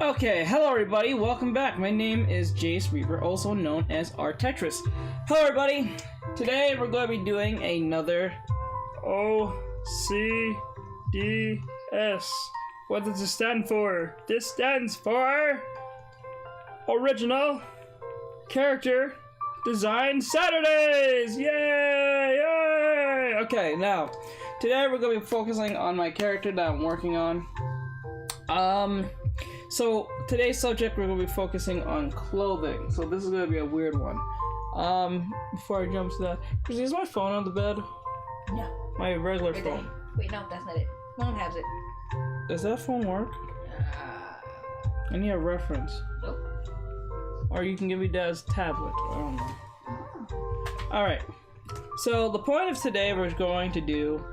Okay, hello everybody, welcome back. My name is Jace Reaper, also known as Artexrtic. Hello everybody, today we're going to be doing another OCDS. What does this stand for? This stands for Original Character Design Saturdays! Yay! Yay! Okay, now, today we're going to be focusing on my character that I'm working on. So today's subject we're going to be focusing on clothing. So this is going to be a weird one. Before I jump to that, is my phone on the bed? No. My regular phone. Wait, no, that's not it. Mom has it. Does that phone work? I need a reference. Nope. Or you can give me Dad's tablet. I don't know. Alright. So the point of today we're going to do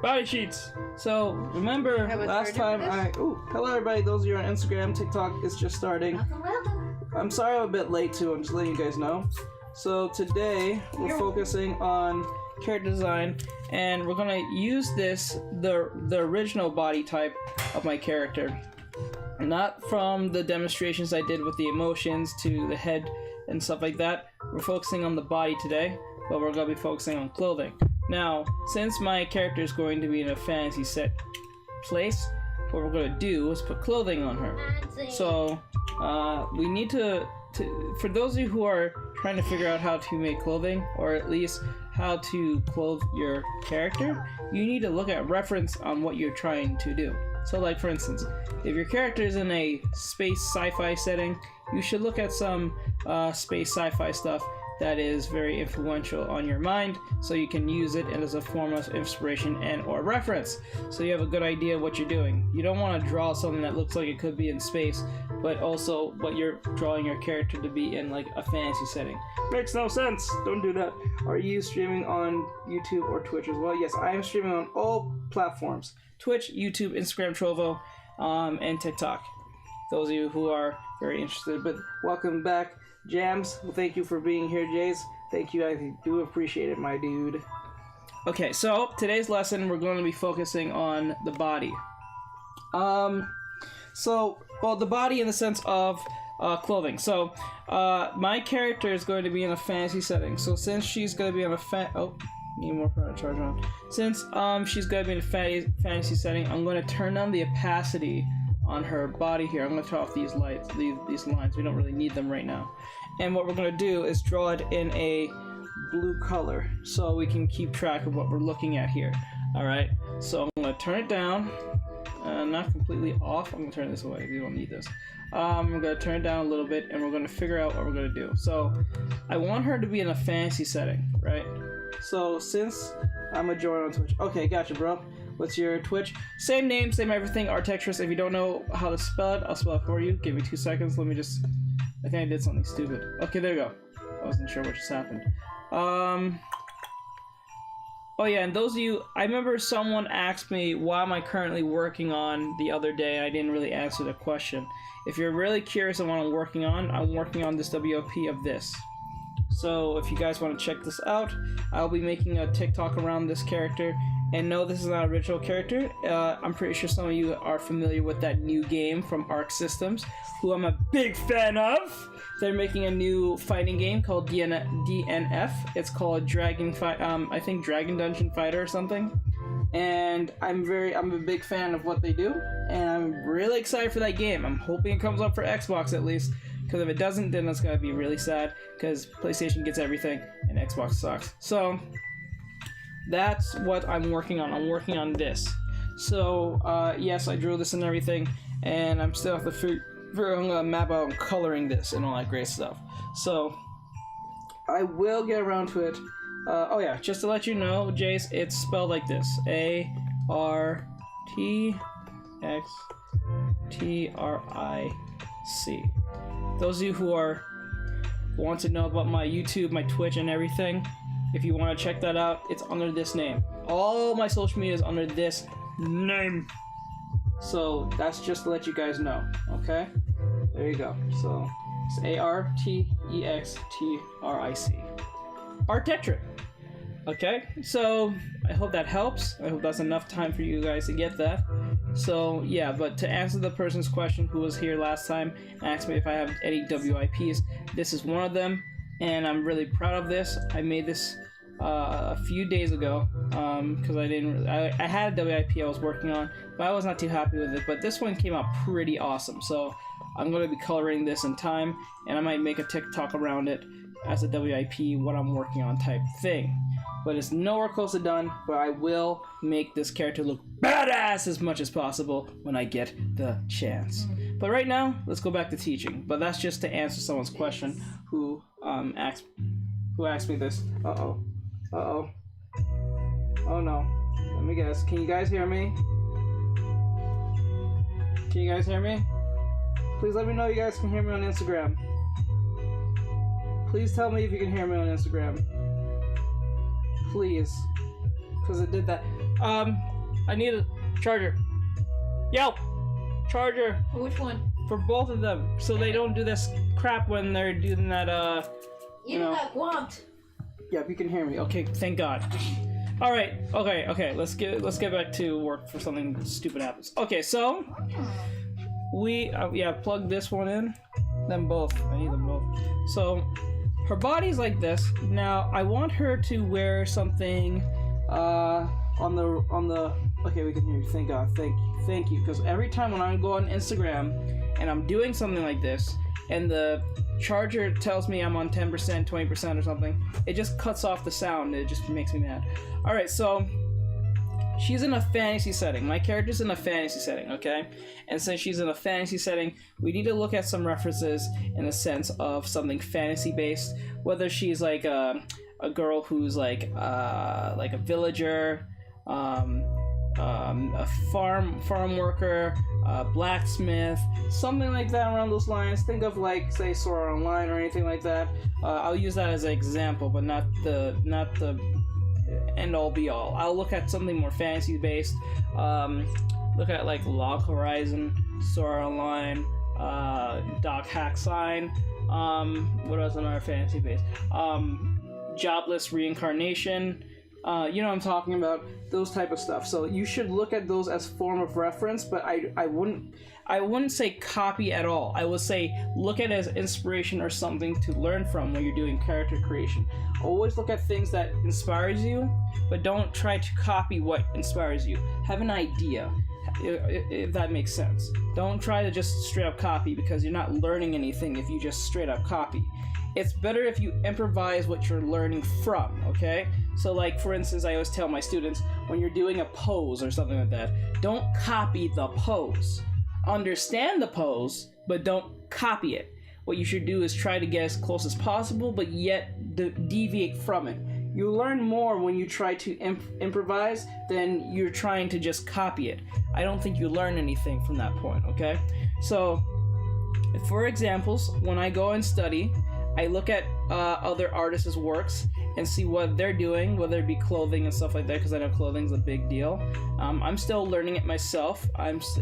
body sheets. So remember last time hello everybody, those of you on Instagram, TikTok is just starting. Welcome. I'm sorry I'm a bit late too, I'm just letting you guys know. So today we're focusing on character design, and we're gonna use the original body type of my character. Not from the demonstrations I did with the emotions to the head and stuff like that. We're focusing on the body today, but we're gonna be focusing on clothing. Now, since my character is going to be in a fantasy set place, what we're going to do is put clothing on her. So, we need to, for those of you who are trying to figure out how to make clothing, or at least how to clothe your character, you need to look at reference on what you're trying to do. So like for instance, if your character is in a space sci-fi setting, you should look at some space sci-fi stuff that is very influential on your mind, so you can use it as a form of inspiration and or reference, so you have a good idea of what you're doing. You don't want to draw something that looks like it could be in space, but you're drawing your character to be in like a fantasy setting. Makes no sense. Don't do that. Are you streaming on YouTube or Twitch as well? Yes, I am streaming on all platforms: Twitch, YouTube, Instagram, Trovo, and TikTok. Those of you who are very interested. But welcome back, Jams. Well, thank you for being here, Jace. Thank you. I do appreciate it, my dude. Okay, so today's lesson we're going to be focusing on the body. The body in the sense of clothing. So my character is going to be in a fantasy setting. So since she's going to be in a need more product charge on. Since she's going to be in a fantasy setting, I'm going to turn down the opacity on her body here. I'm going to turn off these lights, these lines. We don't really need them right now. And what we're going to do is draw it in a blue color so we can keep track of what we're looking at here. Alright, so I'm going to turn it down. Not completely off. I'm going to turn this away. We don't need this. I'm going to turn it down a little bit, and we're going to figure out what we're going to do. So I want her to be in a fantasy setting, right? So since I'm a joiner on Twitch. Okay, gotcha, bro. What's your Twitch? Same name, same everything, Artexrtic. If you don't know how to spell it, I'll spell it for you. Give me 2 seconds. Let me just... I think I did something stupid. Okay, there you go. I wasn't sure what just happened. Oh yeah, and those of you... I remember someone asked me what am I currently working on the other day, and I didn't really answer the question. If you're really curious on what I'm working on this WOP of this. So if you guys want to check this out, I'll be making a TikTok around this character. And no, this is not an original character. I'm pretty sure some of you are familiar with that new game from Arc Systems, who I'm a big fan of. They're making a new fighting game called DNF. It's called Dragon Dungeon Fighter or something. And I'm a big fan of what they do, and I'm really excited for that game. I'm hoping it comes up for Xbox at least, because if it doesn't, then it's gonna be really sad, because PlayStation gets everything and Xbox sucks. So that's what I'm working on. I'm working on this. So yes, I drew this and everything, and I'm still have to figure I'm gonna map out coloring this and all that great stuff. So I will get around to it. Oh yeah, just to let you know, Jace, it's spelled like this: ARTEXTRIC. Those of you who want to know about my YouTube, my Twitch, and everything, if you want to check that out, it's under this name. All my social media is under this name. So that's just to let you guys know, okay? There you go. So it's ARTEXTRIC. Artexrtic. Okay, so I hope that helps. I hope that's enough time for you guys to get that. So yeah, but to answer the person's question who was here last time and asked me if I have any WIPs, this is one of them, and I'm really proud of this. I made this a few days ago because I had a WIP I was working on, but I was not too happy with it. But this one came out pretty awesome, so I'm going to be coloring this in time, and I might make a TikTok around it as a WIP, what I'm working on type thing. But it's nowhere close to done, but I will make this character look badass as much as possible when I get the chance. But right now, let's go back to teaching. But that's just to answer someone's question who asked me this. Uh-oh. Uh-oh. Oh no. Let me guess. Can you guys hear me? Can you guys hear me? Please let me know you guys can hear me on Instagram. Please tell me if you can hear me on Instagram. Please. Because it did that. I need a charger. Yo! Charger. Which one? For both of them. So they don't do this crap when they're doing that, You know. Got guamped. Yeah, you can hear me. Okay, thank God. All right. Okay. Let's get back to work for something stupid happens. Okay, so we plug this one in, then both. I need them both. So her body's like this. Now I want her to wear something on the. Okay, we can hear you. Thank God. Thank you. Because every time when I go on Instagram and I'm doing something like this, and the charger tells me I'm on 10%, 20% or something, it just cuts off the sound. It just makes me mad. Alright, so she's in a fantasy setting. My character's in a fantasy setting, okay? And since she's in a fantasy setting, we need to look at some references in the sense of something fantasy based, whether she's like a girl who's like a villager, a farm worker, blacksmith, something like that around those lines. Think of like, say, Sword Art Online or anything like that. I'll use that as an example, but not the end all be all. I'll look at something more fantasy based. Look at like Log Horizon, Sword Art Online, Doc Hack Sign. What else in our fantasy based? Jobless Reincarnation. You know what I'm talking about, those type of stuff. So you should look at those as form of reference, but I wouldn't say copy at all. I would say look at it as inspiration or something to learn from when you're doing character creation. Always look at things that inspires you, but don't try to copy what inspires you. Have an idea, if that makes sense. Don't try to just straight up copy, because you're not learning anything if you just straight up copy. It's better if you improvise what you're learning from, okay? So like, for instance, I always tell my students, when you're doing a pose or something like that, don't copy the pose. Understand the pose, but don't copy it. What you should do is try to get as close as possible, but yet deviate from it. You learn more when you try to improvise than you're trying to just copy it. I don't think you learn anything from that point, okay? So, for examples, when I go and study, I look at other artists' works and see what they're doing, whether it be clothing and stuff like that, because I know clothing's a big deal. I'm still learning it myself.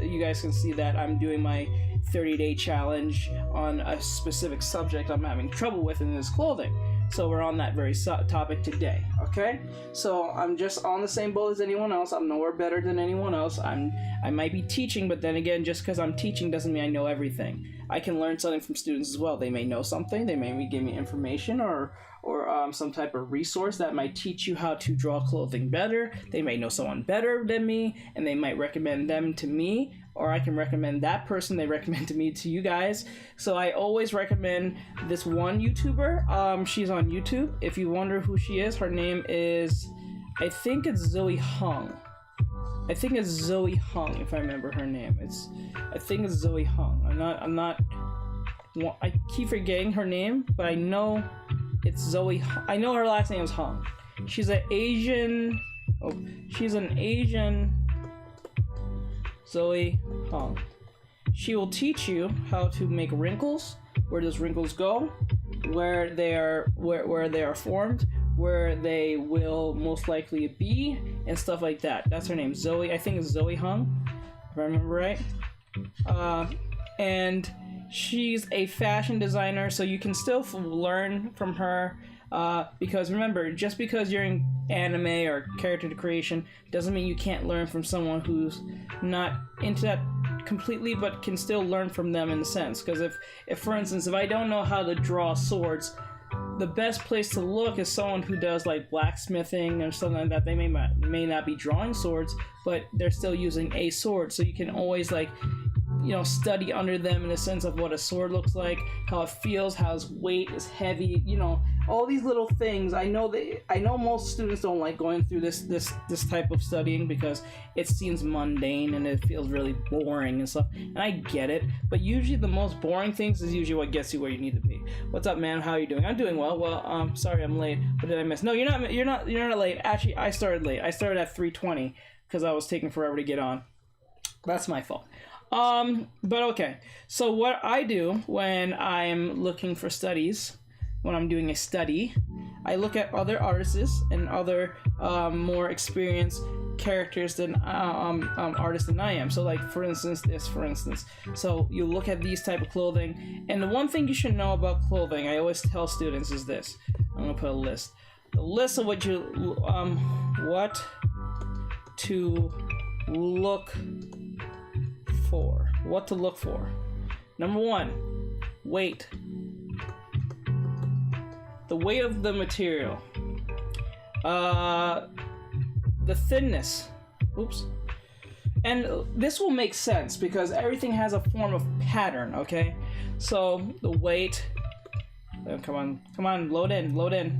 You guys can see that I'm doing my 30-day challenge on a specific subject I'm having trouble with, and it's clothing. So we're on that very topic today, okay? So I'm just on the same boat as anyone else. I'm nowhere better than anyone else. I might be teaching, but then again, just because I'm teaching doesn't mean I know everything. I can learn something from students as well. They may know something. They may give me information or some type of resource that might teach you how to draw clothing better. They may know someone better than me, and they might recommend them to me, or I can recommend that person they recommend to me to you guys. So I always recommend this one YouTuber. She's on YouTube. If you wonder who she is, her name is, I think it's Zoe Hung. I think it's Zoe Hung, if I remember her name. I think it's Zoe Hung. I keep forgetting her name, but I know it's Zoe. I know her last name is Hung. She's an Asian. She's an Asian. Zoe Hung. She will teach you how to make wrinkles, where those wrinkles go, where they are formed, where they will most likely be, and stuff like that. That's her name, Zoe. I think it's Zoe Hung, if I remember right. And she's a fashion designer, so you can still learn from her Because remember, just because you're in anime or character creation doesn't mean you can't learn from someone who's not into that completely, but can still learn from them in a sense. Because if for instance, if I don't know how to draw swords, the best place to look is someone who does like blacksmithing or something like that. They may not be drawing swords, but they're still using a sword, so you can always like, you know, study under them in a sense of what a sword looks like, how it feels, how its weight is heavy, you know, all these little things. I know most students don't like going through this type of studying because it seems mundane and it feels really boring and stuff, and I get it, but usually the most boring things is usually what gets you where you need to be. What's up, man? How are you doing? I'm doing well. Well, sorry I'm late. What did I miss? No, you're not late. Actually, I started late. I started at 3:20 because I was taking forever to get on. That's my fault. But okay, so what I do when I'm looking for studies, when I'm doing a study, I look at other artists and other more experienced characters than artists than I am. So like for instance, so you look at these type of clothing, and the one thing you should know about clothing, I always tell students, is this. I'm gonna put a list of what to look for. What to look for. Number 1, weight. The weight of the material. The thinness. Oops. And this will make sense because everything has a form of pattern, okay? So the weight. Come on, load in.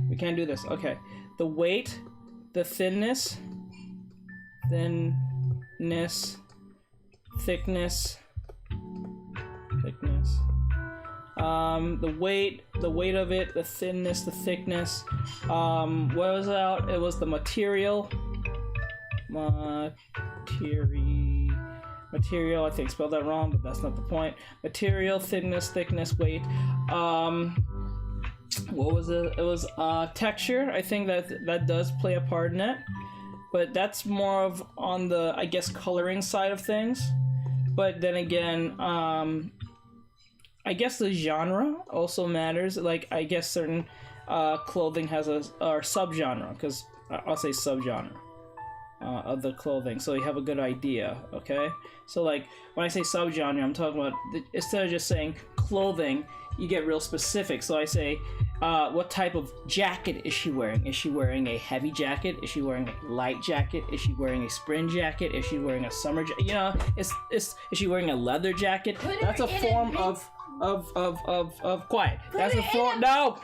We can't do this. Okay. The weight, the thickness, the weight of it, the thinness, the thickness. What was that? It was the material, I think spelled that wrong, but that's not the point. Material, thickness, weight. What was it? It was texture. I think that does play a part in it, but that's more of on the, I guess, coloring side of things. But then again, I guess the genre also matters. Like, I guess certain clothing has a subgenre, because I'll say subgenre of the clothing, so you have a good idea, okay? So like, when I say subgenre, I'm talking about, instead of just saying clothing, you get real specific. So I say, what type of jacket is she wearing? Is she wearing a heavy jacket? Is she wearing a light jacket? Is she wearing a spring jacket? Is she wearing a summer jacket? You know, is she wearing a leather jacket? That's a form of quiet. That's a form. No.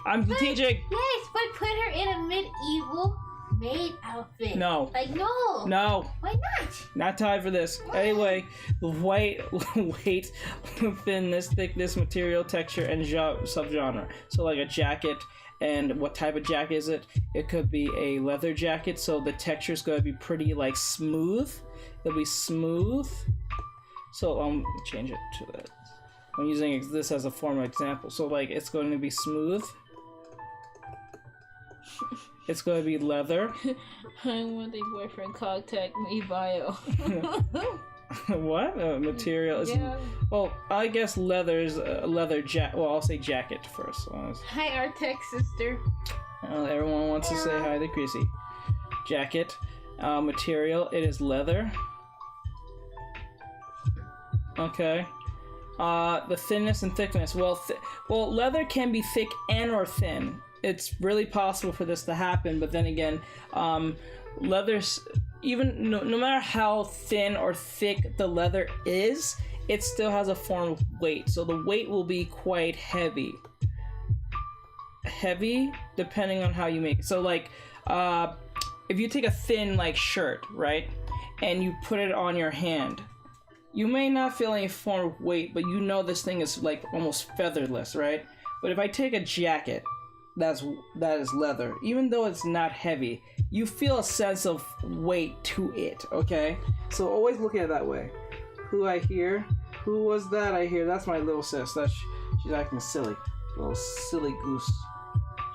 I'm teaching. Yes, but put her in a medieval maid outfit. No. Like, no. No. Why not? Not time for this. Why? Anyway, weight, thinness, thickness, material, texture, and subgenre. So like a jacket, and what type of jacket is it? It could be a leather jacket, so the texture is going to be pretty like smooth. It'll be smooth. So change it to that. I'm using this as a form of example. So like, it's going to be smooth. It's going to be leather. I want a boyfriend, contact me bio. What? Material is... Yeah. Well, I guess leather is a leather jacket. Well, I'll say jacket first. Hi, Artex sister. Everyone wants to say hi to Chrissy. Jacket. Material, it is leather. Okay. The thinness and thickness. Well, leather can be thick and or thin. It's really possible for this to happen, but then again, leather's, even no matter how thin or thick the leather is, it still has a form of weight. So the weight will be quite heavy. Heavy, depending on how you make it. So like, if you take a thin like shirt, right, and you put it on your hand, you may not feel any form of weight, but you know this thing is like almost featherless, right? But if I take a jacket that is leather, even though it's not heavy, you feel a sense of weight to it, okay? So always look at it that way. Who I hear? Who was that I hear? That's my little sis. She's acting silly. Little silly goose.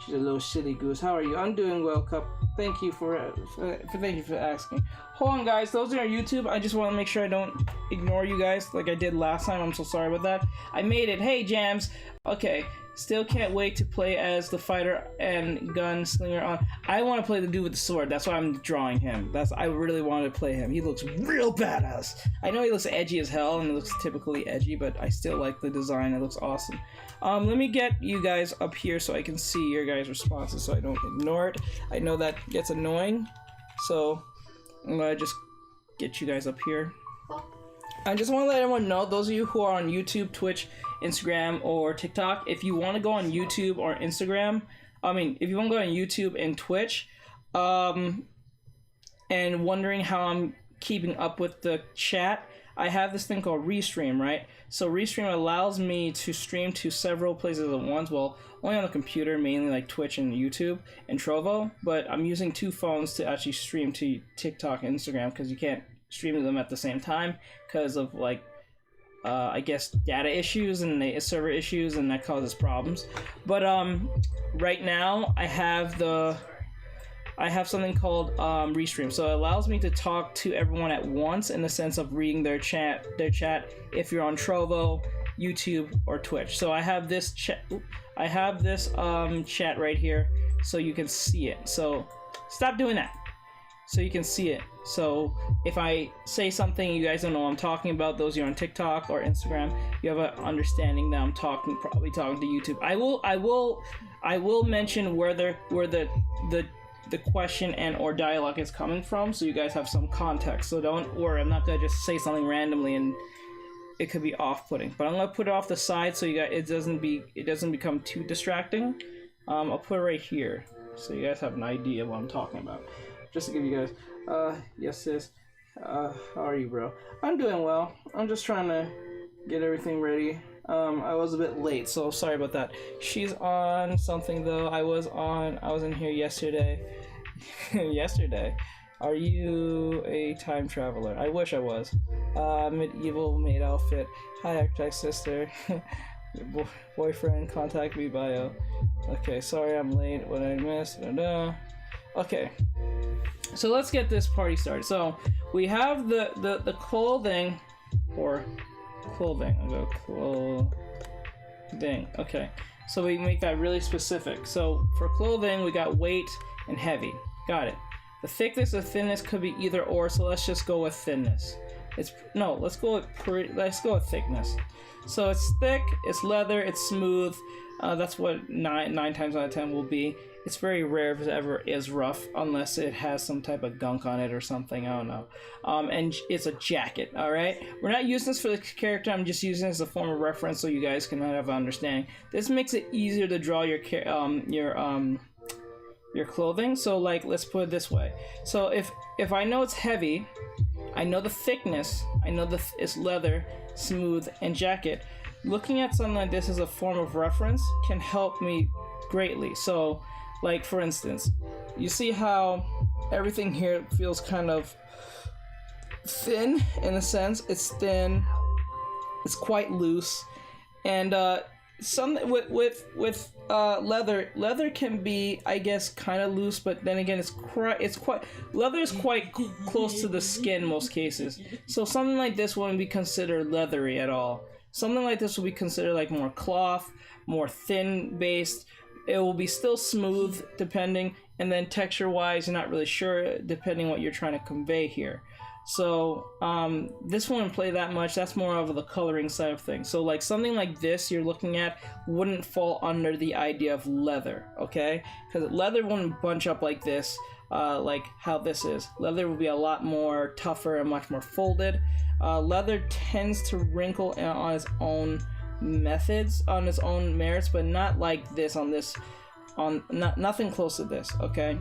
She's a little silly goose. How are you? I'm doing well, Cup. Thank you for asking. Hold on, guys. Those are on YouTube. I just want to make sure I don't ignore you guys like I did last time. I'm so sorry about that. I made it. Hey, Jams. Okay. Still can't wait to play as the fighter and gunslinger on. I want to play the dude with the sword. That's why I'm drawing him. I really want to play him. He looks real badass. I know he looks edgy as hell and it looks typically edgy, but I still like the design. It looks awesome. Let me get you guys up here so I can see your guys' responses so I don't ignore it. I know that gets annoying, so I'm gonna just get you guys up here. I just want to let everyone know, those of you who are on YouTube, Twitch, Instagram, or TikTok, if you want to go on YouTube or Instagram, if you want to go on YouTube and Twitch, and wondering how I'm keeping up with the chat, I have this thing called Restream, right? So Restream allows me to stream to several places at once, well, only on the computer, mainly like Twitch and YouTube and Trovo, but I'm using 2 phones to actually stream to TikTok and Instagram, because you can't stream to them at the same time because of like I guess data issues and the server issues, and that causes problems. But right now I have something called Restream, so it allows me to talk to everyone at once in the sense of reading their chat if you're on Trovo, YouTube, or Twitch. So I have this chat right here so you can see it. So stop doing that so you can see it. So if I say something you guys don't know what I'm talking about, those of you on TikTok or Instagram, you have an understanding that I'm probably talking to YouTube. I will mention where the question and or dialogue is coming from, so you guys have some context. So don't worry, I'm not gonna just say something randomly and it could be off-putting. But I'm gonna put it off the side so you guys it doesn't become too distracting. I'll put it right here so you guys have an idea of what I'm talking about. Just to give you guys, yes sis, how are you, bro? I'm doing well. I'm just trying to get everything ready. I was a bit late, so sorry about that. She's on something though. I was in here yesterday. Yesterday. Are you a time traveler? I wish I was. Medieval maid outfit. Hi, Artexrtic sister. Your boyfriend, contact me bio. Okay, sorry I'm late. What I missed? Okay. So let's get this party started. So we have the clothing, or clothing. I'll go clothing. Okay. So we make that really specific. So for clothing, we got weight and heavy. Got it. The thickness or thinness could be either or. So let's just go with thickness. Let's go with thickness. So it's thick, it's leather, it's smooth. That's what 9 times out of 10 will be. It's very rare if it ever is rough, unless it has some type of gunk on it or something, I don't know. And it's a jacket, alright? We're not using this for the character, I'm just using it as a form of reference so you guys can have an understanding. This makes it easier to draw your clothing, so like, let's put it this way. So if I know it's heavy, I know the thickness, I know it's leather, smooth, and jacket, looking at something like this as a form of reference can help me greatly. So, like for instance, you see how everything here feels kind of thin in a sense. It's thin, it's quite loose, and some with leather can be, I guess, kind of loose, but then again, leather is quite close to the skin most cases. So something like this wouldn't be considered leathery at all. Something like this will be considered like more cloth, more thin based. It will be still smooth depending, and then texture wise you're not really sure depending what you're trying to convey here. So this wouldn't play that much. That's more of the coloring side of things. So like something like this you're looking at wouldn't fall under the idea of leather, okay? Because leather wouldn't bunch up like this, like how this is. Leather would be a lot more tougher and much more folded. Leather tends to wrinkle on its own methods, on its own merits, but not like this nothing close to this, okay?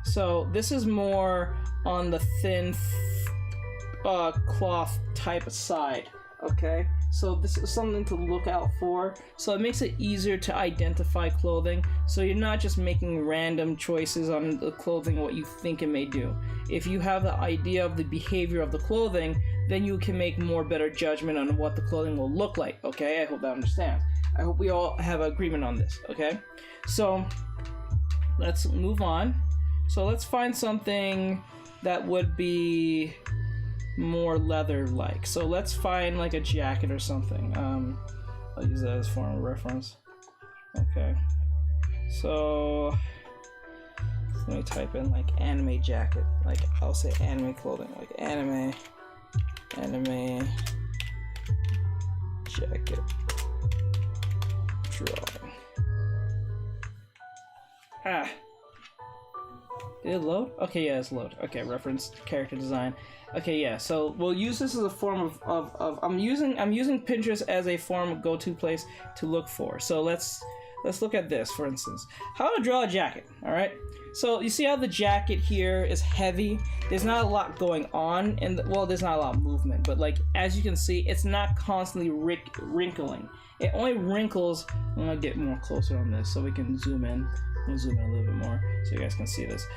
So this is more on the thin cloth type of side, okay? So this is something to look out for. So it makes it easier to identify clothing, so you're not just making random choices on the clothing, what you think it may do. If you have the idea of the behavior of the clothing, then you can make more better judgment on what the clothing will look like, okay? I hope that understands. I hope we all have agreement on this, okay? So let's move on. So let's find something that would be more leather-like. So let's find like a jacket or something. I'll use that as a form of reference. Okay. So let me type in like anime jacket. Like I'll say anime clothing. Like anime jacket drawing. Ah. Did it load? Okay, yeah, it's load. Okay, reference character design. Okay, yeah. So we'll use this as a form of I'm using Pinterest as a form of go-to place to look for. So let's look at this, for instance. How to draw a jacket. All right. So you see how the jacket here is heavy. There's not a lot going on, and well, there's not a lot of movement. But like as you can see, it's not constantly wrinkling. It only wrinkles. I'm gonna get more closer on this so we can zoom in. I'll zoom in a little bit more so you guys can see this.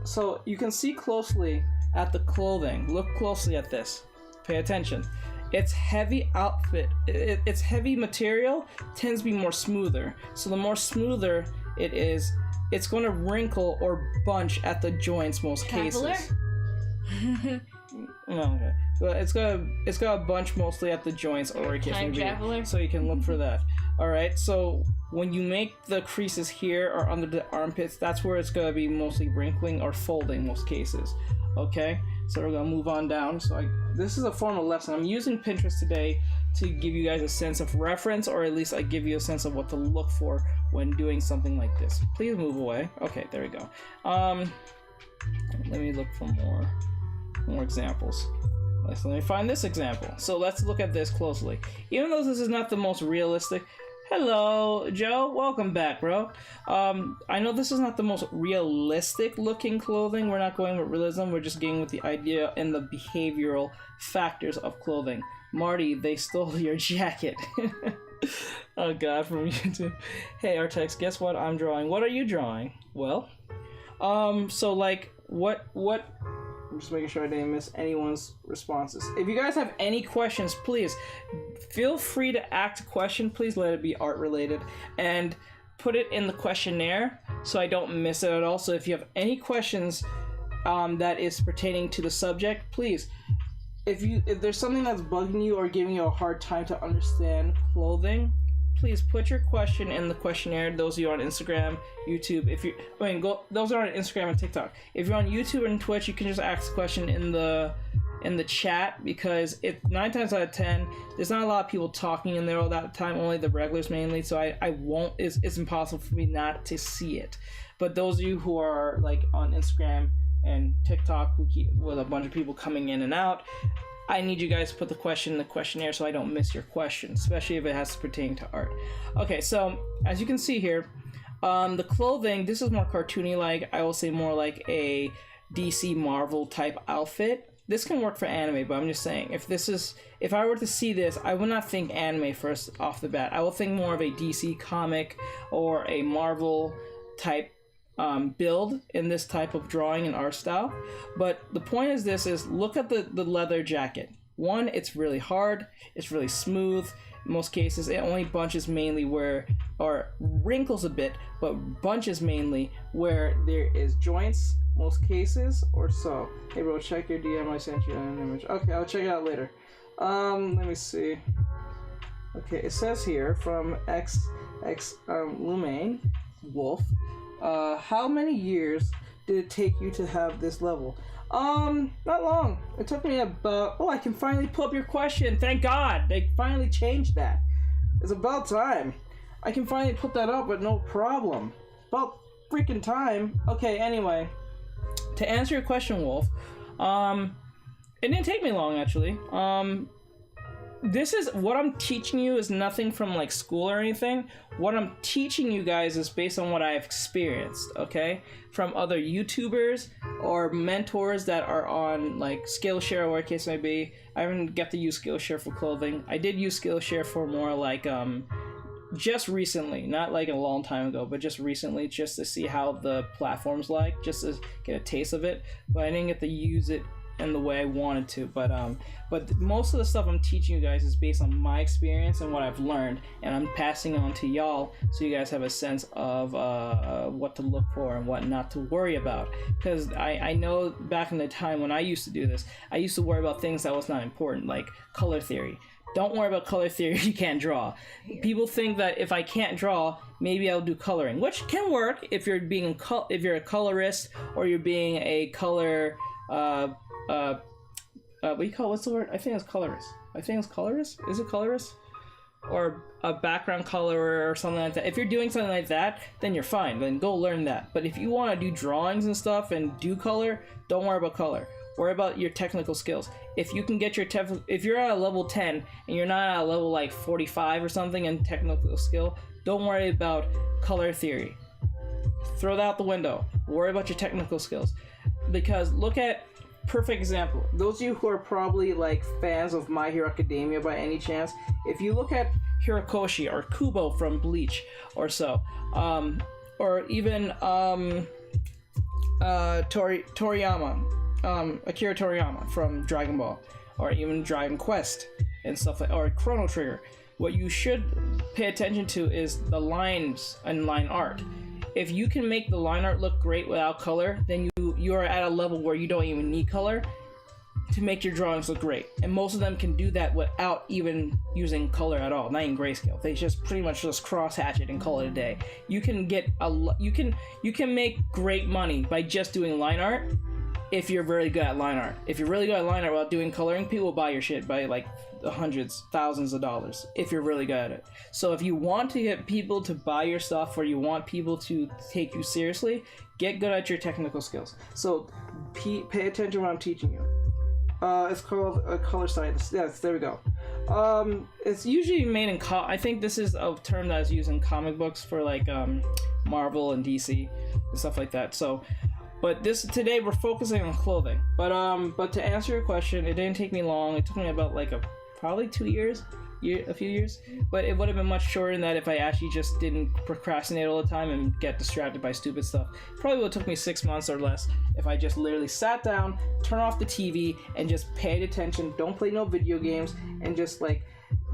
So you can see closely at the clothing. Look closely at this. Pay attention. Its heavy outfit, its heavy material tends to be more smoother. So the more smoother it is, it's going to wrinkle or bunch at the joints most Traveler? cases. No, okay. But it's got a bunch mostly at the joints or Time traveler? so you can look for that. All right. So when you make the creases here or under the armpits, that's where it's gonna be mostly wrinkling or folding most cases. Okay. So we're gonna move on down. So this is a formal lesson. I'm using Pinterest today to give you guys a sense of reference, or at least I give you a sense of what to look for when doing something like this. Please move away. Okay, there we go. Let me look for more examples. Let me find this example. So let's look at this closely. Even though this is not the most realistic. Hello, Joe. Welcome back, bro. I know this is not the most realistic looking clothing. We're not going with realism. We're just getting with the idea and the behavioral factors of clothing. Marty, they stole your jacket. Oh God, from YouTube. Hey, Artex, guess what I'm drawing? What are you drawing? Well, so like, what? I'm just making sure I didn't miss anyone's responses. If you guys have any questions, please feel free to ask a question. Please let it be art related and put it in the questionnaire so I don't miss it at all. So if you have any questions that is pertaining to the subject, please, if there's something that's bugging you or giving you a hard time to understand clothing, please put your question in the questionnaire. Those of you on Instagram, YouTube, those are on Instagram and TikTok. If you're on YouTube and Twitch, you can just ask the question in the chat, because 9 times out of 10, there's not a lot of people talking in there all that time, only the regulars mainly, so I won't, it's impossible for me not to see it. But those of you who are like on Instagram and TikTok, who keep with a bunch of people coming in and out, I need you guys to put the question in the questionnaire so I don't miss your question, especially if it has to pertain to art. Okay, so as you can see here, the clothing, this is more cartoony like. I will say more like a DC Marvel type outfit. This can work for anime, but I'm just saying, if I were to see this, I would not think anime first off the bat. I will think more of a DC comic or a Marvel type build in this type of drawing and art style. But the point is look at the leather jacket. One, it's really hard, it's really smooth. In most cases, it only bunches mainly or wrinkles a bit, but bunches mainly where there is joints, most cases, or so. Hey bro, check your DM, I sent you an image. Okay, I'll check it out later. Let me see. Okay, it says here from Lumaine Wolf, how many years did it take you to have this level? Not long. It took me about, I can finally pull up your question. Thank God. They finally changed that. It's about time. I can finally put that up with no problem. About freaking time. Okay, anyway. To answer your question, Wolf, it didn't take me long, actually. This is what I'm teaching you is nothing from like school or anything. What I'm teaching you guys is based on what I've experienced, okay? From other YouTubers or mentors that are on like Skillshare or whatever case may be. I haven't got to use Skillshare for clothing. I did use Skillshare for more like just recently, not like a long time ago, but just recently, just to see how the platform's like, just to get a taste of it. But I didn't get to use it in the way I wanted to, but most of the stuff I'm teaching you guys is based on my experience and what I've learned, and I'm passing on to y'all so you guys have a sense of what to look for and what not to worry about. Because I know back in the time when I used to do this, I used to worry about things that was not important, like color theory. Don't worry about color theory if you can't draw. People think that if I can't draw, maybe I'll do coloring, which can work if you're if you're a colorist or you're being a color what do you call, what's the word? I think it's colorist. Is it colorist? Or a background colorer or something like that. If you're doing something like that, then you're fine. Then go learn that. But if you want to do drawings and stuff and do color, don't worry about color. Worry about your technical skills. If you can get your if you're at a level 10 and you're not at a level like 45 or something in technical skill, don't worry about color theory. Throw that out the window. Worry about your technical skills. Because look at perfect example. Those of you who are probably like fans of My Hero Academia by any chance, if you look at Hirokoshi or Kubo from Bleach or so, or even Toriyama, Akira Toriyama from Dragon Ball, or even Dragon Quest and stuff like, or Chrono Trigger, what you should pay attention to is the lines and line art. If you can make the line art look great without color, then you are at a level where you don't even need color to make your drawings look great. And most of them can do that without even using color at all, not even grayscale. They just pretty much just cross hatch it and call it a day. You can get you can make great money by just doing line art if you're very good at line art. If you're really good at line art without doing coloring, people will buy your shit by like hundreds, thousands of dollars if you're really good at it. So if you want to get people to buy your stuff or you want people to take you seriously, get good at your technical skills. So pay attention when I'm teaching you. It's called a color science. Yes, there we go. It's usually made in I think this is a term that is used in comic books for like Marvel and DC and stuff like that. So, but today we're focusing on clothing. But to answer your question, it didn't take me long. It took me about like probably 2 years. A few years, but it would have been much shorter than that if I actually just didn't procrastinate all the time and get distracted by stupid stuff. Probably would have took me 6 months or less if I just literally sat down, turned off the TV, and just paid attention, don't play no video games, and just like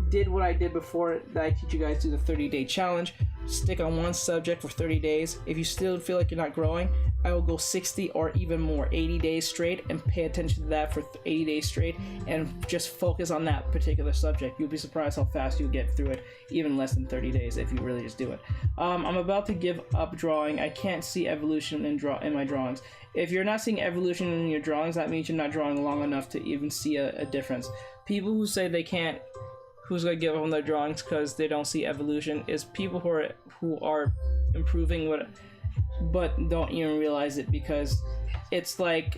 did what I did before that I teach you guys to the 30-day challenge. Stick on one subject for 30 days. If you still feel like you're not growing, I will go 60 or even more, 80 days straight, and pay attention to that for 80 days straight and just focus on that particular subject. You'll be surprised how fast you'll get through it, even less than 30 days if you really just do it. I'm about to give up drawing. I can't see evolution in my drawings. If you're not seeing evolution in your drawings, that means you're not drawing long enough to even see a difference. People who say they can't, who's going to give up on their drawings because they don't see evolution, is people who are improving but don't even realize it, because it's like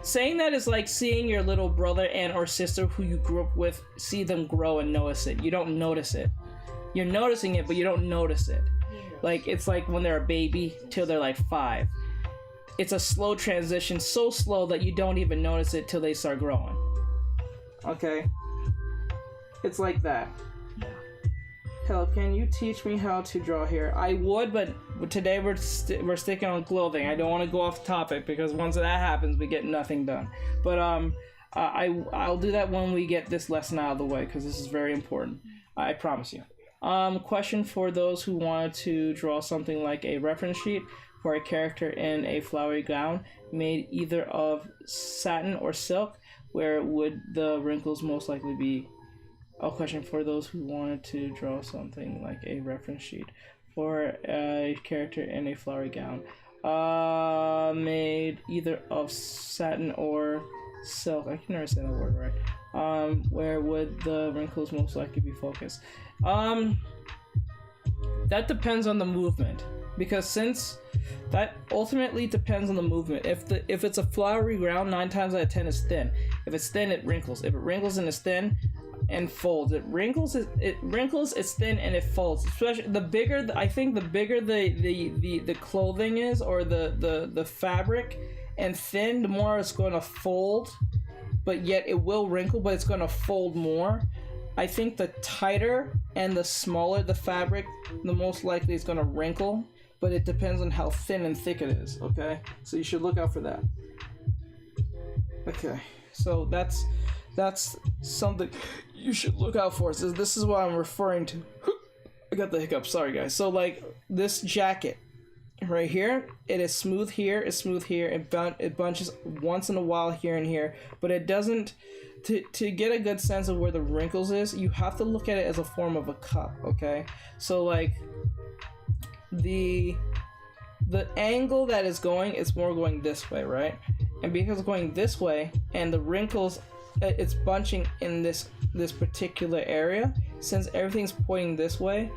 saying that is like seeing your little brother and or sister who you grew up with, see them grow and notice it. You don't notice it. You're noticing it, but you don't notice it. Like it's like when they're a baby till they're like 5. It's a slow transition, so slow that you don't even notice it till they start growing. Okay? It's like that. Hell, can you teach me how to draw here? I would, but today we're sticking on clothing. I don't want to go off topic because once that happens, we get nothing done. But I'll do that when we get this lesson out of the way because this is very important. I promise you. Question for those who wanted to draw something like a reference sheet for a character in a flowery gown made either of satin or silk. Where would the wrinkles most likely be? A question for those who wanted to draw something like a reference sheet for a character in a flowery gown made either of satin or silk. I can never say that word right. Where would the wrinkles most likely be focused? That depends on the movement, because since that ultimately depends on the movement. If it's a flowery ground, 9 times out of 10 it's thin. If it's thin, it wrinkles. If it wrinkles and it's thin and folds, it wrinkles, it's thin and it folds. Especially the bigger the clothing is, or the fabric, and thin, the more it's going to fold, but yet it will wrinkle, but it's going to fold more. I think the tighter and the smaller the fabric, the most likely it's going to wrinkle, but it depends on how thin and thick it is. Okay, so you should look out for that. Okay, so that's something you should look out for. So this is what I'm referring to. I got the hiccup, sorry guys. So like this jacket, right here, it is smooth here, it's smooth here, it bunches once in a while here and here, but it doesn't. To get a good sense of where the wrinkles is, you have to look at it as a form of a cup, okay? So like the angle that is going, it's more going this way, right? And because it's going this way and the wrinkles, it's bunching in this particular area, since everything's pointing this way,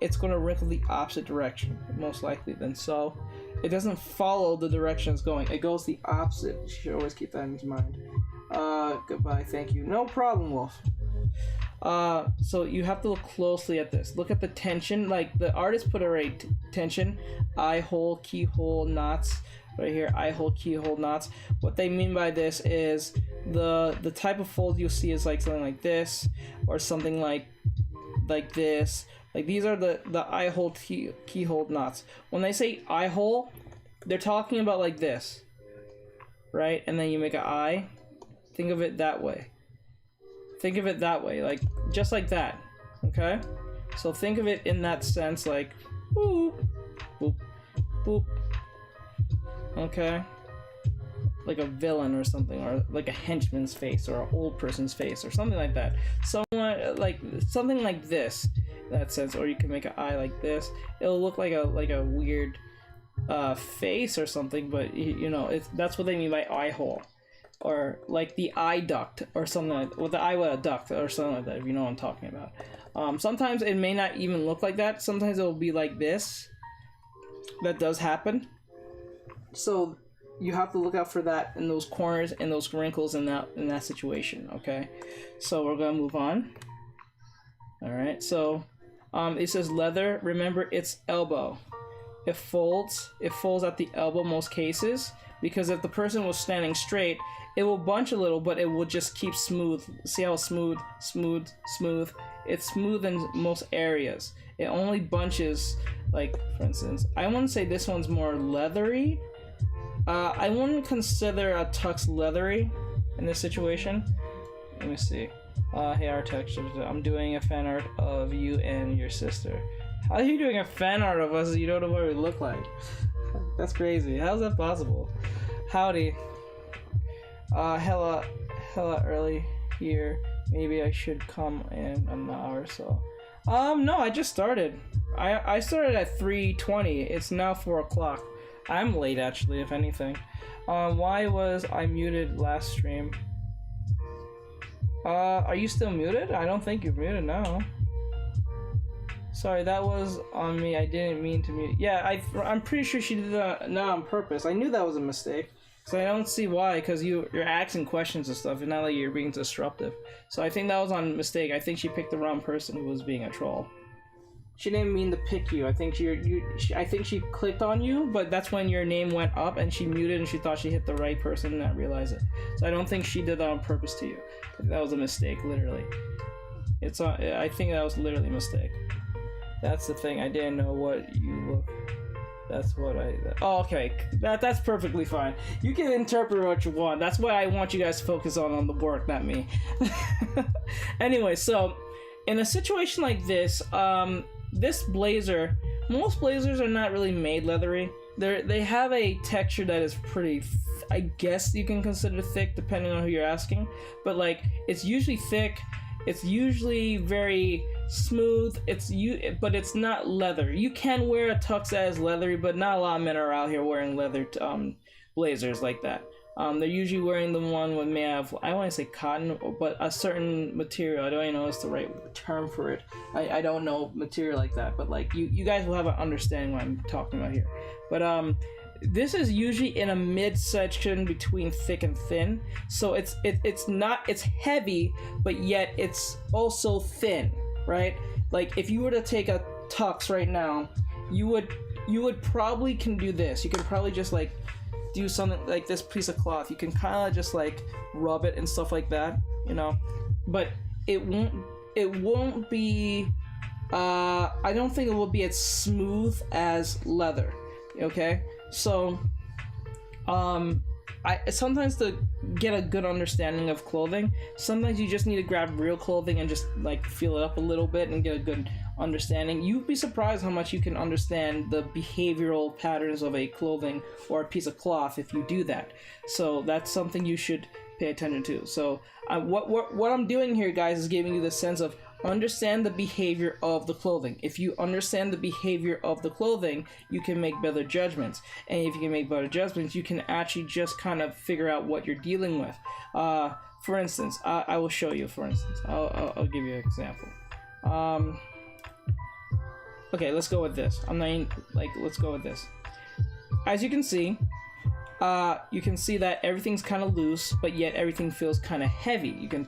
it's going to wrinkle the opposite direction, most likely then. So it doesn't follow the direction it's going, it goes the opposite. You should always keep that in mind. Goodbye, thank you. No problem, Wolf. So you have to look closely at this. Look at the tension, like the artist put a right tension, eye hole, keyhole, knots, right here, eye hole, keyhole, knots. What they mean by this is the type of fold you'll see is like something like this, or something like this. Like these are the eye hole, keyhole, knots. When they say eye hole, they're talking about like this, right? And then you make an eye. Think of it that way. Think of it that way, like just like that. Okay? So think of it in that sense, like boop, boop, boop. Okay? Like a villain or something, or like a henchman's face, or an old person's face, or something like that. Someone like something like this, in that sense. Or you can make an eye like this. It'll look like a weird face or something, but you know, that's what they mean by eye hole. Or like the eye duct or something like that, with the eye with a duct or something like that, if you know what I'm talking about. Sometimes it may not even look like that. Sometimes it will be like this. That does happen. So you have to look out for that in those corners and those wrinkles in that situation. Okay, so we're gonna move on. All right, so it says leather. Remember, it's elbow. It folds at the elbow most cases, because if the person was standing straight, it will bunch a little, but it will just keep smooth. See how smooth? It's smooth in most areas. It only bunches, like, for instance, I wouldn't say this one's more leathery. I wouldn't consider a tux leathery in this situation. Let me see. Hey Artexrtic, I'm doing a fan art of you and your sister. How are you doing a fan art of us if you don't know what we look like? That's crazy. How's that possible? Howdy. Hella early here. Maybe I should come in an hour or so. No, I just started. I started at 3:20. It's now 4 o'clock. I'm late, actually, if anything. Why was I muted last stream? Are you still muted? I don't think you're muted now. Sorry, that was on me. I didn't mean to mute. Yeah, I'm pretty sure she did that not on purpose. I knew that was a mistake. So I don't see why, because you're asking questions and stuff, and not like you're being disruptive. So I think that was on mistake. I think she picked the wrong person who was being a troll. She didn't mean to pick you. I think I think she clicked on you, but that's when your name went up and she muted and she thought she hit the right person and not realize it. So I don't think she did that on purpose to you. That was a mistake, literally. I think that was literally a mistake. That's the thing. I didn't know what you look. That's what oh, okay. That's perfectly fine. You can interpret what you want. That's why I want you guys to focus on the work, not me. Anyway, so in a situation like this, this blazer, most blazers are not really made leathery. They have a texture that is pretty, I guess you can consider thick, depending on who you're asking. But like, it's usually thick. It's usually very smooth. But it's not leather. You can wear a tux that is leathery, but not a lot of men are out here wearing leather blazers like that. They're usually wearing the one with may have, I want to say cotton, but a certain material. I don't even know what's the right term for it. I don't know material like that, but like you guys will have an understanding what I'm talking about here. But this is usually in a mid-section between thick and thin, so it's heavy, but yet it's also thin, right? Like if you were to take a tux right now, you would probably can do this. You can probably just like do something like this piece of cloth. You can kind of just like rub it and stuff like that, you know. But it won't be. I don't think it will be as smooth as leather. Okay. So, I sometimes to get a good understanding of clothing, sometimes you just need to grab real clothing and just like feel it up a little bit and get a good understanding. You'd be surprised how much you can understand the behavioral patterns of a clothing or a piece of cloth if you do that. So that's something you should pay attention to. So what I'm doing here, guys, is giving you the sense of understand the behavior of the clothing. If you understand the behavior of the clothing, you can make better judgments. And if you can make better judgments, you can actually just kind of figure out what you're dealing with. For instance, I will show you. For instance, I'll give you an example. Okay, let's go with this. Let's go with this. As you can see that everything's kind of loose, but yet everything feels kind of heavy. You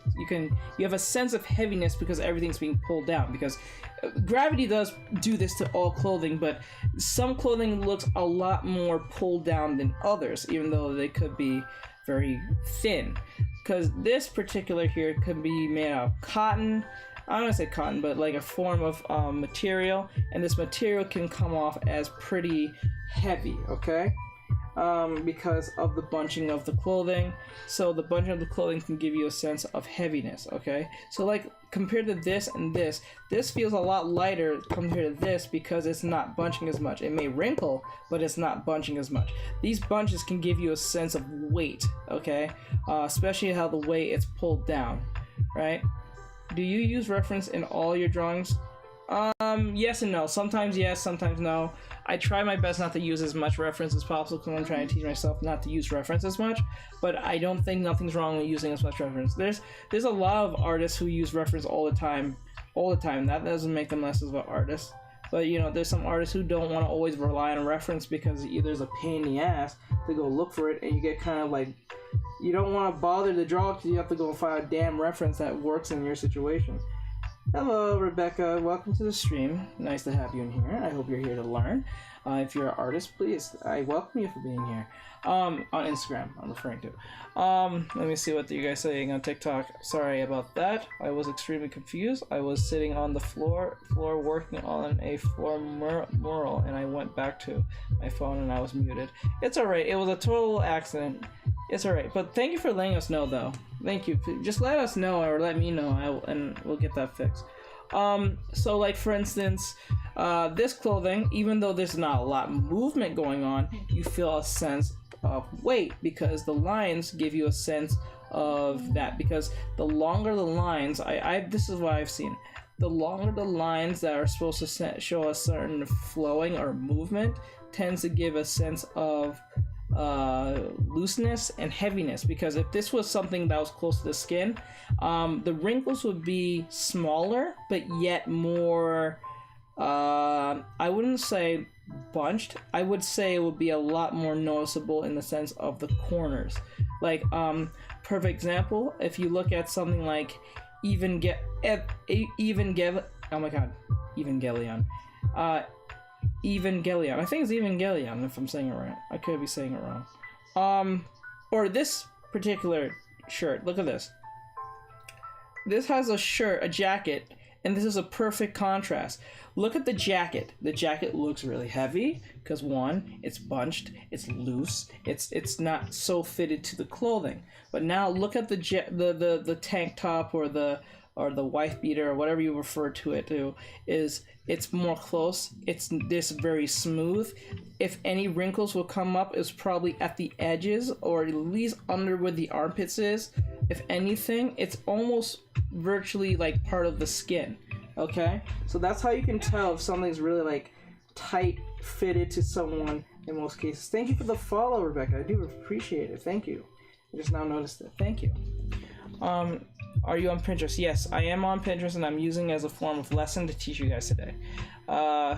have a sense of heaviness because everything's being pulled down, because gravity does do this to all clothing, but some clothing looks a lot more pulled down than others, even though they could be very thin. Because this particular here could be made out of cotton. I don't want to say cotton, but like a form of material, and this material can come off as pretty heavy, okay? Because of the bunching of the clothing. So the bunching of the clothing can give you a sense of heaviness, okay? So like compared to this and this feels a lot lighter compared to this because it's not bunching as much. It may wrinkle, but it's not bunching as much. These bunches can give you a sense of weight, okay? Especially how the way it's pulled down, right? Do you use reference in all your drawings? Yes and no. Sometimes yes, sometimes no. I try my best not to use as much reference as possible because I'm trying to teach myself not to use reference as much, but I don't think nothing's wrong with using as much reference. There's a lot of artists who use reference all the time. That doesn't make them less of an artist. But you know, there's some artists who don't want to always rely on reference because either it's a pain in the ass to go look for it, and you get kind of like, you don't want to bother to draw because you have to go find a damn reference that works in your situation. Hello, Rebecca. Welcome to the stream. Nice to have you in here. I hope you're here to learn. If you're an artist, please, I welcome you for being here. On Instagram, I'm referring to. Let me see what you guys are saying on TikTok. Sorry about that. I was extremely confused. I was sitting on the floor working on a floor mural, and I went back to my phone and I was muted. It's alright. It was a total accident. It's alright, but thank you for letting us know, though. Thank you. Just let us know, or let me know, and we'll get that fixed. So like for instance, this clothing, even though there's not a lot of movement going on, you feel a sense of weight because the lines give you a sense of that. Because the longer the lines, this is what I've seen. The longer the lines that are supposed to show a certain flowing or movement tends to give a sense of looseness and heaviness, because if this was something that was close to the skin, the wrinkles would be smaller but yet more, I wouldn't say bunched, I would say it would be a lot more noticeable in the sense of the corners. Like perfect example, if you look at something like Evangelion, I think it's Evangelion, if I'm saying it right. I could be saying it wrong. Or this particular shirt. Look at this. This has a jacket, and this is a perfect contrast. Look at the jacket. The jacket looks really heavy because one, it's bunched, it's loose, it's not so fitted to the clothing. But now look at the tank top or the wife beater or whatever you refer to it to, it's more close, it's this very smooth. If any wrinkles will come up, it's probably at the edges or at least under where the armpits is. If anything, it's almost virtually like part of the skin. Okay, so that's how you can tell if something's really like tight fitted to someone in most cases. Thank you for the follow, Rebecca. I do appreciate it. Thank you. I just now noticed it. Thank you. Are you on Pinterest? Yes, I am on Pinterest, and I'm using it as a form of lesson to teach you guys today. I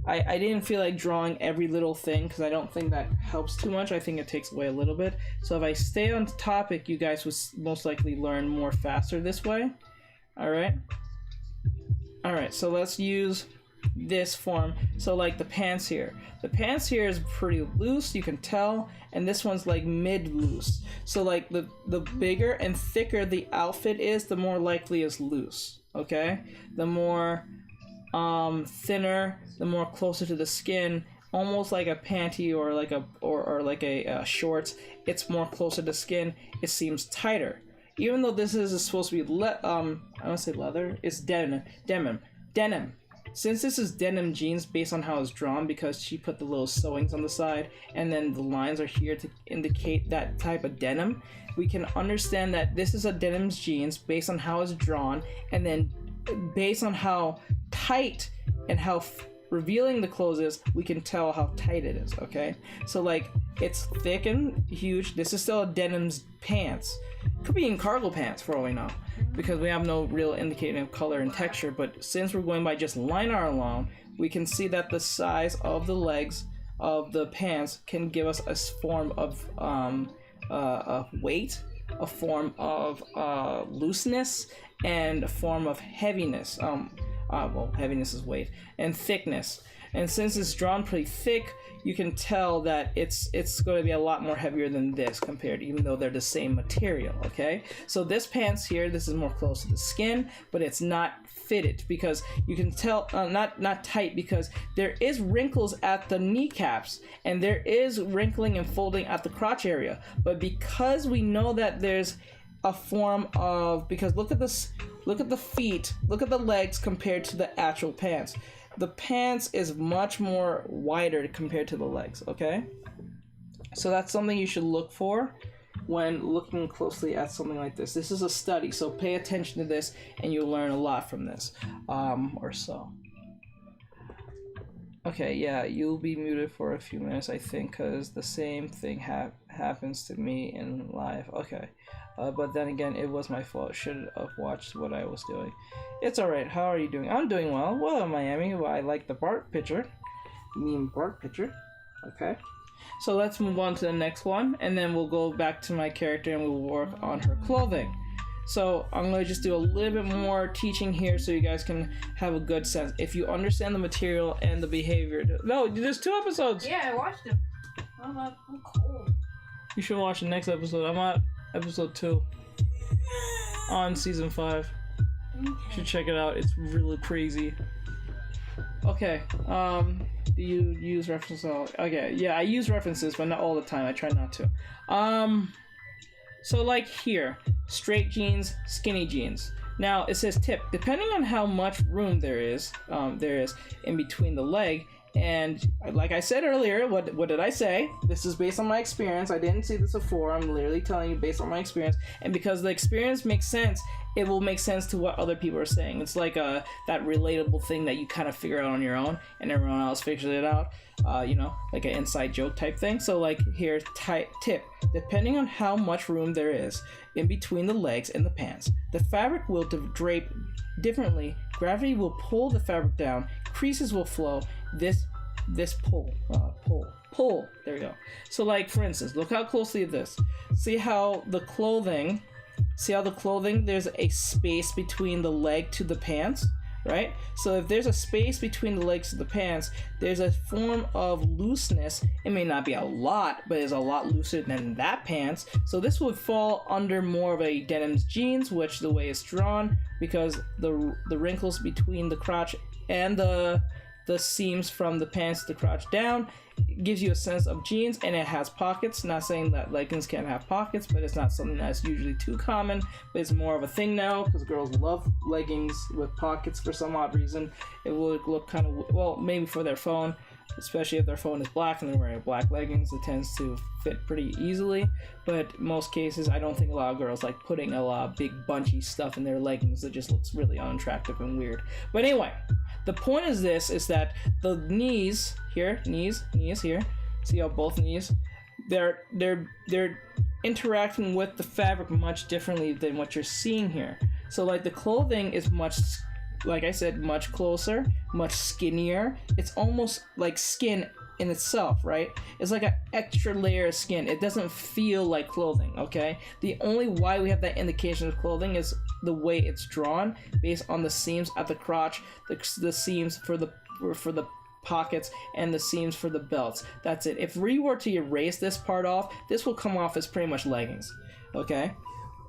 didn't feel like drawing every little thing because I don't think that helps too much. I think it takes away a little bit. So if I stay on topic, you guys would most likely learn more faster this way. Alright, so let's use this form. So like the pants here. The pants here is pretty loose, you can tell, and this one's like mid loose. So like the bigger and thicker the outfit is, the more likely it's loose. Okay? The more thinner, the more closer to the skin, almost like a panty or like a shorts, it's more closer to the skin, it seems tighter. Even though this is supposed to be I don't say leather, it's denim. denim. Since this is denim jeans based on how it's drawn, because she put the little sewings on the side and then the lines are here to indicate that type of denim, we can understand that this is a denim jeans based on how it's drawn, and then based on how tight and how revealing the clothes is, we can tell how tight it is, okay? So like, it's thick and huge. This is still a denim's pants. Could be in cargo pants for all we know, because we have no real indicator of color and texture. But since we're going by just line art alone, we can see that the size of the legs of the pants can give us a form of weight, a form of looseness, and a form of heaviness. Well, heaviness is weight, and thickness. And since it's drawn pretty thick, you can tell that it's going to be a lot more heavier than this compared, even though they're the same material, okay? So this pants here, this is more close to the skin, but it's not fitted, because you can tell, not tight, because there is wrinkles at the kneecaps, and there is wrinkling and folding at the crotch area. But because we know that there's a form of, because look at this, look at the feet, look at the legs compared to the actual pants. The pants is much more wider compared to the legs, okay? So that's something you should look for when looking closely at something like this. This is a study, so pay attention to this and you'll learn a lot from this, or so. Okay, yeah, you'll be muted for a few minutes, I think, because the same thing happens to me in live. Okay, but then again, it was my fault. Should have watched what I was doing. It's alright, how are you doing? I'm doing well. Well, Miami, well, I like the Bart picture. Meme Bart picture. Okay. So let's move on to the next one, and then we'll go back to my character and we'll work on her clothing. So I'm going to just do a little bit more teaching here so you guys can have a good sense. If you understand the material and the behavior. No, there's 2 episodes. Yeah, I watched them. I'm cold. You should watch the next episode. I'm at episode 2 on season 5. Okay. You should check it out. It's really crazy. Okay. Do you use references? Okay, yeah, I use references, but not all the time. I try not to. So like here, straight jeans, skinny jeans. Now it says tip, depending on how much room there is in between the leg, and like I said earlier, what did I say? This is based on my experience. I didn't see this before. I'm literally telling you based on my experience, and because the experience makes sense, it will make sense to what other people are saying. It's like that relatable thing that you kind of figure out on your own, and everyone else figures it out. You know, like an inside joke type thing. So like here, tip, depending on how much room there is in between the legs and the pants, the fabric will drape differently. Gravity will pull the fabric down. Creases will flow. This pull. There we go. So like for instance, look how closely at this. See how the clothing, there's a space between the leg to the pants, right? So if there's a space between the legs to the pants, there's a form of looseness. It may not be a lot, but it's a lot looser than that pants. So this would fall under more of a denim's jeans, which the way it's drawn, because the wrinkles between the crotch and the seams from the pants to the crotch down gives you a sense of jeans, and it has pockets. Not saying that leggings can't have pockets, but it's not something that's usually too common, but it's more of a thing now because girls love leggings with pockets for some odd reason. It will look kind of, well, maybe for their phone, especially if their phone is black and they're wearing black leggings, it tends to fit pretty easily. But most cases, I don't think a lot of girls like putting a lot of big bunchy stuff in their leggings. It just looks really unattractive and weird. But anyway, the point is that the knees here, see how both knees, they're interacting with the fabric much differently than what you're seeing here. So like the clothing is much, like I said, much closer, much skinnier. It's almost like skin in itself, right? It's like an extra layer of skin. It doesn't feel like clothing, okay? The only why we have that indication of clothing is the way it's drawn based on the seams at the crotch, the seams for the pockets, and the seams for the belts. That's it. If we were to erase this part off, this will come off as pretty much leggings, okay?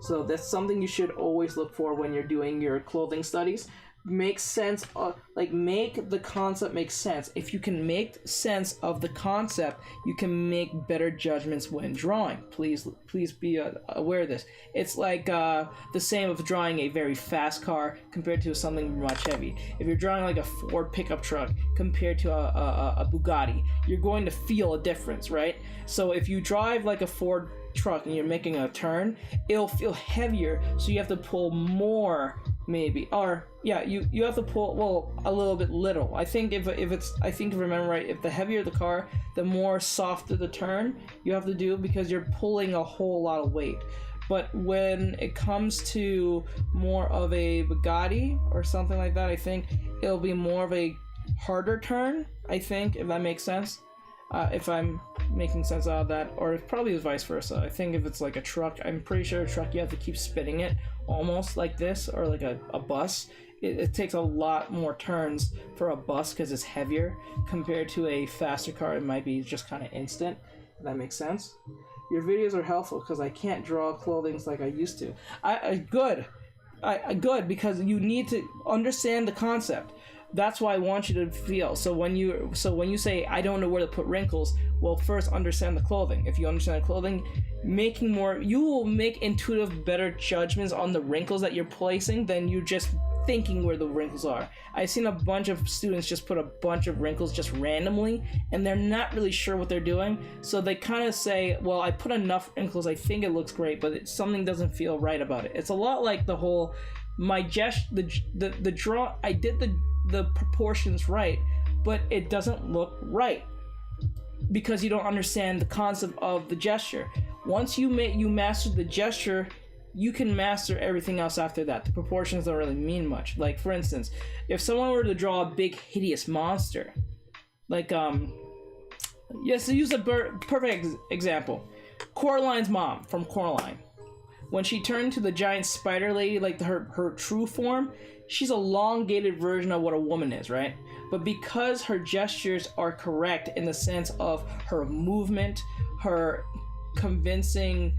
So that's something you should always look for when you're doing your clothing studies. make sense of, like, make the concept make sense. If you can make sense of the concept, you can make better judgments when drawing. Please be aware of this. It's like the same of drawing a very fast car compared to something much heavy. If you're drawing like a Ford pickup truck compared to a Bugatti, you're going to feel a difference, right? So if you drive like a Ford truck and you're making a turn, it'll feel heavier, so you have to pull more, maybe, or yeah, you have to pull, well, a little. I think if I remember right, if the heavier the car, the more softer the turn you have to do, because you're pulling a whole lot of weight. But when it comes to more of a Bugatti or something like that, I think it'll be more of a harder turn, I think, if that makes sense. If I'm making sense out of that, or it probably is vice versa. I think if it's like a truck, I'm pretty sure a truck you have to keep spinning it almost like this, or like a bus. It takes a lot more turns for a bus because it's heavier compared to a faster car. It might be just kind of instant. If that makes sense. Your videos are helpful because I can't draw clothing like I used to. Good, because you need to understand the concept. That's why I want you to feel. So when you say I don't know where to put wrinkles, well, first understand the clothing. If you understand the clothing, you will make intuitive, better judgments on the wrinkles that you're placing than you just thinking where the wrinkles are. I've seen a bunch of students just put a bunch of wrinkles just randomly, and they're not really sure what they're doing. So they kind of say, well, I put enough wrinkles, I think it looks great, but something doesn't feel right about it. It's a lot like the whole, I did the proportions right, but it doesn't look right because you don't understand the concept of the gesture. Once you master the gesture, you can master everything else after that. The proportions don't really mean much. Like, for instance, if someone were to draw a big hideous monster, like yes, to use a perfect example, Coraline's mom from Coraline. When she turned to the giant spider lady, like her true form, she's a elongated version of what a woman is, right? But because her gestures are correct in the sense of her movement, her convincing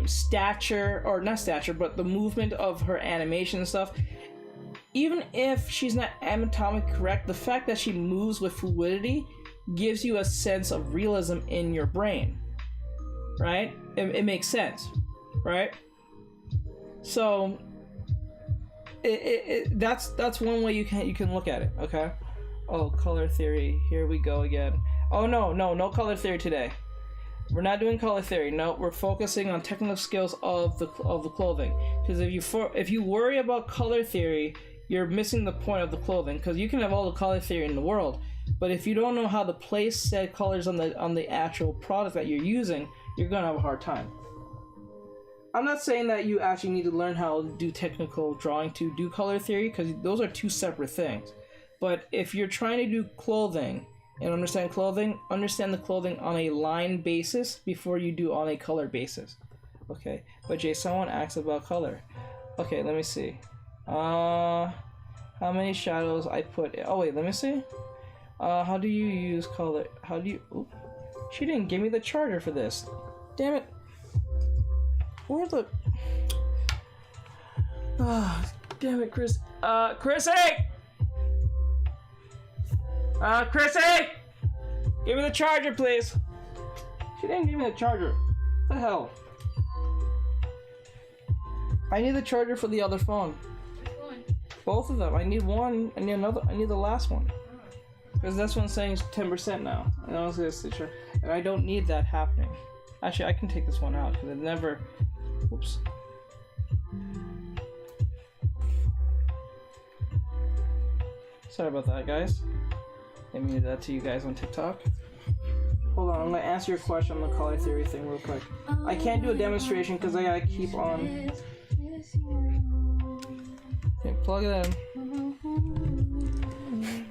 stature, or not stature, but the movement of her animation and stuff, even if she's not anatomically correct, the fact that she moves with fluidity gives you a sense of realism in your brain, right? It makes sense, right? So that's one way you can look at it. Okay. Oh, color theory, here we go again. Oh no color theory today. We're not doing color theory. No, we're focusing on technical skills of the clothing. Because if you worry about color theory, you're missing the point of the clothing. Because you can have all the color theory in the world, but if you don't know how to place said colors on the actual product that you're using, you're gonna have a hard time. I'm not saying that you actually need to learn how to do technical drawing to do color theory, because those are two separate things. But if you're trying to do clothing and understand the clothing on a line basis before you do on a color basis. Okay, but Jay, someone asks about color. Okay, let me see. How many shadows I put? Oh wait, let me see. How do you use color? How do you? Ooh, she didn't give me the charger for this. Damn it. Where's the? Damn it, Chris. Chrissy! Chrissy! Give me the charger, please. She didn't give me the charger. What the hell? I need the charger for the other phone. Which one? Both of them. I need one. I need another. I need the last one. Because this one's saying it's 10% now. And I was gonna say, sure. And I don't need that happening. Actually, I can take this one out because it never. Oops. Sorry about that, guys. Let me do that to you guys on TikTok. Hold on, I'm gonna answer your question on the color theory thing real quick. I can't do a demonstration because I gotta keep on. Okay, plug it in.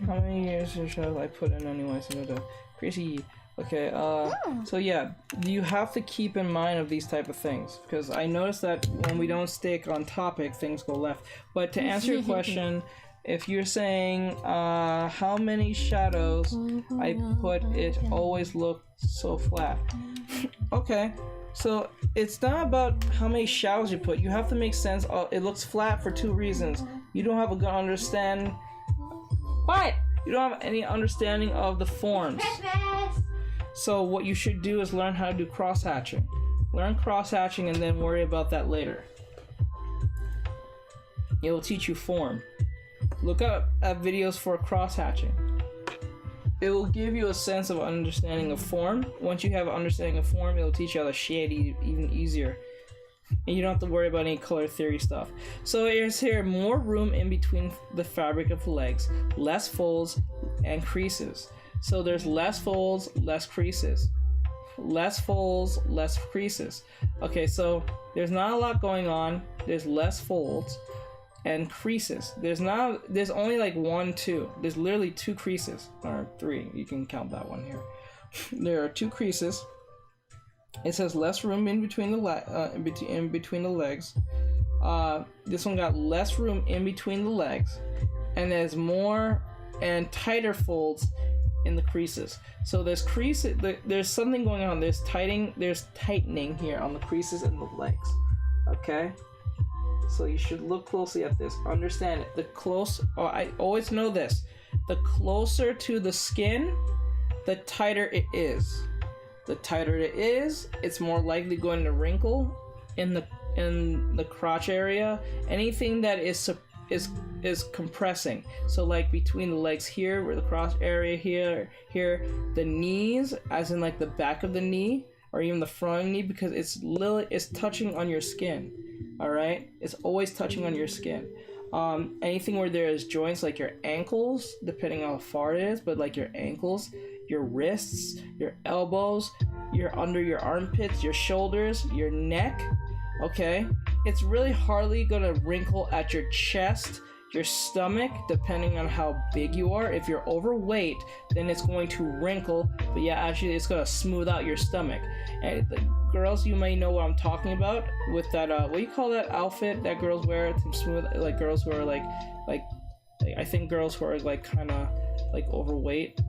How many years should I put in anyway? So crazy. Okay, so yeah, you have to keep in mind of these type of things, because I noticed that when we don't stick on topic, things go left. But to answer your question, if you're saying how many shadows I put, it always looked so flat. Okay, so it's not about how many shadows you put. You have to make sense of it looks flat for two reasons. You don't have a good understanding. What? You don't have any understanding of the forms. So what you should do is learn how to do cross-hatching. Learn cross-hatching and then worry about that later. It will teach you form. Look up at videos for cross-hatching. It will give you a sense of understanding of form. Once you have an understanding of form, it will teach you how to shade even easier. And you don't have to worry about any color theory stuff. So here's here more room in between the fabric of the legs, less folds and creases. So there's less folds, less creases. Less folds, less creases. Okay, so there's not a lot going on. There's less folds and creases. There's only like 1, 2. There's literally 2 creases, or 3. You can count that one here. There are 2 creases. It says less room in between the legs. This one got less room in between the legs, and there's more and tighter folds in the creases. So there's creases. There's something going on. There's tightening here on the creases and the legs. Okay. So you should look closely at this. Understand it. I always know this. The closer to the skin, the tighter it is. The tighter it is, it's more likely going to wrinkle in the crotch area. Anything that is compressing. So like between the legs here, where the crotch area here, the knees, as in like the back of the knee, or even the front of the knee, because it's touching on your skin. All right, it's always touching on your skin. Anything where there is joints, like your ankles, depending on how far it is, but like your ankles, your wrists, your elbows, your under your armpits, your shoulders, your neck. Okay, it's really hardly gonna wrinkle at your chest, your stomach, depending on how big you are. If you're overweight, then it's going to wrinkle, but yeah, actually it's gonna smooth out your stomach. And the girls, you may know what I'm talking about with that what do you call that outfit that girls wear to smooth, like girls who are like I think girls who are like kind of like overweight,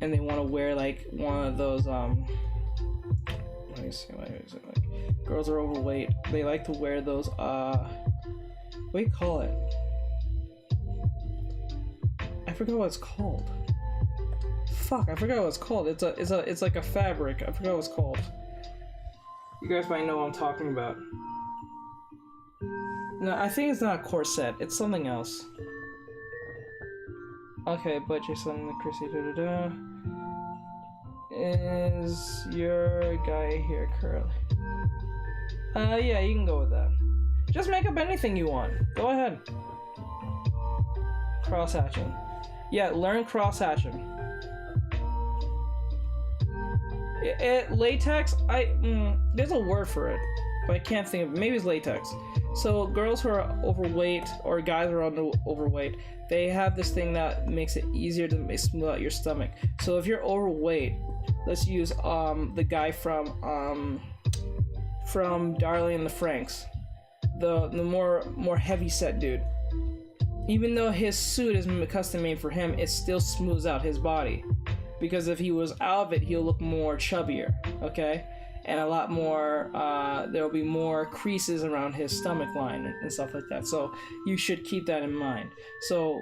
and they want to wear like one of those let me see, what is it, like girls are overweight, they like to wear those what do you call it? I forgot what it's called. Fuck, I forgot what it's called. It's like a fabric. I forgot what it's called. You guys might know what I'm talking about. No, I think it's not a corset. It's something else. Okay, but Jason, Chrissy, is your guy here curly? Yeah, you can go with that. Just make up anything you want. Go ahead. Cross-hatching. Yeah, learn cross-hatching. Latex, there's a word for it, but I can't think of it. Maybe it's latex. So girls who are overweight, or guys who are overweight, they have this thing that makes it easier to smooth out your stomach. So if you're overweight, let's use the guy from Darling in the Franxx, the more heavy set dude. Even though his suit is custom made for him, it still smooths out his body. Because if he was out of it, he'll look more chubbier, okay? And a lot more, there'll be more creases around his stomach line and stuff like that. So you should keep that in mind. So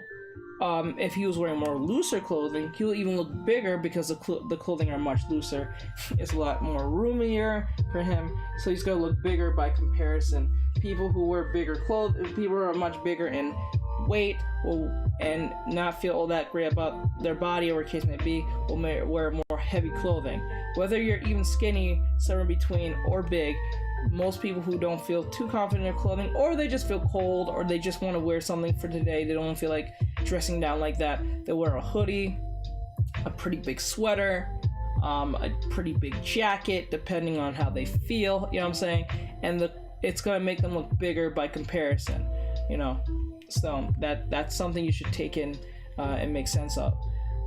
if he was wearing more looser clothing, he'll even look bigger because the clothing are much looser. It's a lot more roomier for him, so he's gonna look bigger by comparison. People who wear bigger clothes, people who are much bigger in weight and not feel all that great about their body, or case may be, will wear more heavy clothing. Whether you're even skinny, somewhere between, or big, most people who don't feel too confident in their clothing, or they just feel cold, or they just want to wear something for today, they don't feel like dressing down like that, they'll wear a hoodie, a pretty big sweater, a pretty big jacket, depending on how they feel, you know what I'm saying? And it's gonna make them look bigger by comparison, you know? So that's something you should take in and make sense of.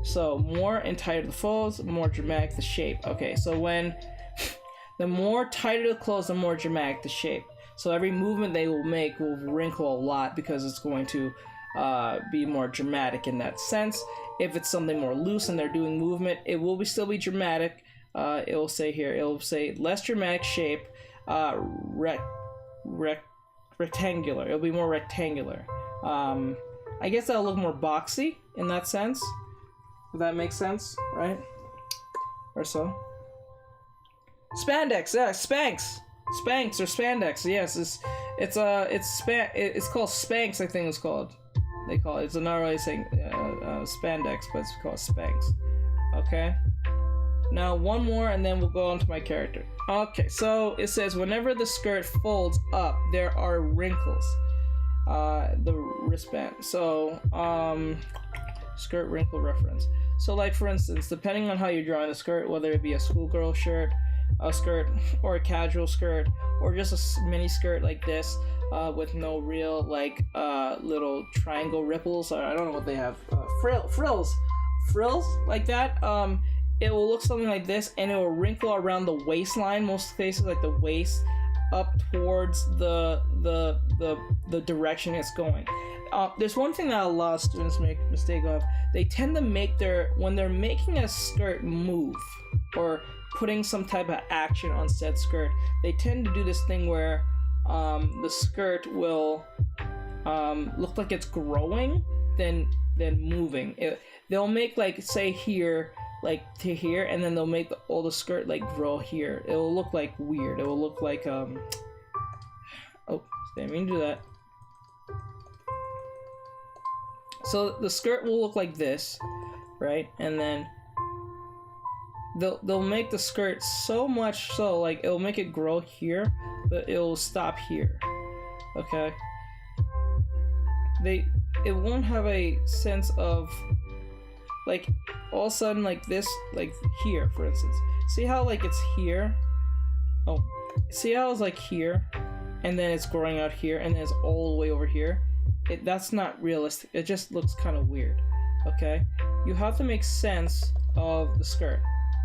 So more and tighter the folds, more dramatic the shape. Okay, so when the more tighter the clothes, the more dramatic the shape. So every movement they will make will wrinkle a lot because it's going to be more dramatic in that sense. If it's something more loose and they're doing movement, it will still be dramatic. It will say here, it will say less dramatic shape, rectangular. It'll be more rectangular. I guess that'll look more boxy in that sense. If that makes sense, right? Or so. Spandex, yeah, Spanx or Spandex. Yes, it's called Spanx. I think it's called. They call it. It's not really saying Spandex, but it's called Spanx. Okay. Now one more, and then we'll go on to my character. Okay, so it says whenever the skirt folds up, there are wrinkles. The wristband. So skirt wrinkle reference. So like for instance, depending on how you're drawing the skirt, whether it be a schoolgirl shirt, a skirt, or a casual skirt, or just a mini skirt like this, with no real like little triangle ripples, or I don't know what they have, frills like that, it will look something like this, and it will wrinkle around the waistline, most cases, like the waist up towards the direction it's going. There's one thing that a lot of students make a mistake of. They tend to make when they're making a skirt move or putting some type of action on said skirt, they tend to do this thing where the skirt will look like it's growing, then moving. They'll make like say here, like to here, and then they'll make all the skirt like grow here. It will look like weird. It will look like oh, didn't mean to do that. So the skirt will look like this, right? And then they'll make the skirt so much so like it'll make it grow here, but it'll stop here. Okay. It won't have a sense of like all of a sudden like this, like here for instance. See how like it's here? Oh, see how it's like here, and then it's growing out here, and then it's all the way over here? That's not realistic. It just looks kind of weird. Okay, you have to make sense of the skirt.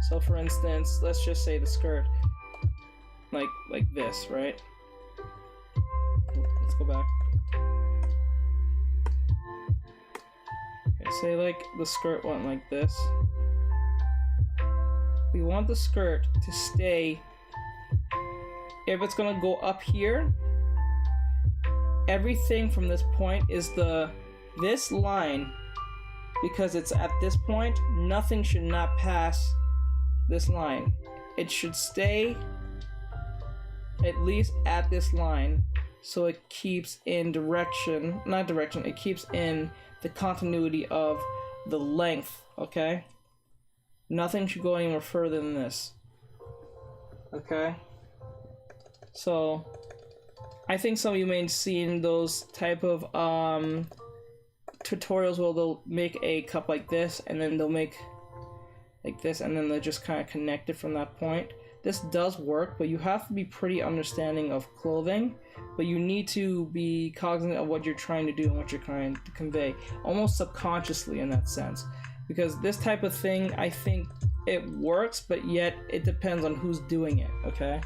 So for instance, let's just say the skirt like this, right? Let's go back. Okay, say like the skirt went like this. We want the skirt to stay, if it's gonna go up here, everything from this point is this line, because it's at this point, nothing should not pass this line. It should stay at least at this line, so it keeps in it keeps in the continuity of the length, okay? Nothing should go anywhere further than this. Okay? So I think some of you may have seen those type of tutorials where they'll make a cup like this, and then they'll make like this, and then they'll just kind of connect it from that point. This does work, but you have to be pretty understanding of clothing, but you need to be cognizant of what you're trying to do and what you're trying to convey, almost subconsciously in that sense. Because this type of thing, I think it works, but yet it depends on who's doing it, okay?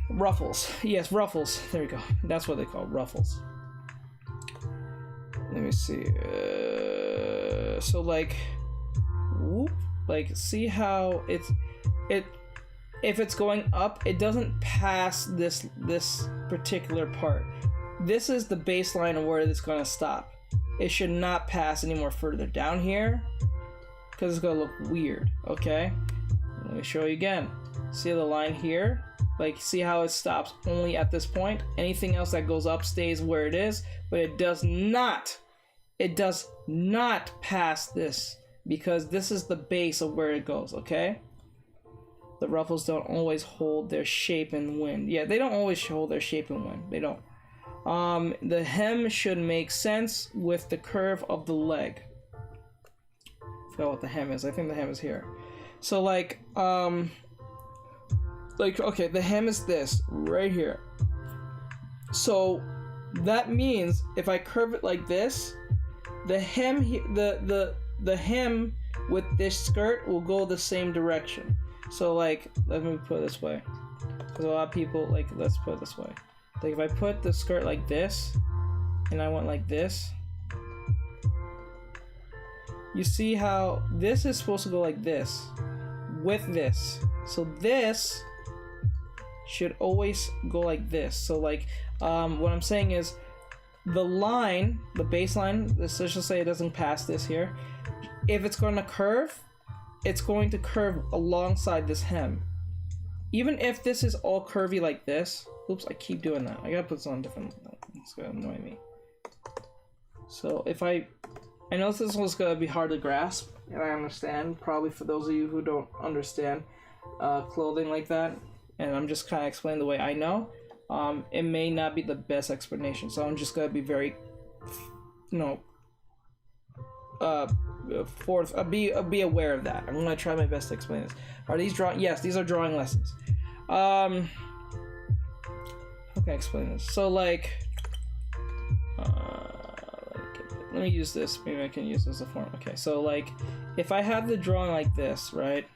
Ruffles. Yes, ruffles. There we go. That's what they call ruffles. Let me see. So like, whoop. Like, see how if it's going up, it doesn't pass this particular part. This is the baseline of where it's gonna stop. It should not pass any more further down here, because it's gonna look weird. Okay, let me show you again. See the line here? Like, see how it stops only at this point? Anything else that goes up stays where it is, but it does not pass this, because this is the base of where it goes. Okay, the ruffles don't always hold their shape in wind. Yeah, they don't always hold their shape in wind. They don't. The hem should make sense with the curve of the leg. I forgot what the hem is. I think the hem is here. So like okay, the hem is this right here. So that means if I curve it like this, the hem the hem with this skirt will go the same direction. So like, let me put it this way, because a lot of people like, let's put it this way. Like if I put the skirt like this, and I went like this, you see how this is supposed to go like this, with this. So this should always go like this. So like, what I'm saying is, the line, the baseline, let's just say it doesn't pass this here. If it's going to curve, it's going to curve alongside this hem. Even if this is all curvy like this. Oops, I keep doing that. I gotta put this on different. It's gonna annoy me. So if I know this one's gonna be hard to grasp, and I understand, probably for those of you who don't understand clothing like that, and I'm just kind of explaining the way I know. It may not be the best explanation, so I'm just gonna be very, be aware of that. I'm gonna try my best to explain this. Are these drawing? Yes, these are drawing lessons. How can I explain this? So like, let me use this. Maybe I can use this as a form. Okay, so like, if I have the drawing like this, right?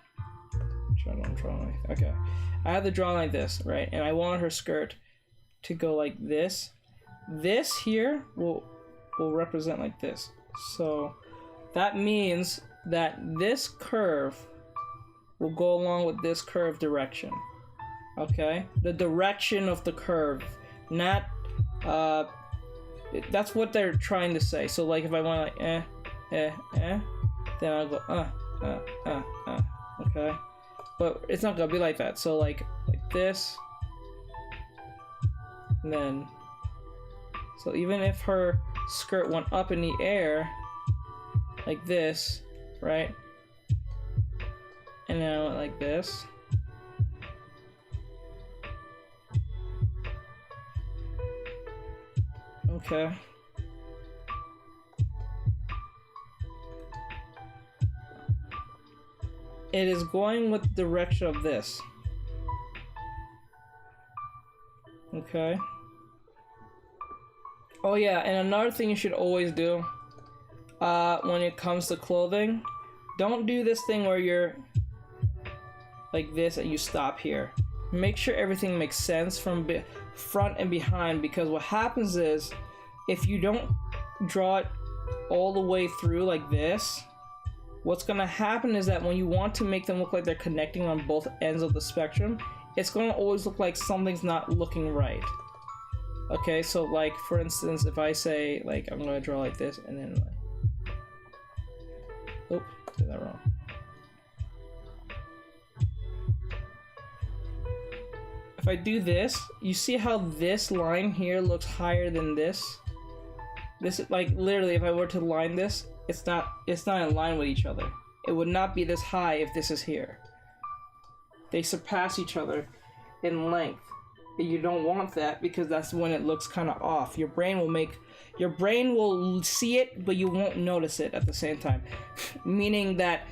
Okay, I have the drawing like this, right? And I want her skirt to go like this. This here will represent like this. So that means that this curve will go along with this curve direction. Okay, the direction of the curve, not that's what they're trying to say. So like if I want like then I'll go okay, but it's not gonna be like that. So like this, and then so even if her skirt went up in the air like this, right, and then I went like this, okay, it is going with the direction of this. Okay. Oh yeah, and another thing you should always do when it comes to clothing, don't do this thing where you're like this and you stop here. Make sure everything makes sense from front and behind, because what happens is if you don't draw it all the way through like this, what's gonna happen is that when you want to make them look like they're connecting on both ends of the spectrum, it's gonna always look like something's not looking right. Okay, so like for instance, if I say like I'm gonna draw like this and then like, oh, did that wrong. If I do this, you see how this line here looks higher than this? This is like literally, if I were to line this, it's not in line with each other. It would not be this high if this is here. They surpass each other in length. And you don't want that, because that's when it looks kind of off. Your brain will see it, but you won't notice it at the same time. Meaning that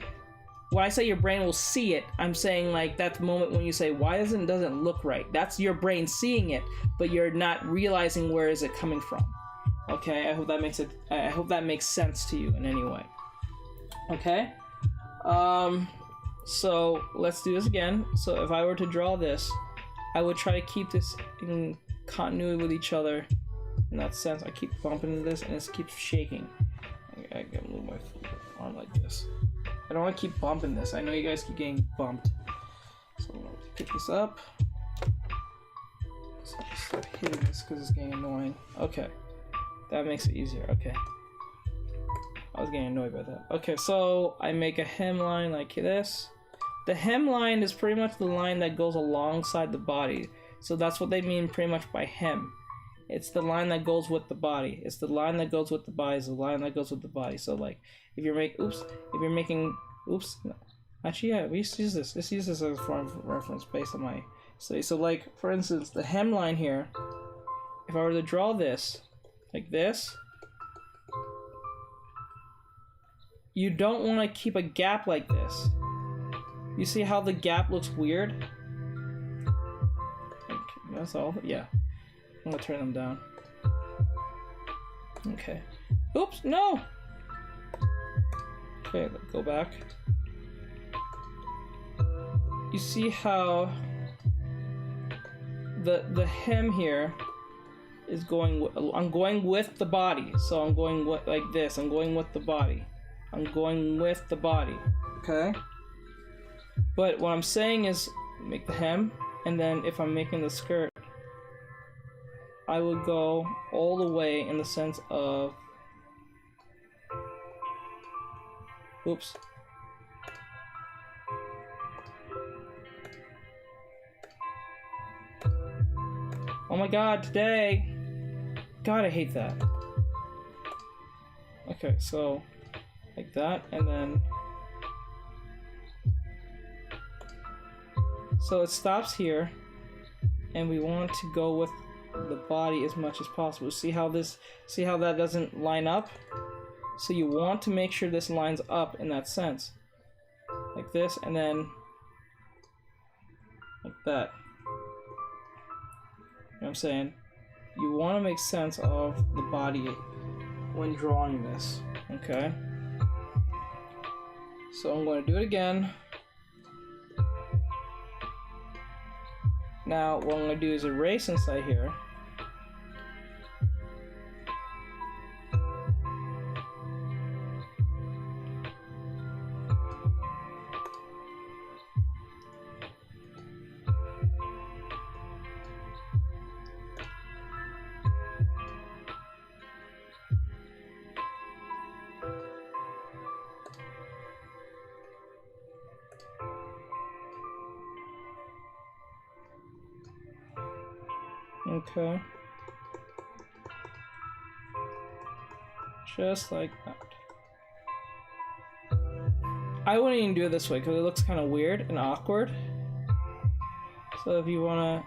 when I say your brain will see it, I'm saying like that moment when you say, why doesn't look right? That's your brain seeing it, but you're not realizing where is it coming from. Okay, I hope that makes sense to you in any way. Okay? So let's do this again. So if I were to draw this, I would try to keep this in continuity with each other. In that sense, I keep bumping into this and it keeps shaking. I gotta move my arm like this. I don't want to keep bumping this. I know you guys keep getting bumped. So I'm gonna pick this up. So stop hitting this because it's getting annoying. Okay, that makes it easier. Okay, I was getting annoyed by that. Okay, so I make a hemline like this. The hemline is pretty much the line that goes alongside the body. So that's what they mean pretty much by hem. It's the line that goes with the body. It's the line that goes with the body. It's the line that goes with the body. So like, if you're making, no. Actually, yeah, we used to use this. Let's use this as a form of reference based on my study. So like, for instance, the hemline here, if I were to draw this, like this, you don't want to keep a gap like this. You see how the gap looks weird? That's all. Yeah. I'm gonna turn them down. Okay. Oops, no! Okay, let's go back. You see how the hem here is going I'm going with the body. So I'm going with like this. I'm going with the body. I'm going with the body. Okay? But what I'm saying is make the hem, and then if I'm making the skirt, I would go all the way in the sense of, oops. Oh my god, today! God, I hate that. Okay, so like that, and then so it stops here, and we want to go with the body as much as possible. See how that doesn't line up? So you want to make sure this lines up in that sense. Like this, and then like that. You know what I'm saying? You want to make sense of the body when drawing this, okay? So I'm going to do it again. Now what I'm going to do is erase inside here. Okay. Just like that. I wouldn't even do it this way because it looks kind of weird and awkward. So if you want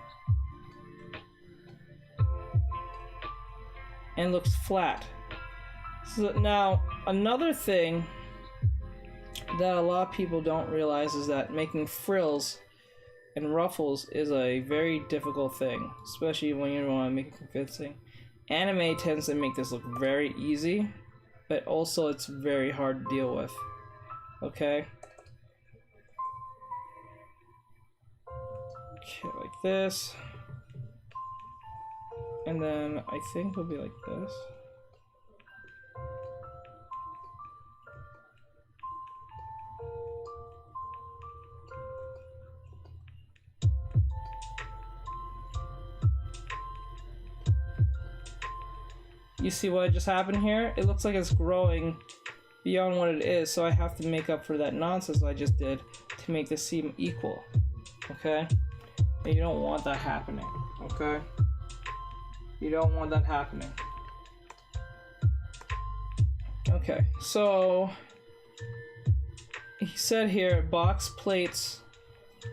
to... And it looks flat. So now, another thing that a lot of people don't realize is that making frills and ruffles is a very difficult thing, especially when you want to make it convincing. Anime tends to make this look very easy, but also it's very hard to deal with. Okay? Okay, like this. And then I think it'll be like this. You see what just happened here? It looks like it's growing beyond what it is, so I have to make up for that nonsense I just did to make this seem equal. Okay? And you don't want that happening. Okay? You don't want that happening. Okay, so he said here box plates,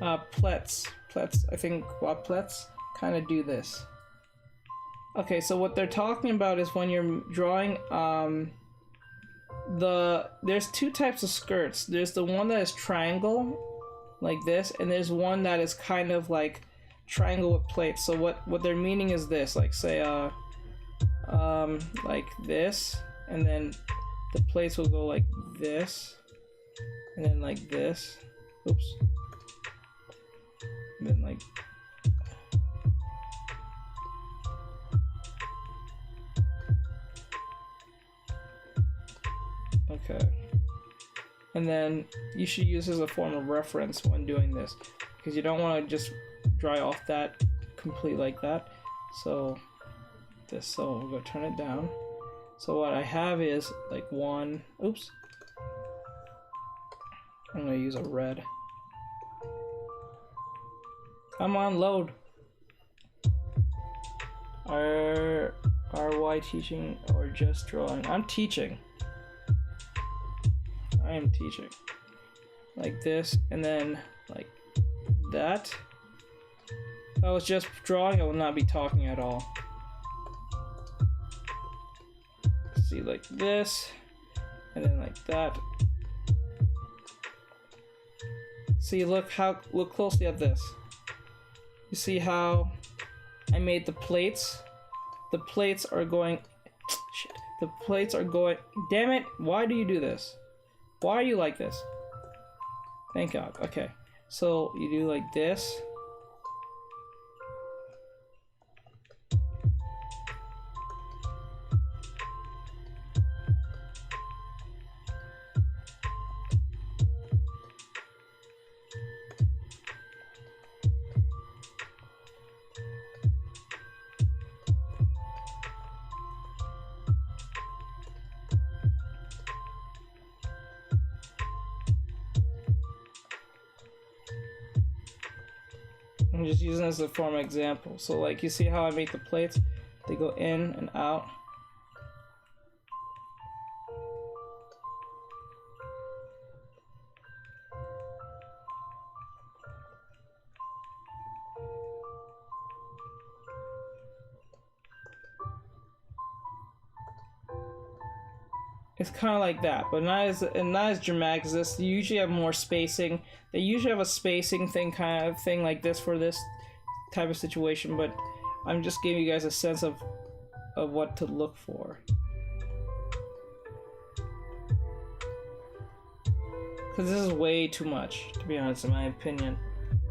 plets, I think plets kind of do this. Okay, so what they're talking about is when you're drawing there's two types of skirts. There's the one that is triangle like this, and there's one that is kind of like triangle with plates. So what they're meaning is this, like say like this, and then the plates will go like this, and then like this. Oops. And then like okay. And then you should use this as a form of reference when doing this, because you don't want to just dry off that complete like that. So this, so we're gonna turn it down. So what I have is like one, oops. I'm gonna use a red. Come on, load. Are RY teaching or just drawing? I'm teaching. I am teaching. Like this, and then like that. If I was just drawing, I would not be talking at all. See, like this, and then like that. See, look closely at this. You see how I made the plates? The plates are going, shit. The plates are going, damn it, why do you do this? Why are you like this? Thank God. Okay, so you do like this. just using this as a form of example. So like, you see how I make the plates? They go in and out. It's kind of like that, but not as dramatic as this. You usually have more spacing. They usually have a spacing thing, kind of thing like this for this type of situation, but I'm just giving you guys a sense of what to look for. Because this is way too much, to be honest, in my opinion.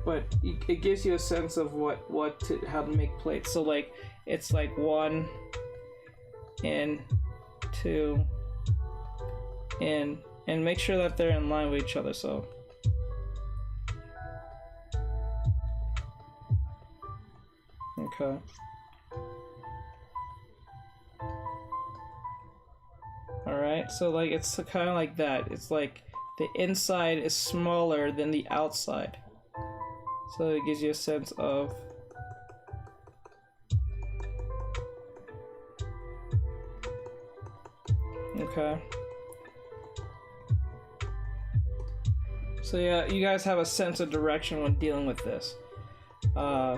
But it gives you a sense of how to make plates. So like, it's like 1 and 2. And make sure that they're in line with each other. So okay, all right, so like, it's kind of like that. It's like the inside is smaller than the outside, so it gives you a sense of okay. So yeah, you guys have a sense of direction when dealing with this. I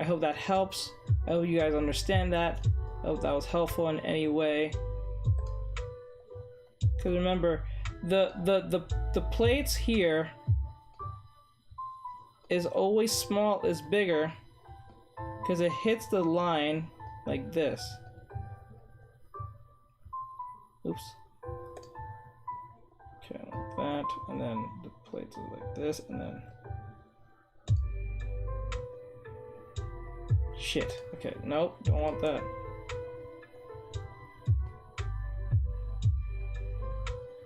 hope that helps. I hope you guys understand that. I hope that was helpful in any way. Because remember, the plates here is always bigger because it hits the line like this. Oops. Okay, like that, and then the plates are like this, and then shit. Okay, nope, don't want that.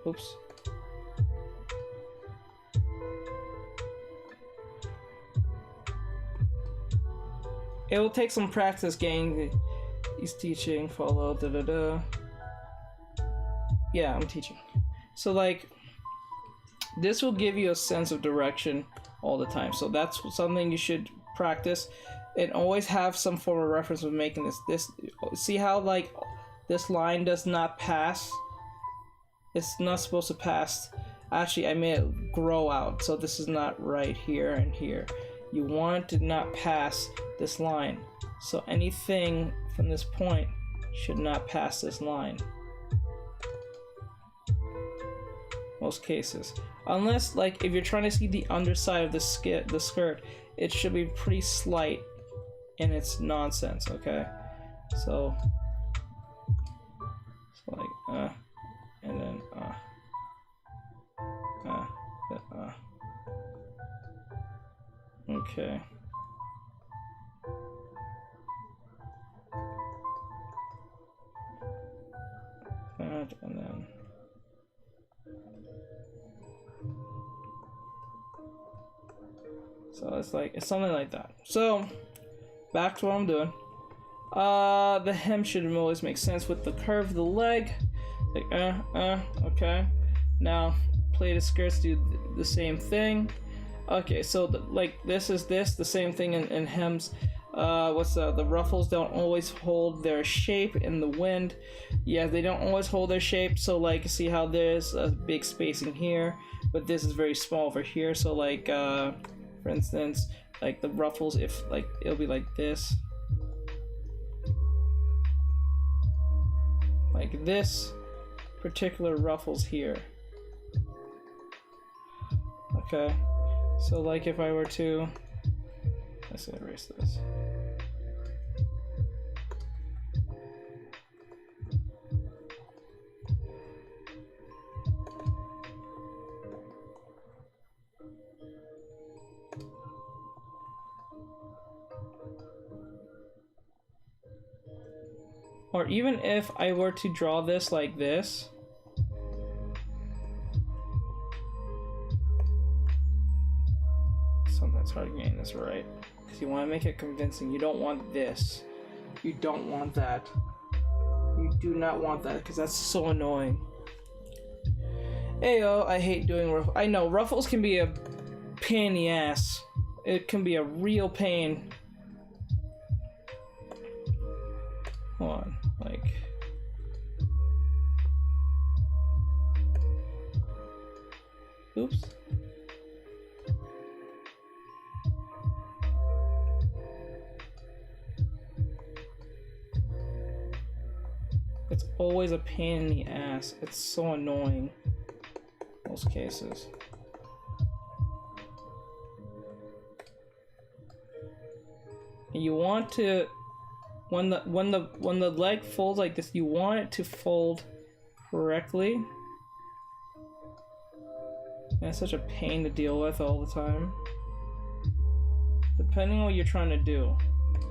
Oops. It will take some practice getting he's teaching, follow, Yeah, I'm teaching. So like, this will give you a sense of direction all the time. So that's something you should practice and always have some form of reference with making this. See how like this line does not pass? It's not supposed to pass. Actually, I made it grow out. So this is not right here and here. You want to not pass this line. So anything from this point should not pass this line. Most cases, unless like if you're trying to see the underside of the skirt, it should be pretty slight in its nonsense. Okay, so like and then okay. That and then. So it's something like that. So back to what I'm doing. The hem should always make sense with the curve of the leg. Like okay. Now plaited skirts do the same thing. Okay, so like this is the same thing in hems. The ruffles don't always hold their shape in the wind. Yeah, they don't always hold their shape. So like, see how there's a big spacing here, but this is very small over here. So like, for instance, like the ruffles, if like it'll be like this, like this particular ruffles here. Okay, so like if I were to, let's erase this. Or even if I were to draw this like this, sometimes it's hard getting this right because you want to make it convincing. You don't want this. You don't want that. You do not want that because that's so annoying. Ayo, I hate doing ruffles. I know ruffles can be a pain in the ass. it can be a real pain. Hold on, like. Oops. It's always a pain in the ass. It's so annoying. Most cases. And you want to, when the leg folds like this, you want it to fold correctly. And it's such a pain to deal with all the time. Depending on what you're trying to do.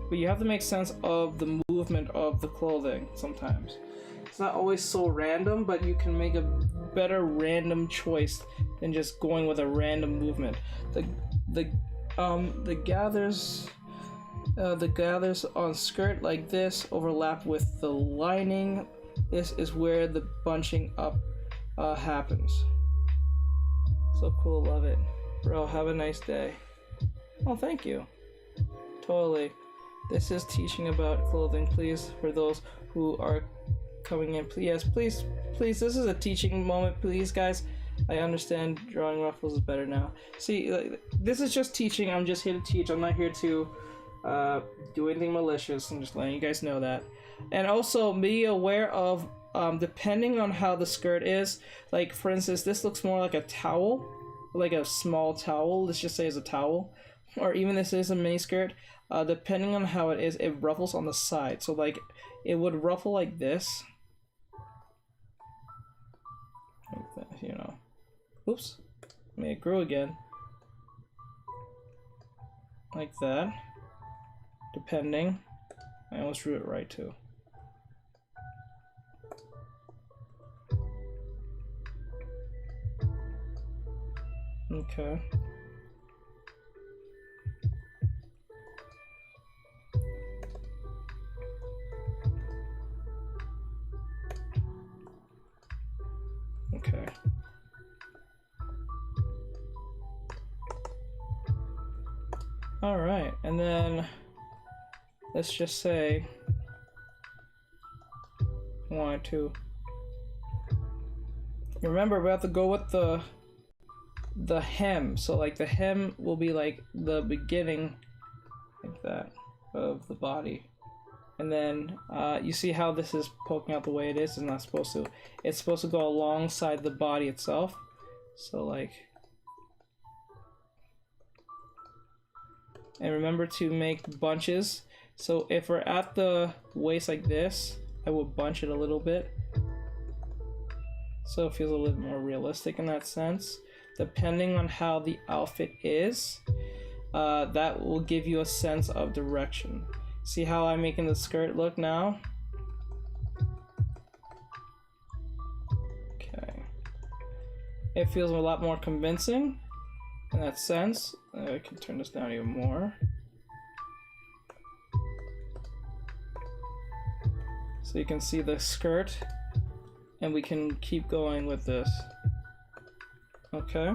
But you have to make sense of the movement of the clothing sometimes. It's not always so random, but you can make a better random choice than just going with a random movement. The gathers on skirt like this overlap with the lining. This is where the bunching up happens. So cool, love it. Bro, have a nice day. Oh, thank you. Totally. This is teaching about clothing, please, for those who are coming in. Yes, please, this is a teaching moment, please, guys. I understand drawing Ruffles is better now. See, this is just teaching. I'm just here to teach. I'm not here to do anything malicious. I'm just letting you guys know that. And also, be aware of, depending on how the skirt is, like, for instance, this looks more like a towel, like a small towel. Let's just say it's a towel. Or even this is a mini skirt. Depending on how it is, it ruffles on the side. So, like, it would ruffle like this. Like that, you know. Oops. I mean, it grew again. Like that. Depending. I almost drew it right, too. Okay. Okay. All right, and then let's just say I wanted to. Remember, we have to go with the hem. So like the hem will be like the beginning, like that, of the body. And then you see how this is poking out the way it is? It's not supposed to. It's supposed to go alongside the body itself. So like, and remember to make bunches. So if we're at the waist like this, I will bunch it a little bit. So it feels a little more realistic in that sense. Depending on how the outfit is, that will give you a sense of direction. See how I'm making the skirt look now? Okay. It feels a lot more convincing in that sense. I can turn this down even more. So you can see the skirt, and we can keep going with this. Okay.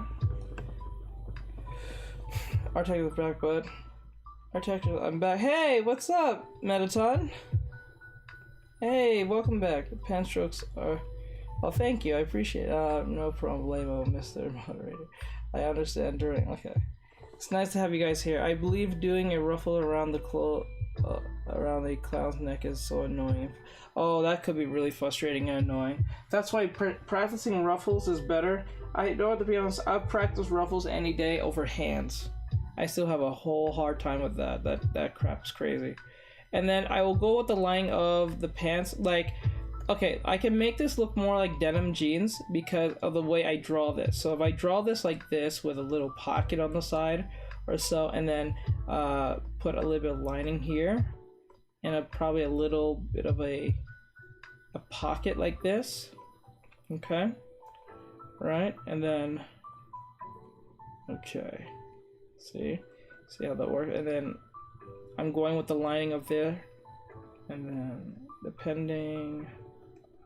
Artexrtic with back, bud. Artexrtic, I'm back. Hey, what's up, Metaton? Hey, welcome back. The pen strokes are... Oh, thank you. I appreciate it. No problemo, Mr. Moderator. I understand during... Okay. It's nice to have you guys here. I believe doing a ruffle around the around the clown's neck is so annoying. Oh, that could be really frustrating and annoying. That's why practicing ruffles is better. I don't have to be honest, I've practiced ruffles any day over hands. I still have a whole hard time with that. That crap's crazy. And then I will go with the line of the pants. Like, okay, I can make this look more like denim jeans because of the way I draw this. So if I draw this like this with a little pocket on the side or so, and then put a little bit of lining here, and probably a little bit of a pocket like this. Okay, right, and then okay. See how that works, and then I'm going with the lining of there, and then depending,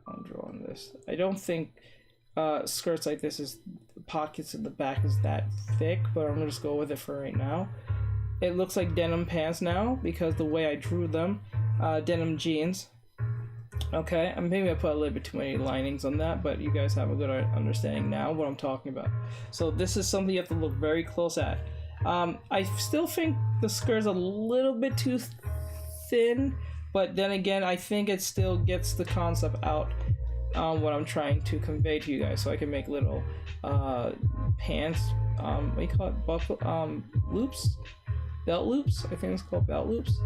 I'm drawing this. I don't think skirts like this is pockets in the back is that thick, but I'm gonna just go with it for right now. it looks like denim pants now because the way I drew them, denim jeans. Okay, and maybe I put a little bit too many linings on that, but you guys have a good understanding now what I'm talking about. So this is something you have to look very close at. I still think the skirt's a little bit too thin, but then again, I think it still gets the concept out on what I'm trying to convey to you guys. So I can make little pants, what do you call it, buckle, loops? Belt loops? I think it's called belt loops.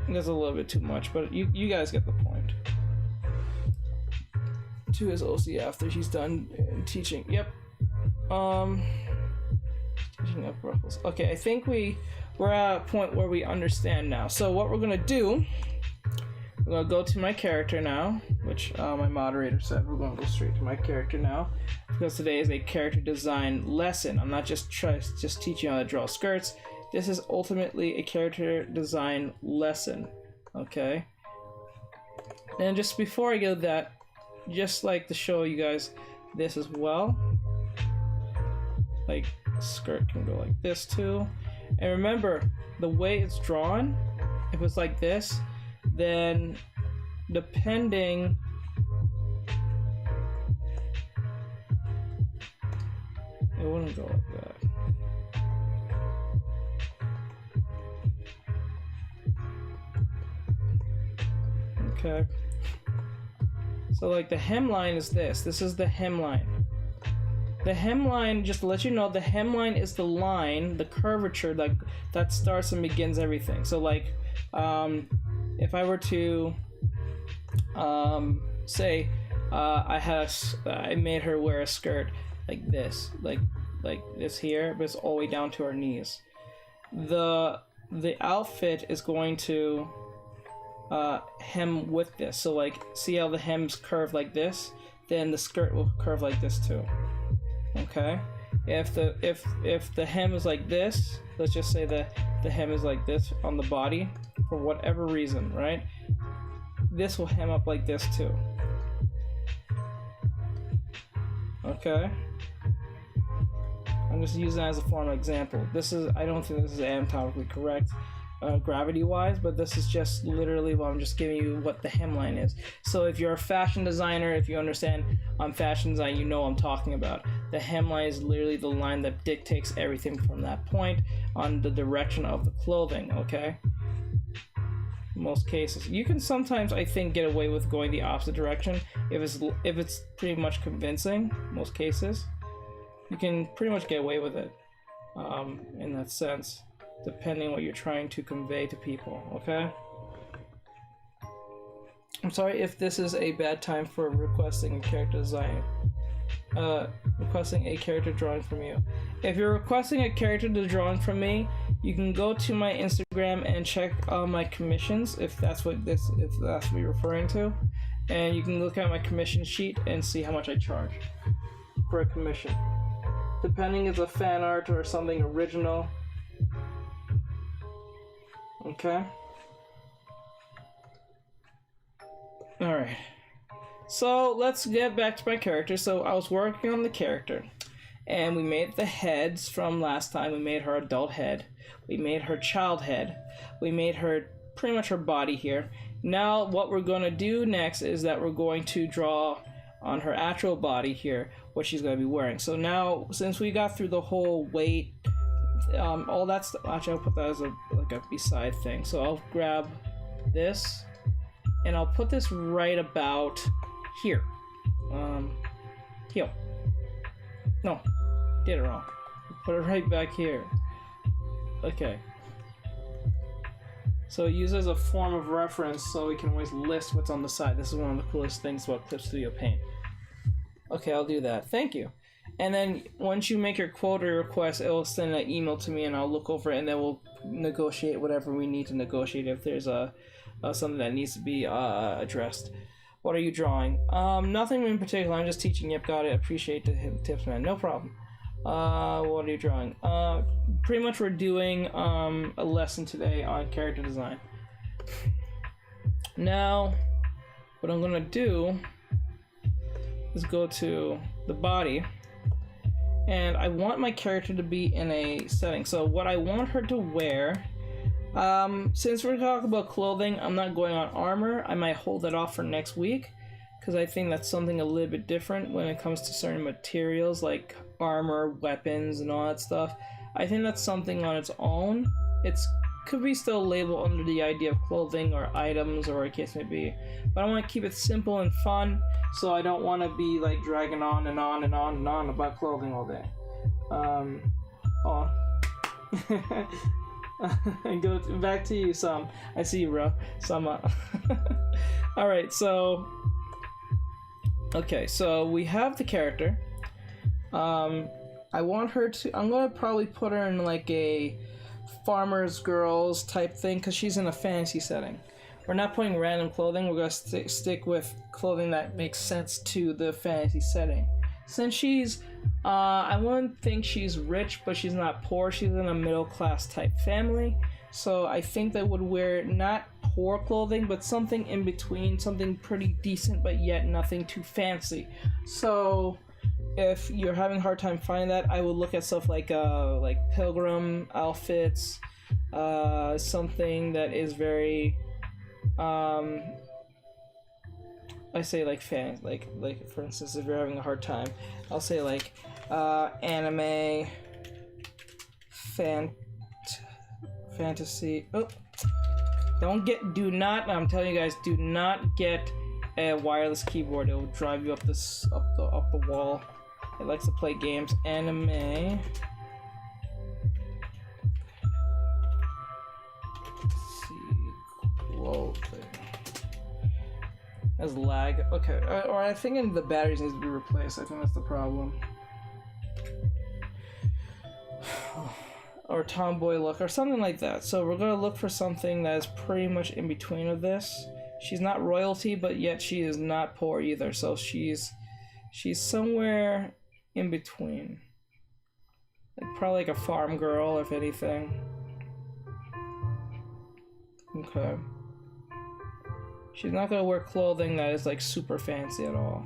That's a little bit too much, but you guys get the point. To his OC after he's done teaching. Yep. Teaching up Ruffles. Okay, I think we're at a point where we understand now. So what we're gonna do, we're gonna go to my character now, which my moderator said we're gonna go straight to my character now, because today is a character design lesson. I'm not just teaching you how to draw skirts. This is ultimately a character design lesson, okay? And just before I go to that, just like to show you guys this as well. Like, skirt can go like this too. And remember, the way it's drawn, if it's like this, then depending... It wouldn't go like that. Okay. So like the hemline is this. This is the hemline. The hemline, just to let you know, the hemline is the line, the curvature that starts and begins everything. So like, if I were to say I made her wear a skirt like this, like this here, but it's all the way down to her knees. The outfit is going to hem with this. So like, see how the hem's curved like this? Then the skirt will curve like this too. Okay? If the hem is like this, let's just say the hem is like this on the body for whatever reason, right? This will hem up like this too. Okay? I'm just using that as a form of example. I don't think this is anatomically correct gravity wise, but this is just literally what I'm just giving you what the hemline is. So if you're a fashion designer, if you understand fashion design, you know what I'm talking about. The hemline is literally the line that dictates everything from that point on the direction of the clothing, okay? Most cases. You can sometimes, I think, get away with going the opposite direction if it's pretty much convincing. Most cases. You can pretty much get away with it in that sense, depending what you're trying to convey to people, okay? I'm sorry if this is a bad time for requesting a character design. Requesting a character drawing from you. If you're requesting a character drawing from me, you can go to my Instagram and check my commissions, if that's what you're referring to. And you can look at my commission sheet and see how much I charge for a commission. Depending if it's a fan art or something original. Okay. Alright. So let's get back to my character. So I was working on the character, and we made the heads from last time. We made her adult head. We made her child head. We made her pretty much her body here. Now what we're going to do next is that we're going to draw on her actual body here what she's going to be wearing. So now, since we got through the whole weight, all that stuff, actually I'll put that as a beside thing. So I'll grab this and I'll put this right about here. Here. No, did it wrong. Put it right back here. Okay. So use it as a form of reference so we can always list what's on the side. This is one of the coolest things about Clip Studio Paint. Okay, I'll do that. Thank you. And then once you make your quote or request, it will send an email to me and I'll look over it, and then we'll negotiate whatever we need to negotiate if there's something that needs to be addressed. What are you drawing? Nothing in particular. I'm just teaching. Yep, got it. Appreciate the tips, man. No problem. What are you drawing? Pretty much we're doing a lesson today on character design. Now, what I'm gonna do is go to the body, and I want my character to be in a setting. So what I want her to wear, since we're talking about clothing, I'm not going on armor. I might hold that off for next week, because I think that's something a little bit different when it comes to certain materials like armor, weapons, and all that stuff. I think that's something on its own. It's could be still labeled under the idea of clothing or items or a case may be, but I want to keep it simple and fun, so I don't want to be like dragging on and on and on and on about clothing all day. And go back to you, Sam. I see you, bro. Sama. All right, so okay, so we have the character. I want her to. I'm gonna probably put her in like a farmer's girls type thing because she's in a fantasy setting. We're not putting random clothing. We're gonna stick with clothing that makes sense to the fantasy setting. Since she's, I wouldn't think she's rich, but she's not poor. She's in a middle class type family. So I think they would wear not poor clothing, but something in between, something pretty decent, but yet nothing too fancy. So if you're having a hard time finding that, I would look at stuff like pilgrim outfits, something that is very, I say like fan, like for instance, if you're having a hard time, I'll say like anime, fantasy. Oh, do not. I'm telling you guys, do not get a wireless keyboard. It will drive you up the wall. It likes to play games. Anime. Let's see, clothing. As lag. Okay, or I think the batteries need to be replaced. I think that's the problem. Or tomboy look, or something like that. So we're gonna look for something that is pretty much in between of this. She's not royalty, but yet she is not poor either. So she's somewhere in between. Like probably like a farm girl, if anything. Okay. She's not gonna wear clothing that is like super fancy at all.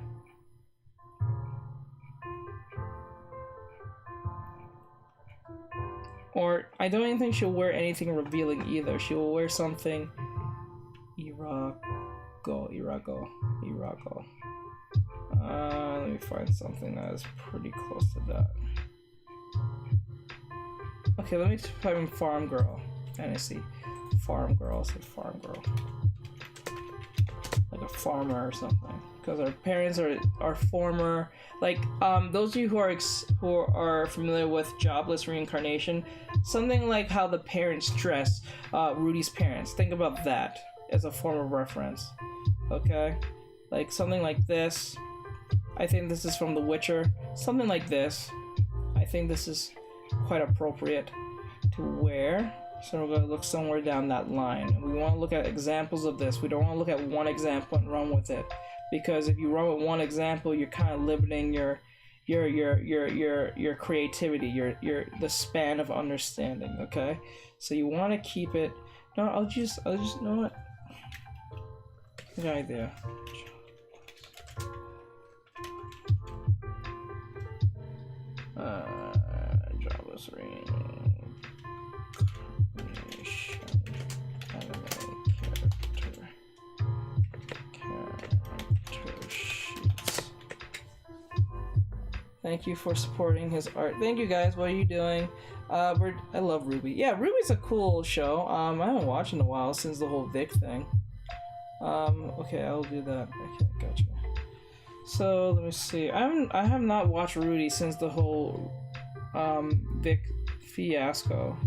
Or I don't even think she'll wear anything revealing either. She will wear something Irago. Let me find something that is pretty close to that. Okay, let me type in farm girl. Fantasy. Farm girl, say farm girl. Like a farmer or something. Because our parents are former, like those of you who are familiar with jobless reincarnation, something like how the parents dress, Rudy's parents. Think about that as a form of reference. Okay, like something like this. I think this is from The Witcher. Something like this. I think this is quite appropriate to wear. So we're going to look somewhere down that line. And we want to look at examples of this. We don't want to look at one example and run with it. Because if you run with one example, you're kind of limiting your creativity, the span of understanding, okay? So you want to keep it. No, I'll just know what? Good idea. Jobless reincarnation. Thank you for supporting his art. Thank you guys. What are you doing? I love Ruby. Yeah, Ruby's a cool show. I haven't watched in a while since the whole Vic thing. Okay, I'll do that. Okay, gotcha. So let me see. I have not watched Rudy since the whole Vic fiasco.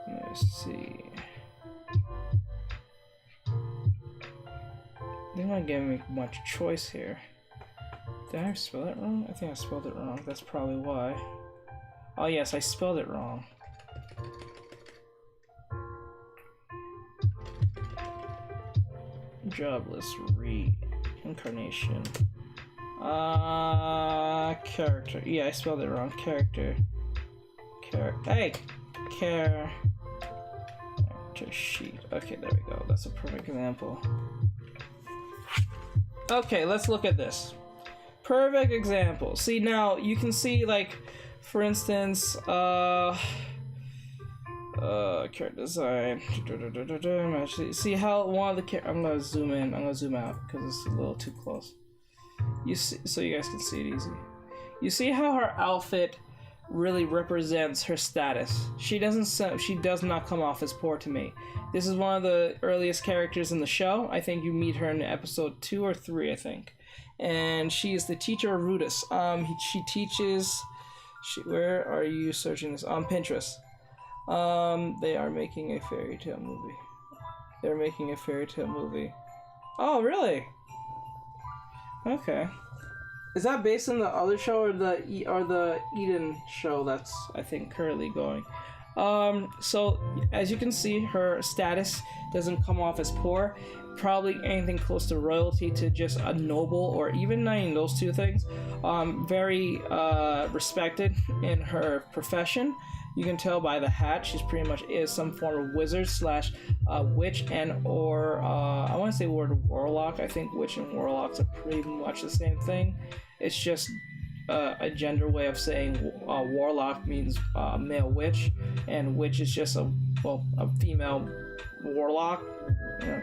Let me see. They're not giving me much choice here. Did I spell it wrong? I think I spelled it wrong. That's probably why. Oh yes, I spelled it wrong. Jobless reincarnation. Character. Yeah, I spelled it wrong. Character. character sheet. Okay, there we go. That's a perfect example. Okay, let's look at this. Perfect example. See, now you can see, like, for instance, character design. Actually, see how one of the I'm gonna zoom in. I'm gonna zoom out because it's a little too close. You see, so you guys can see it easy. You see how her outfit really represents her status. She does not come off as poor to me. This is one of the earliest characters in the show. I think you meet her in episode 2 or 3, I think. And she is the teacher of Rudis. She teaches. Where are you searching this? On Pinterest. They are making a fairy tale movie. They're making a fairy tale movie. Oh, really? Okay. Is that based on the other show or the Eden show that's, I think, currently going? So as you can see, her status doesn't come off as poor. Probably anything close to royalty to just a noble, or even not even those two things. Very respected in her profession. You can tell by the hat, she's pretty much is some form of wizard slash witch or I want to say word warlock. I think witch and warlocks are pretty much the same thing. It's just a gender way of saying warlock means male witch, and witch is just a female warlock. You know,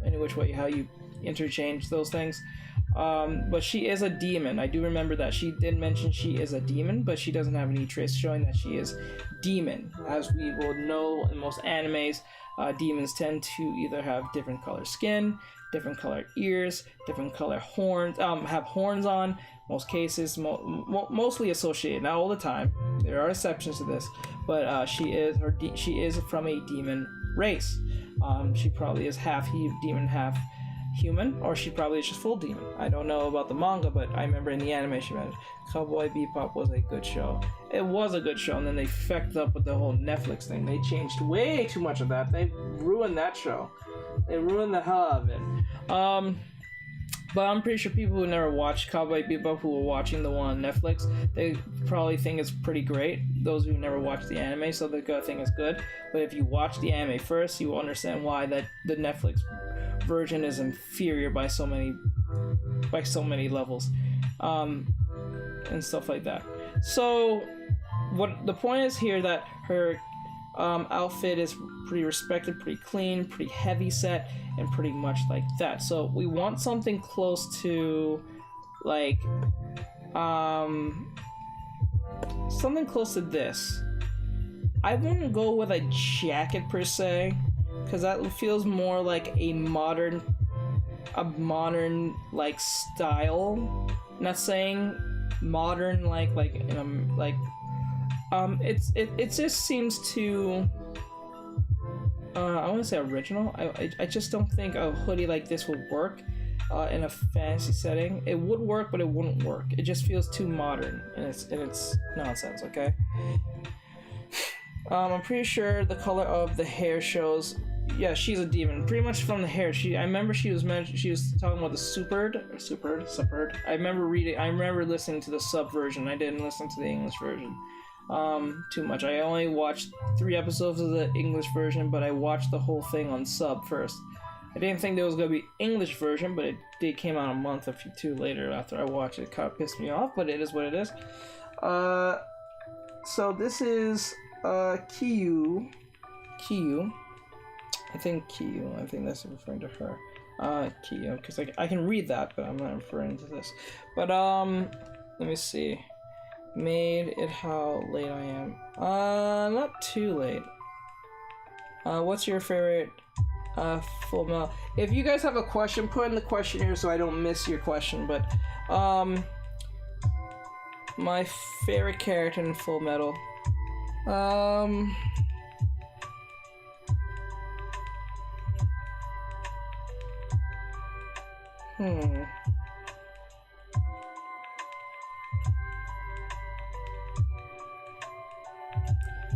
any which way how you interchange those things. But she is a demon. I do remember that she did mention she is a demon, but she doesn't have any trace showing that she is demon. As we will know in most animes, demons tend to either have different color skin, different color ears, different color horns, have horns on. Most cases, mostly associated, not all the time. There are exceptions to this, but she is from a demon race. She probably is half demon, half human, or she probably is just full demon. I don't know about the manga, but I remember in the animation, Cowboy Bebop was a good show. It was a good show, and then they fecked up with the whole Netflix thing. They changed way too much of that. They ruined that show. They ruined the hell out of it. But I'm pretty sure people who never watched Cowboy Bebop, who were watching the one on Netflix, they probably think it's pretty great. Those who never watched the anime, so they think it's good. But if you watch the anime first, you will understand why that the Netflix version is inferior by so many levels, and stuff like that. So, what the point is here, that her outfit is pretty respected, pretty clean, pretty heavy set, and pretty much like that. So we want something close to like something close to this. I wouldn't go with a jacket per se, because that feels more like a modern like style. Not saying modern it just seems too I want to say original. I just don't think a hoodie like this would work in a fantasy setting. It would work, but it wouldn't work. It just feels too modern, and it's nonsense. Okay. I'm pretty sure the color of the hair shows. Yeah, she's a demon. Pretty much from the hair. I remember she was talking about the supered. I remember listening to the sub version. I didn't listen to the English version too much. I only watched 3 episodes of the English version, but I watched the whole thing on sub first. I didn't think there was gonna be English version, but it came out a month or two later after I watched it. It kind of pissed me off, but it is what it is. So this is Kiyu. I think that's referring to her. Kiyu, because I can read that, but I'm not referring to this. But let me see. Made it how late I am. Not too late. What's your favorite full metal? If you guys have a question, put in the questionnaire so I don't miss your question. But my favorite character in Full Metal.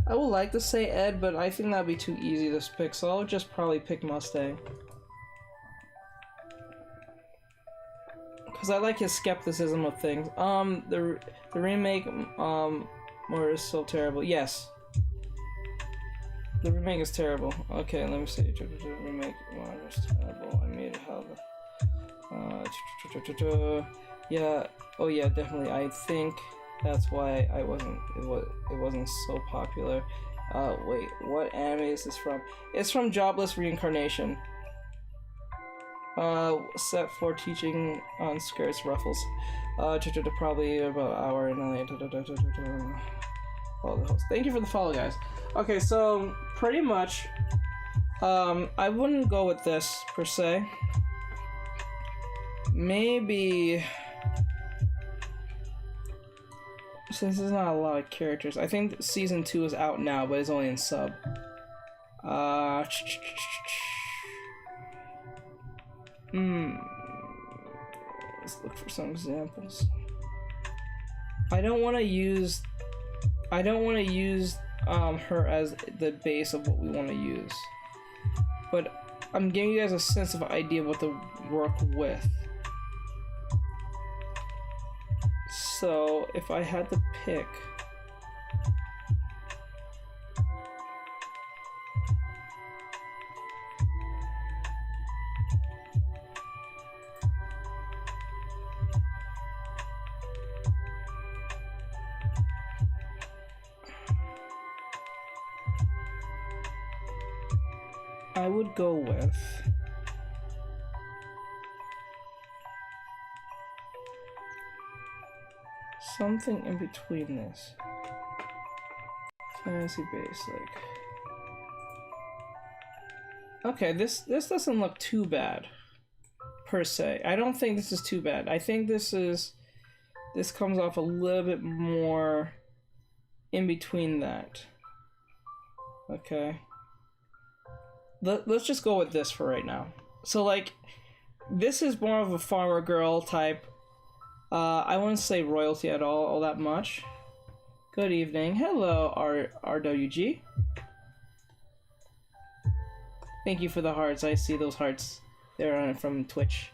I would like to say Ed, but I think that'd be too easy to pick, so I'll just probably pick Mustang. Because I like his skepticism of things. The remake, Or is so terrible. Yes. The remake is terrible. Okay, let me see. Remake is terrible. I made it how the yeah. Oh yeah, definitely. I think that's why it wasn't so popular. Wait, what anime is this from? It's from Jobless Reincarnation. Set for teaching on skirts, Ruffles. Probably about an hour and a follow the host. Thank you for the follow, guys. Okay, so pretty much, I wouldn't go with this per se. Maybe since there's not a lot of characters, I think season 2 is out now, but it's only in sub. Let's look for some examples. I don't want to use her as the base of what we want to use, but I'm giving you guys a sense of idea of what to work with. So if I had to pick, I would go with something in between this. Fantasy basic. Okay, this doesn't look too bad per se. I don't think this is too bad. I think this comes off a little bit more in between that. Okay. Let's just go with this for right now. So like, this is more of a farmer girl type. I wouldn't say royalty at all that much. Good evening. Hello, RWG. Thank you for the hearts. I see those hearts. They're from Twitch.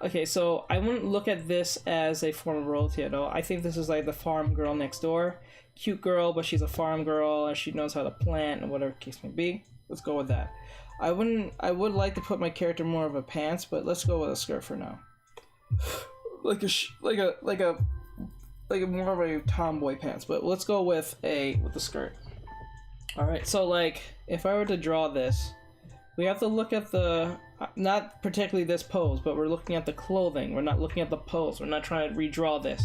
Okay, so I wouldn't look at this as a form of royalty at all. I think this is like the farm girl next door. Cute girl, but she's a farm girl and she knows how to plant and whatever case may be. Let's go with that. I would like to put my character more of a pants, but let's go with a skirt for now. like a more of a tomboy pants, but let's go with the skirt. All right, so like if I were to draw this, we have to look at the, not particularly this pose, but we're looking at the clothing. We're not looking at the pose. We're not trying to redraw this.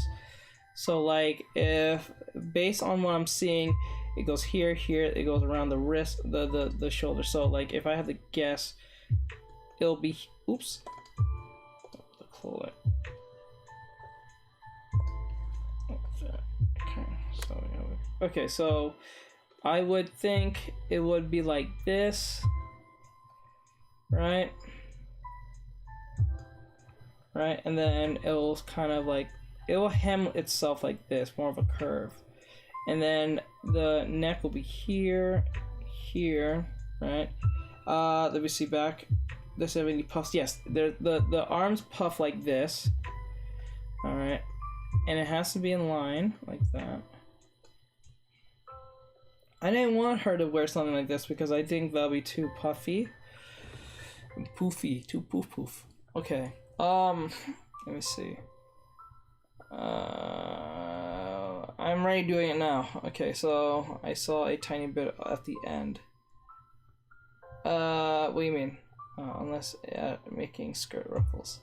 So like if based on what I'm seeing, it goes here, it goes around the wrist, the shoulder. So like if I had to guess, it'll be, oops, the clothing. Okay, so I would think it would be like this, right? Right, and then it'll kind of like, it will hem itself like this, more of a curve. And then the neck will be here, right? Let me see back. Does it have any puffs? Yes, the arms puff like this. All right, and it has to be in line like that. I didn't want her to wear something like this because I think that'll be too puffy, poofy, too poof. Okay. Let me see. I'm ready doing it now. Okay, so I saw a tiny bit at the end. What do you mean? Unless making skirt ruffles.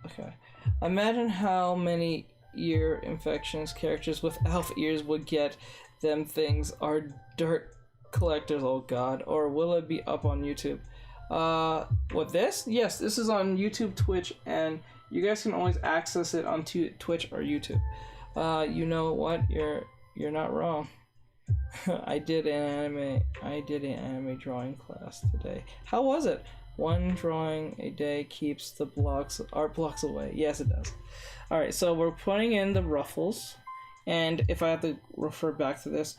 Okay. Imagine how many ear infections characters with elf ears would get. Them things are dirt collectors. Oh god. Or will it be up on YouTube? What, this? Yes, this is on YouTube, Twitch, and you guys can always access it on Twitch or YouTube. You know what? You're not wrong. I did an anime drawing class today. How was it? One drawing a day keeps the art blocks away. Yes, it does. All right, so we're putting in the ruffles, and if I have to refer back to this,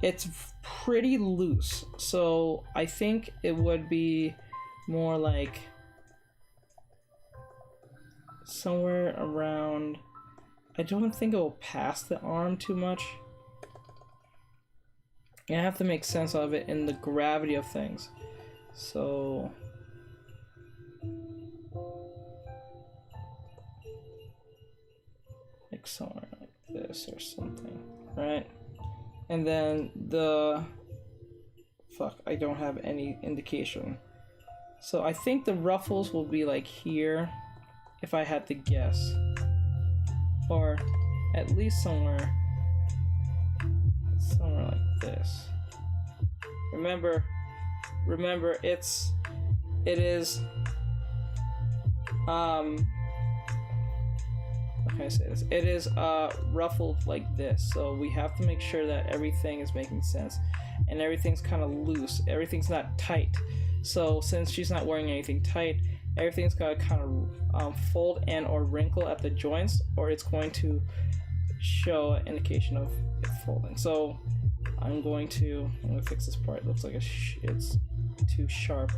it's pretty loose. So I think it would be more like somewhere around, I don't think it will pass the arm too much. I have to make sense of it in the gravity of things. So like somewhere like this or something, right? And then the I don't have any indication. So I think the ruffles will be like here, if I had to guess, or at least somewhere like this. Remember, it is how can I say this? It is ruffled like this, so we have to make sure that everything is making sense and everything's kind of loose. Everything's not tight. So since she's not wearing anything tight, everything's got to kind of fold and or wrinkle at the joints, or it's going to show an indication of it folding. So I'm going to fix this part. It looks like it's too sharp,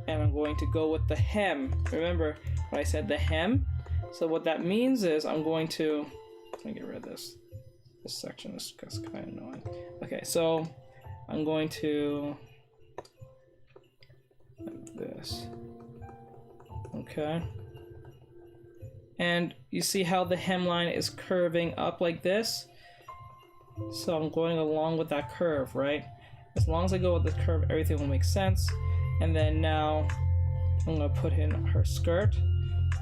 and I'm going to go with the hem. Remember when I said the hem? So what that means is I'm going to, let me get rid of this section. This is kind of annoying. Okay, so I'm going to like this. Okay, and you see how the hemline is curving up like this? So I'm going along with that curve, right? As long as I go with the curve, everything will make sense. And then now I'm gonna put in her skirt.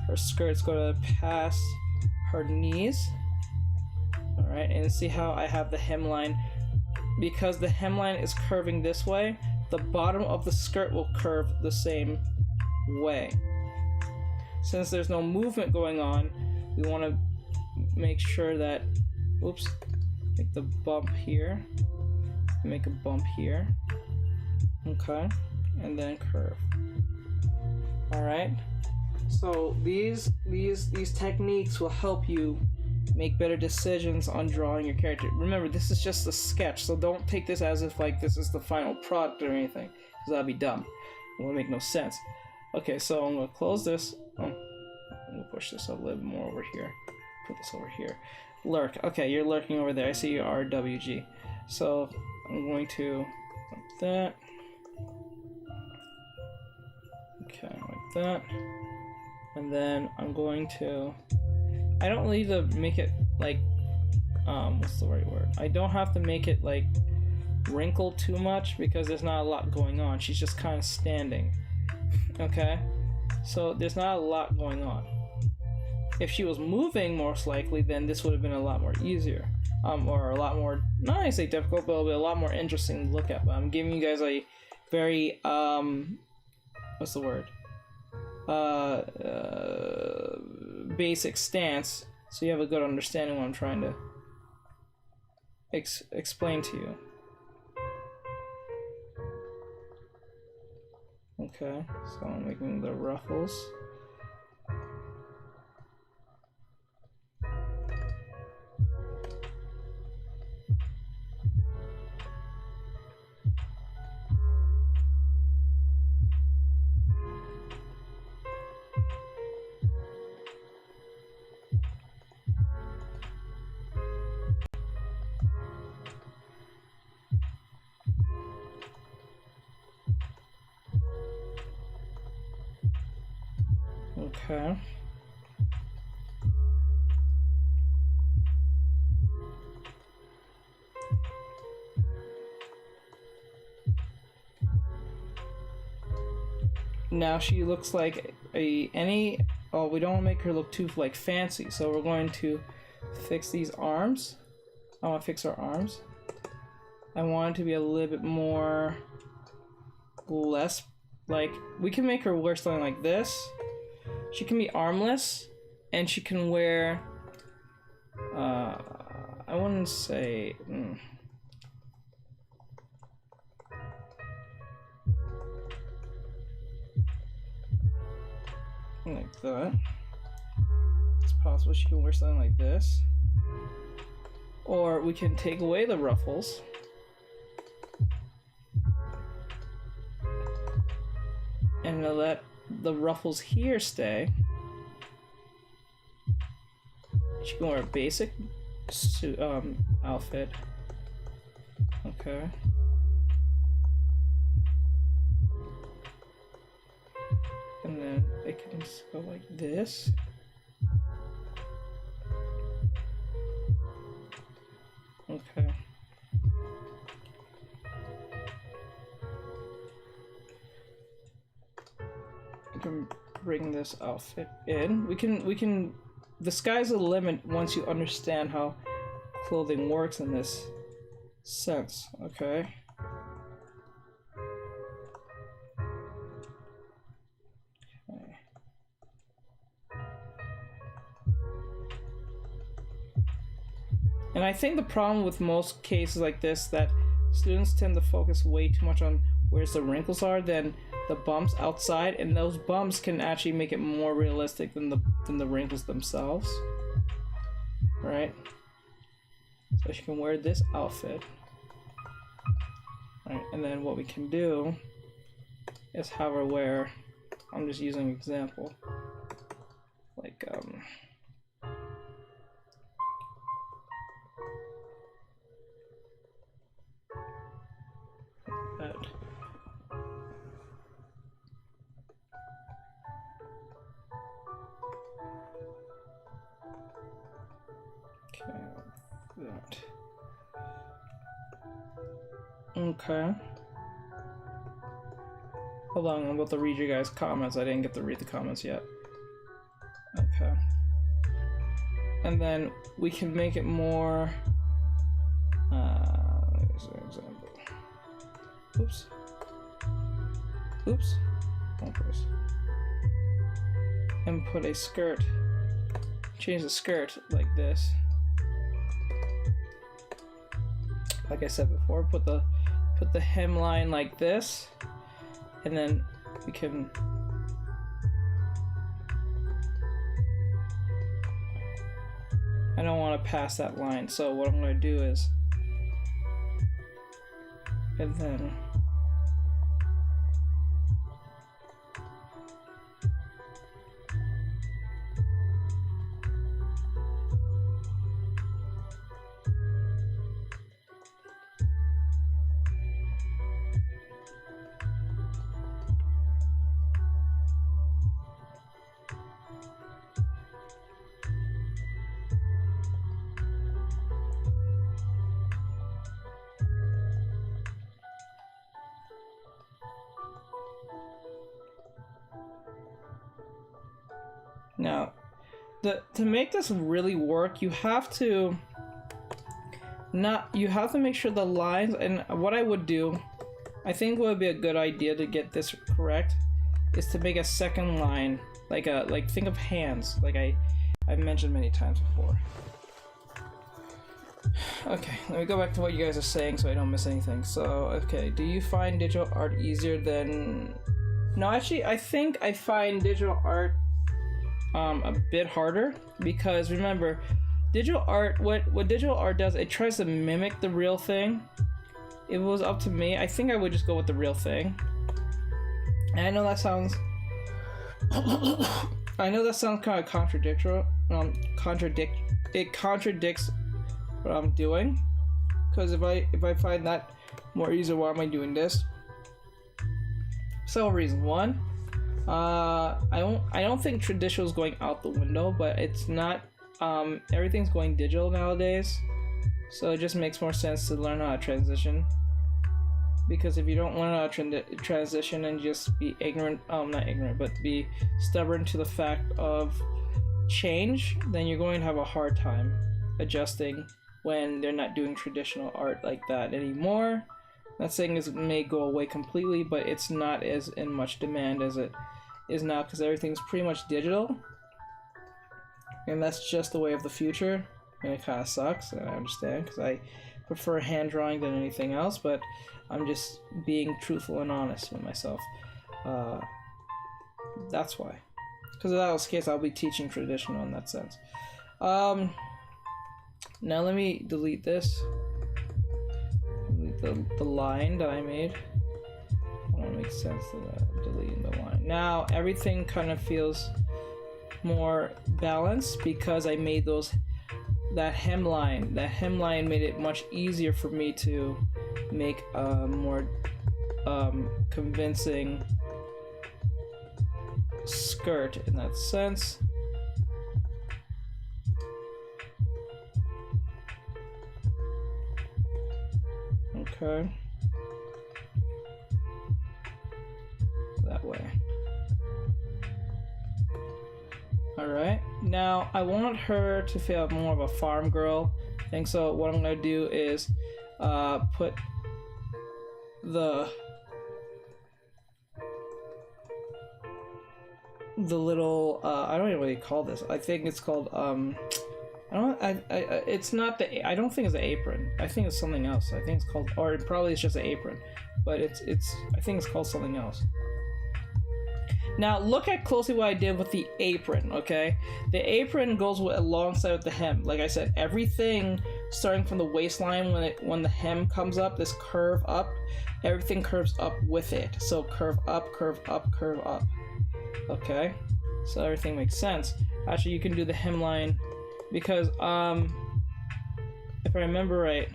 Her skirt's gonna pass her knees. All right, and see how I have the hemline, because the hemline is curving this way, the bottom of the skirt will curve the same way. Since there's no movement going on, we want to make sure that, oops, make the bump here, make a bump here, okay, and then curve. All right, so these techniques will help you make better decisions on drawing your character. Remember, this is just a sketch, so don't take this as if like this is the final product or anything, because that'd be dumb. It will make no sense. Okay, so I'm gonna close this. I'm gonna push this a little bit more over here. Put this over here. Lurk. Okay, you're lurking over there. I see your RWG. So I'm going to like that. Okay, like that. And then I'm going to, I don't need to make it like, what's the right word? I don't have to make it like wrinkled too much because there's not a lot going on. She's just kind of standing. Okay? So there's not a lot going on. If she was moving, most likely, then this would have been a lot more easier. Or a lot more, not I say difficult, but it'll be a lot more interesting to look at. But I'm giving you guys a very, what's the word? Basic stance, so you have a good understanding what I'm trying to explain to you. Okay, so I'm making the ruffles. Okay. Now she looks like we don't want to make her look too like fancy, so we're going to fix these arms. I want to fix her arms. I want it to be a little bit more less, like, we can make her wear something like this. She can be armless, and she can wear, I wouldn't say, like that. It's possible she can wear something like this. Or we can take away the ruffles. And let the ruffles here stay. She can wear a basic suit, outfit. Okay. And then it can just go like this. Okay. We can bring this outfit in. We can the sky's the limit once you understand how clothing works in this sense, okay? And I think the problem with most cases like this that students tend to focus way too much on where the wrinkles are than the bumps outside, and those bumps can actually make it more realistic than the wrinkles themselves. Right? So she can wear this outfit. Right, and then what we can do is have her wear, I'm just using an example, like that. Okay, that. Okay. Hold on, I'm about to read you guys' comments. I didn't get to read the comments yet. Okay. And then we can make it more. Here's an example. Oops. Oops. Wrong place. And put a skirt. Change the skirt like this. Like I said before, put the hemline like this, and then we can I don't want to pass that line, so what I'm going to do is, and then now, to make this really work, you have to make sure the lines, and what I would do, I think would be a good idea to get this correct, is to make a second line, like think of hands, like I've mentioned many times before. Okay, let me go back to what you guys are saying so I don't miss anything. So, okay, do you find digital art easier than... No, actually, I think I find digital art a bit harder, because remember, digital art, what digital art does, it tries to mimic the real thing. If it was up to me, I think I would just go with the real thing. And I know that sounds kind of contradictory. It contradicts what I'm doing, because if I find that more easier, why am I doing this? Several reasons. One, I don't think traditional is going out the window, but it's not. Everything's going digital nowadays, so it just makes more sense to learn how to transition. Because if you don't learn how to transition and just be ignorant, not ignorant, but be stubborn to the fact of change, then you're going to have a hard time adjusting when they're not doing traditional art like that anymore. Not saying it may go away completely, but it's not as in much demand as it is now, because everything's pretty much digital, and that's just the way of the future. And it kind of sucks, and I understand, because I prefer hand drawing than anything else, but I'm just being truthful and honest with myself. That's why. Because if that was the case, I'll be teaching traditional in that sense. Now let me delete this. Delete the line that I made. I don't make sense of that. Deleting the line. Now everything kind of feels more balanced because I made that hemline. That hemline made it much easier for me to make a more convincing skirt in that sense. Okay. That way. Alright, now I want her to feel more of a farm girl thing, so what I'm gonna do is put the little I don't even know what you call this. I think it's called it's not the, I don't think it's an apron. I think it's something else. I think it's called, or it probably is just an apron, but it's I think it's called something else. Now look at closely what I did with the apron, okay? The apron goes alongside with the hem. Like I said, everything starting from the waistline, when the hem comes up, this curve up, everything curves up with it. So curve up, curve up, curve up. Okay? So everything makes sense. Actually, you can do the hemline because if I remember right,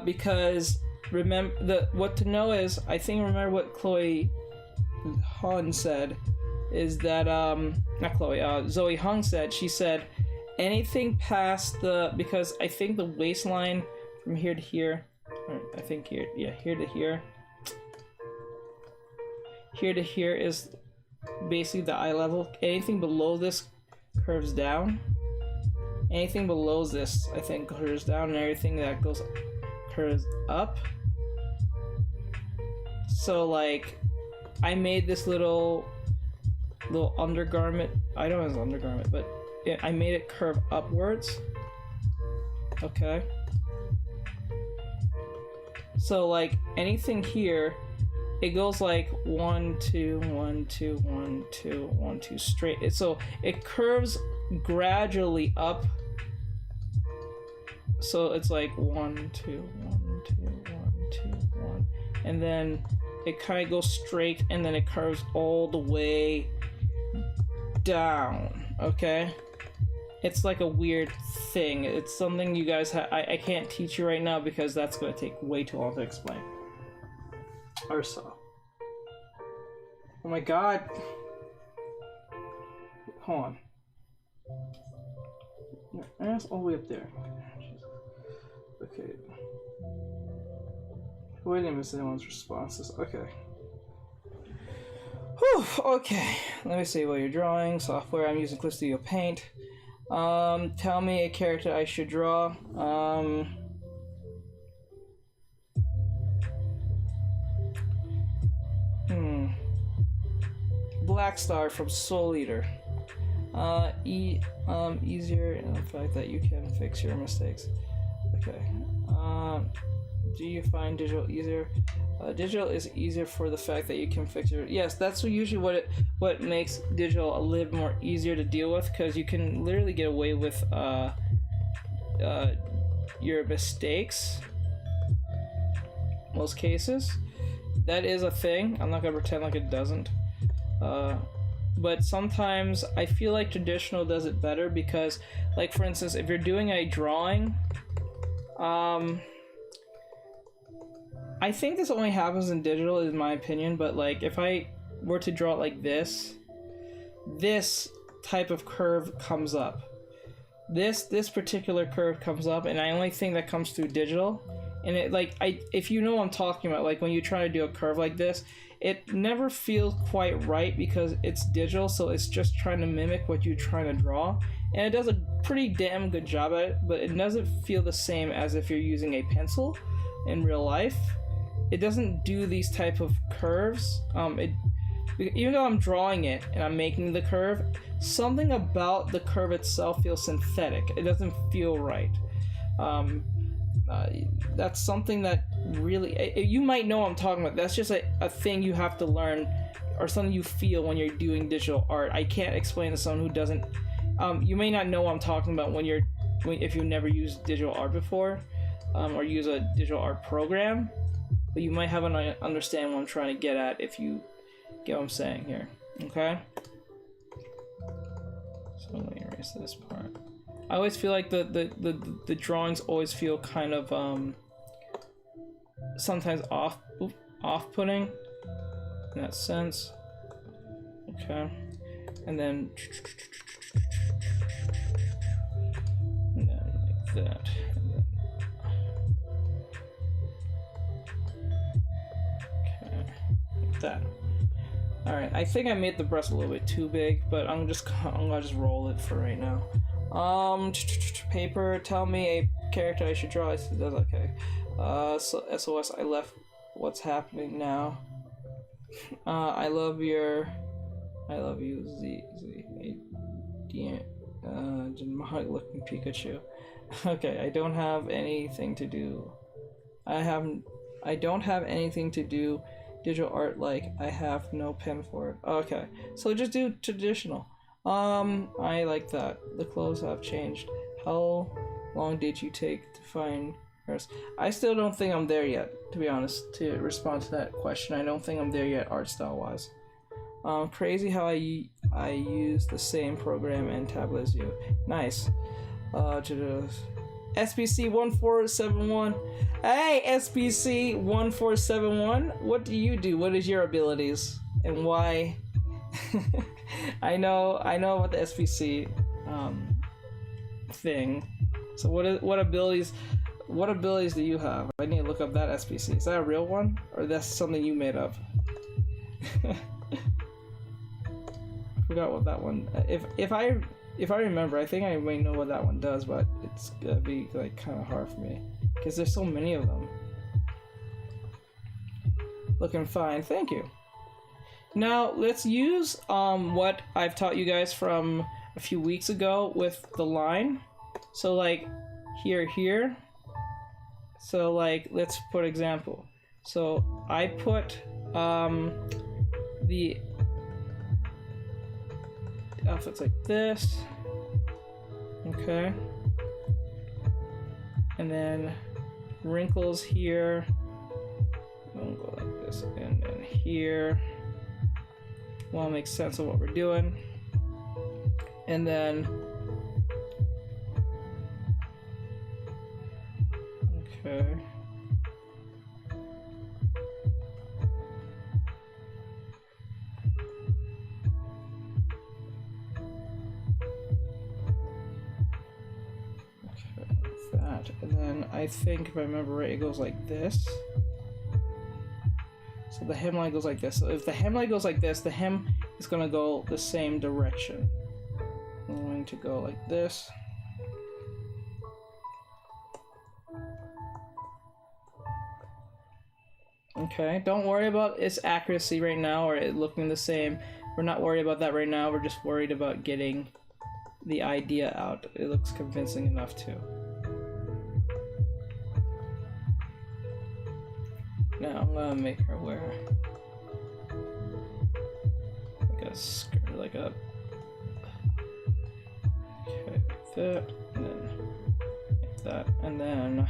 because remember what to know is, I think remember what Chloe Hahn said is that not Chloe, Zoe Hung said, she said anything past the, because I think the waistline from here to here, or I think here, yeah, here to here is basically the eye level. Anything below this curves down. Anything below this, I think, curves down, and everything that goes curves up. So like, I made this little undergarment. I don't know if it's undergarment, but I made it curve upwards. Okay. So like anything here, it goes like 1 2 1 2 1 2 1 2 straight. So it curves gradually up. So it's like 1 2 1 2 1 2 1, and then it kind of goes straight, and then it curves all the way down. Okay, it's like a weird thing. It's something you guys I can't teach you right now because that's going to take way too long to explain. Or so. Oh my god. Hold on. That's all the way up there. Okay. Wait, I didn't miss anyone's responses. Okay. Whew, okay. Let me see what you're drawing. Software. I'm using Clip Studio Paint. Tell me a character I should draw. Black Star from Soul Eater. Easier in the fact that you can fix your mistakes. Okay. Do you find digital easier? Digital is easier for the fact that you can fix your. Yes, that's usually what makes digital a little more easier to deal with, because you can literally get away with your mistakes. Most cases, that is a thing. I'm not gonna pretend like it doesn't. But sometimes I feel like traditional does it better because, like for instance, if you're doing a drawing, I think this only happens in digital, in my opinion, but like if I were to draw it like this type of curve comes up. This particular curve comes up, and I only think that comes through digital. And it if you know what I'm talking about, like when you try to do a curve like this, it never feels quite right because it's digital, so it's just trying to mimic what you're trying to draw, and it does a pretty damn good job at it, but it doesn't feel the same as if you're using a pencil in real life. It doesn't do these type of curves. Even though I'm drawing it and I'm making the curve, something about the curve itself feels synthetic. It doesn't feel right. That's something that really, you might know what I'm talking about. That's just a thing you have to learn, or something you feel when you're doing digital art. I can't explain to someone who doesn't. You may not know what I'm talking about if you've never used digital art before, or use a digital art program, but you might have an understand what I'm trying to get at if you get what I'm saying here. Okay. So let me erase this part. I always feel like the drawings always feel kind of sometimes off-putting in that sense. Okay, and then like that. Okay, like that. All right, I think I made the breast a little bit too big, but I'm gonna just roll it for right now. Paper. Tell me a character I should draw. That's okay. So SOS. I left. What's happening now? I love you, Z. Looking Pikachu. Okay, I don't have anything to do. I don't have anything to do digital art, like I have no pen for it. Okay, so just do traditional. I like that. The clothes have changed. How long did you take to find hers? I still don't think I'm there yet, to be honest, to respond to that question. I don't think I'm there yet art style wise. Crazy how I use the same program and tablet as you. Nice. SBC 1471. Hey, SBC 1471. What do you do? What is your abilities and why? I know about the SBC thing. So what abilities do you have? I need to look up that SBC. Is that a real one, or that's something you made up? Forgot what that one. If I remember, I think I might know what that one does, but it's gonna be like kind of hard for me because there's so many of them. Looking fine, thank you. Now let's use what I've taught you guys from a few weeks ago with the line. So like here. So like let's put example. So I put the outfits like this. Okay. And then wrinkles here. We'll go like this, and then here. Well, make sense of what we're doing. And then okay. And then I think if I remember right, it goes like this. So the hemline goes like this. So if the hemline goes like this, the hem is going to go the same direction. I'm going to go like this. Okay, don't worry about its accuracy right now or it looking the same. We're not worried about that right now. We're just worried about getting the idea out. It looks convincing enough too. Now I'm gonna make her wear like a skirt, like a okay, like that, and then like that, and then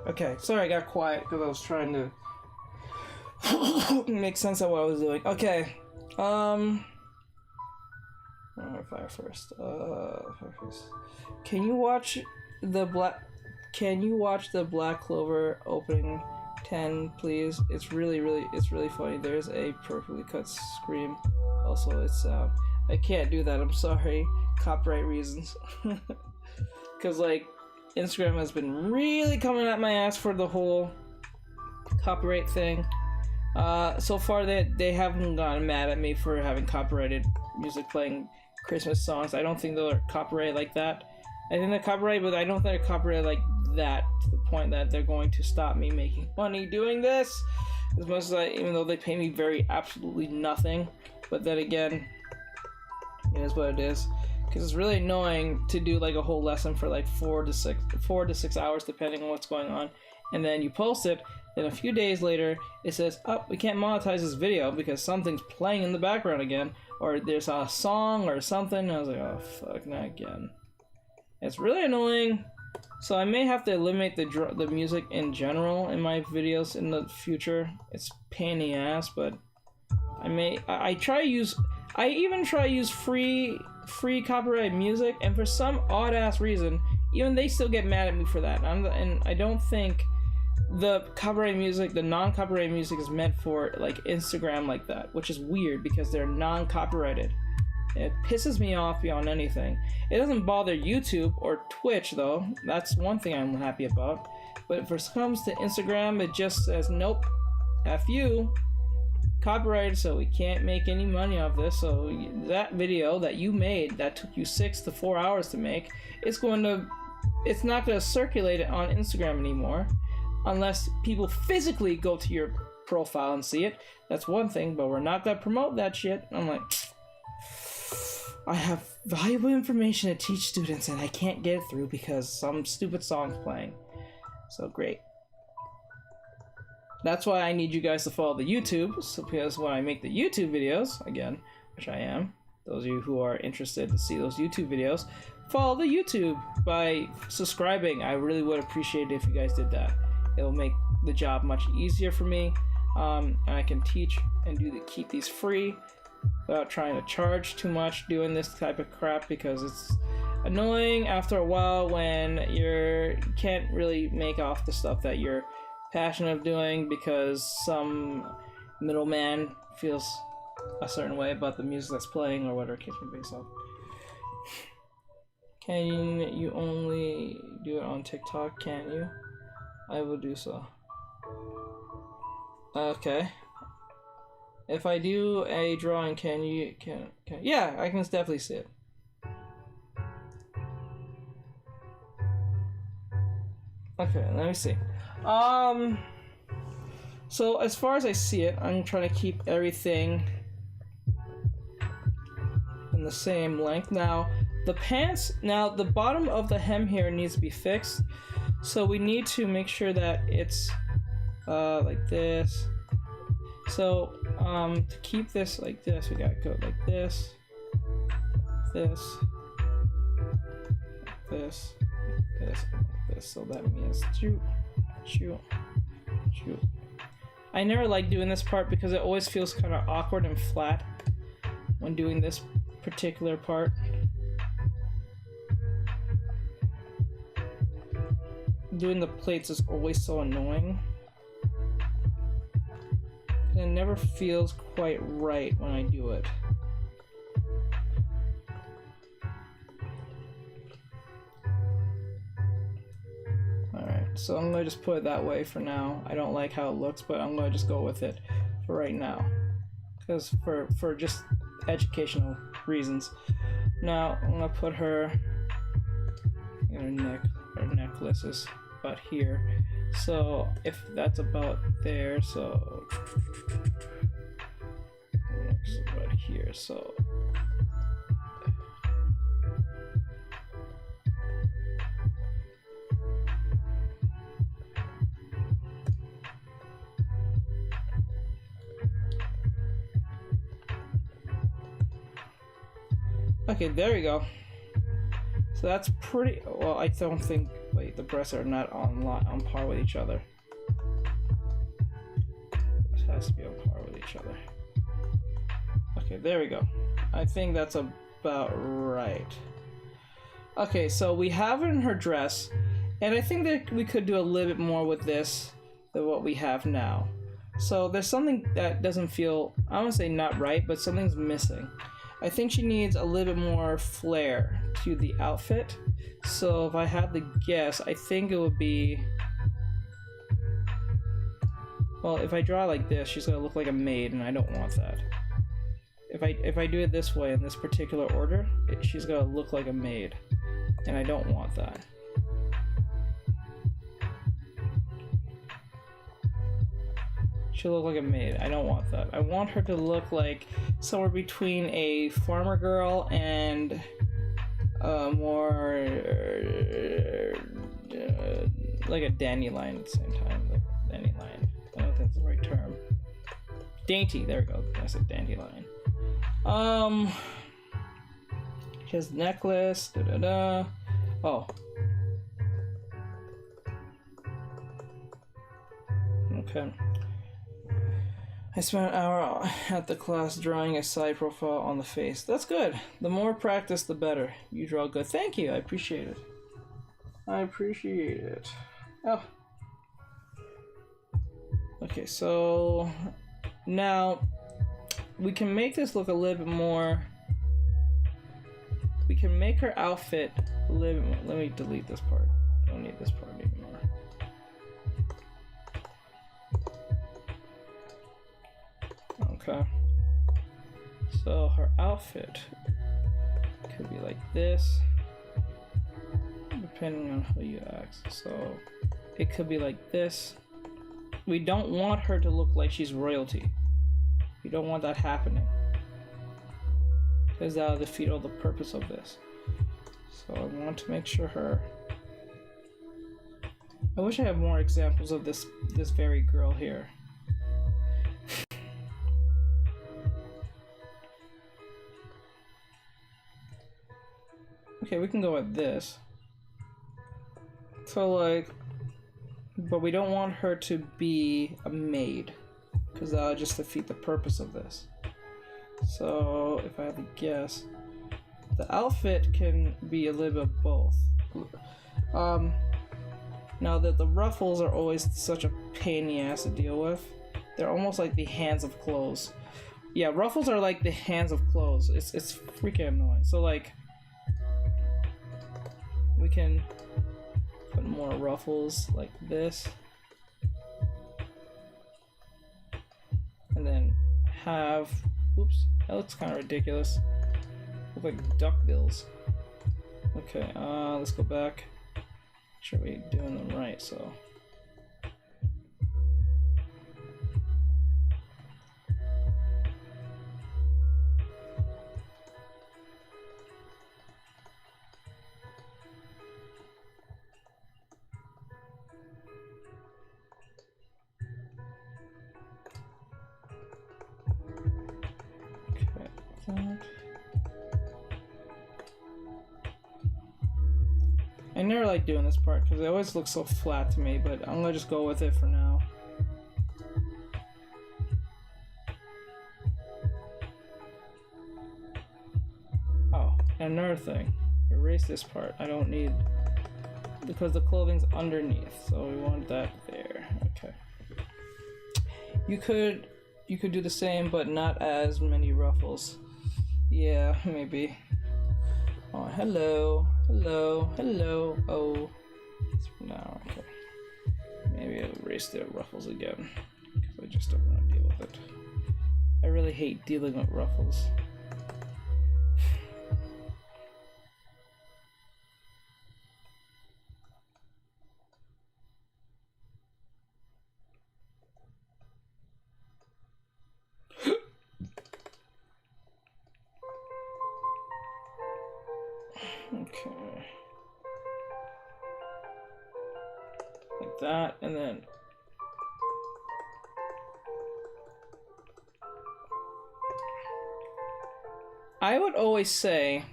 okay, sorry I got quiet because I was trying to make sense of what I was doing. Okay, fire first. Can you watch the Black Clover opening 10, please? It's really funny. There's a perfectly cut scream. Also, it's I can't do that. I'm sorry, copyright reasons. Because like Instagram has been really coming at my ass for the whole copyright thing. So far they haven't gotten mad at me for having copyrighted music playing Christmas songs. I don't think they're copyrighted like that. I think they're copyrighted, but I don't think they're copyrighted like that to the point that they're going to stop me making money doing this. As much as even though they pay me absolutely nothing. But then again, it is what it is. because it's really annoying to do like a whole lesson for like 4 to 6 hours depending on what's going on, and then you post it, then a few days later it says, oh, we can't monetize this video because something's playing in the background again, or there's a song or something, and I was like, oh fuck, not again. It's really annoying. So I may have to eliminate the music in general in my videos in the future. It's pain in the ass, but I even try to use free copyrighted music, and for some odd ass reason, even they still get mad at me for that. And I don't think the copyrighted music, the non-copyrighted music, is meant for like Instagram like that, which is weird because they're non-copyrighted. It pisses me off beyond anything. It doesn't bother YouTube or Twitch though. That's one thing I'm happy about. But if it comes to Instagram, it just says, nope, F you. Copyrighted, so we can't make any money off this. So that video that you made that took you 6 to 4 hours to make, it's not going to circulate it on Instagram anymore unless people physically go to your profile and see it. That's one thing, but we're not going to promote that shit. I'm like, I have valuable information to teach students and I can't get it through because some stupid song's playing. So great. That's why I need you guys to follow the YouTube, so because when I make the YouTube videos, again, which I am, those of you who are interested to see those YouTube videos, follow the YouTube by subscribing. I really would appreciate it if you guys did that. It'll make the job much easier for me, and I can teach and keep these free without trying to charge too much doing this type of crap, because it's annoying after a while when you can't really make off the stuff that you're passionate of doing because some middleman feels a certain way about the music that's playing or whatever case may be. So can you only do it on TikTok? Can you? I will do so. Okay. If I do a drawing, can yeah, I can definitely see it. Okay, let me see. So as far as I see it, I'm trying to keep everything in the same length. Now, the pants, the bottom of the hem here needs to be fixed. So we need to make sure that it's like this. So to keep this like this, we gotta go like this, this, this, this, this. So that means shoot. I never like doing this part because it always feels kind of awkward and flat when doing this particular part. Doing the plates is always so annoying. It never feels quite right when I do it. So I'm going to just put it that way for now. I don't like how it looks, but I'm going to just go with it for right now. Because for just educational reasons. Now I'm going to put her necklace is about here. So if that's about there, so it's about here, so okay, there we go. So that's pretty well. I don't think. Wait, the breasts are not on par with each other. This has to be on par with each other. Okay, there we go. I think that's about right. Okay, so we have in her dress, and I think that we could do a little bit more with this than what we have now. So there's something that doesn't feel, I don't want to say not right, but something's missing. I think she needs a little bit more flair to the outfit. So if I had to guess, I think it would be, well, if I draw like this, she's gonna look like a maid, and I don't want that. If I do it this way in this particular order, she's gonna look like a maid, and I don't want that. She'll look like a maid. I don't want that. I want her to look like somewhere between a farmer girl and more like a dandelion at the same time. Like dandelion. I don't know if that's the right term. Dainty. There we go. I said dandelion. His necklace. Da da da. Oh. Okay. I spent an hour at the class drawing a side profile on the face. That's good. The more practice, the better. You draw good. Thank you. I appreciate it. I appreciate it. Oh. Okay, so now we can make this look a little bit more. We can make her outfit a little bit more. Let me delete this part. I don't need this part anymore. Okay. So her outfit could be like this, depending on how you act. So it could be like this. We don't want her to look like she's royalty. We don't want that happening, because that'll defeat all the purpose of this. So I want to make sure her. I wish I had more examples of this very girl here. Okay, we can go with this. So like, but we don't want her to be a maid, because that'll just defeat the purpose of this. So if I have to guess, the outfit can be a little bit of both. Now that the ruffles are always such a pain in the ass to deal with, they're almost like the hands of clothes. Yeah, ruffles are like the hands of clothes. It's freaking annoying. So like, we can put more ruffles like this, and then have, oops, that looks kind of ridiculous. Look like duck bills. Okay, let's go back. Make sure we're doing them right. So. I never like doing this part because it always looks so flat to me, but I'm gonna just go with it for now. Oh, and another thing, erase this part. I don't need, because the clothing's underneath, so we want that there. Okay. You could do the same, but not as many ruffles. Yeah, maybe. Oh, hello, hello, hello. Oh, no, okay. Maybe I'll erase the ruffles again, because I just don't want to deal with it. I really hate dealing with ruffles. Okay. Like that, and then I would always say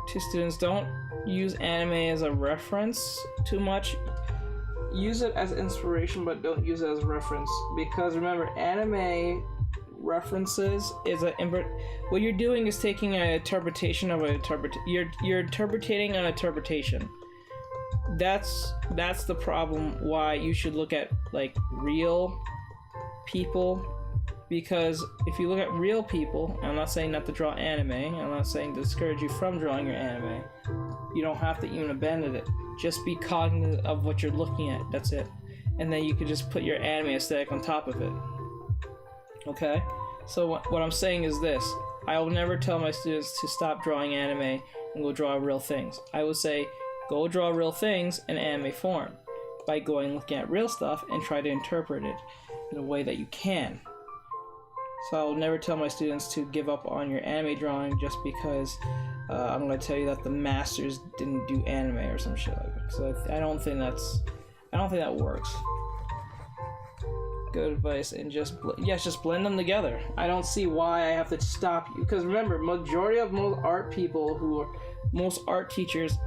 to students, don't use anime as a reference too much. Use it as inspiration, but don't use it as a reference, because remember, anime references is what you're doing is taking an interpretation of you're interpreting an interpretation. That's the problem, why you should look at like real people, because if you look at real people, I'm not saying not to draw anime, I'm not saying to discourage you from drawing your anime, you don't have to even abandon it, just be cognizant of what you're looking at, that's it, and then you could just put your anime aesthetic on top of it. Okay, so what I'm saying is this: I will never tell my students to stop drawing anime and go draw real things. I would say go draw real things in anime form by looking at real stuff and try to interpret it in a way that you can. So I'll never tell my students to give up on your anime drawing just because I'm going to tell you that the masters didn't do anime or some shit like that. So I don't think that works. Good advice. And just blend them together. I don't see why I have to stop you, because remember, majority of most art teachers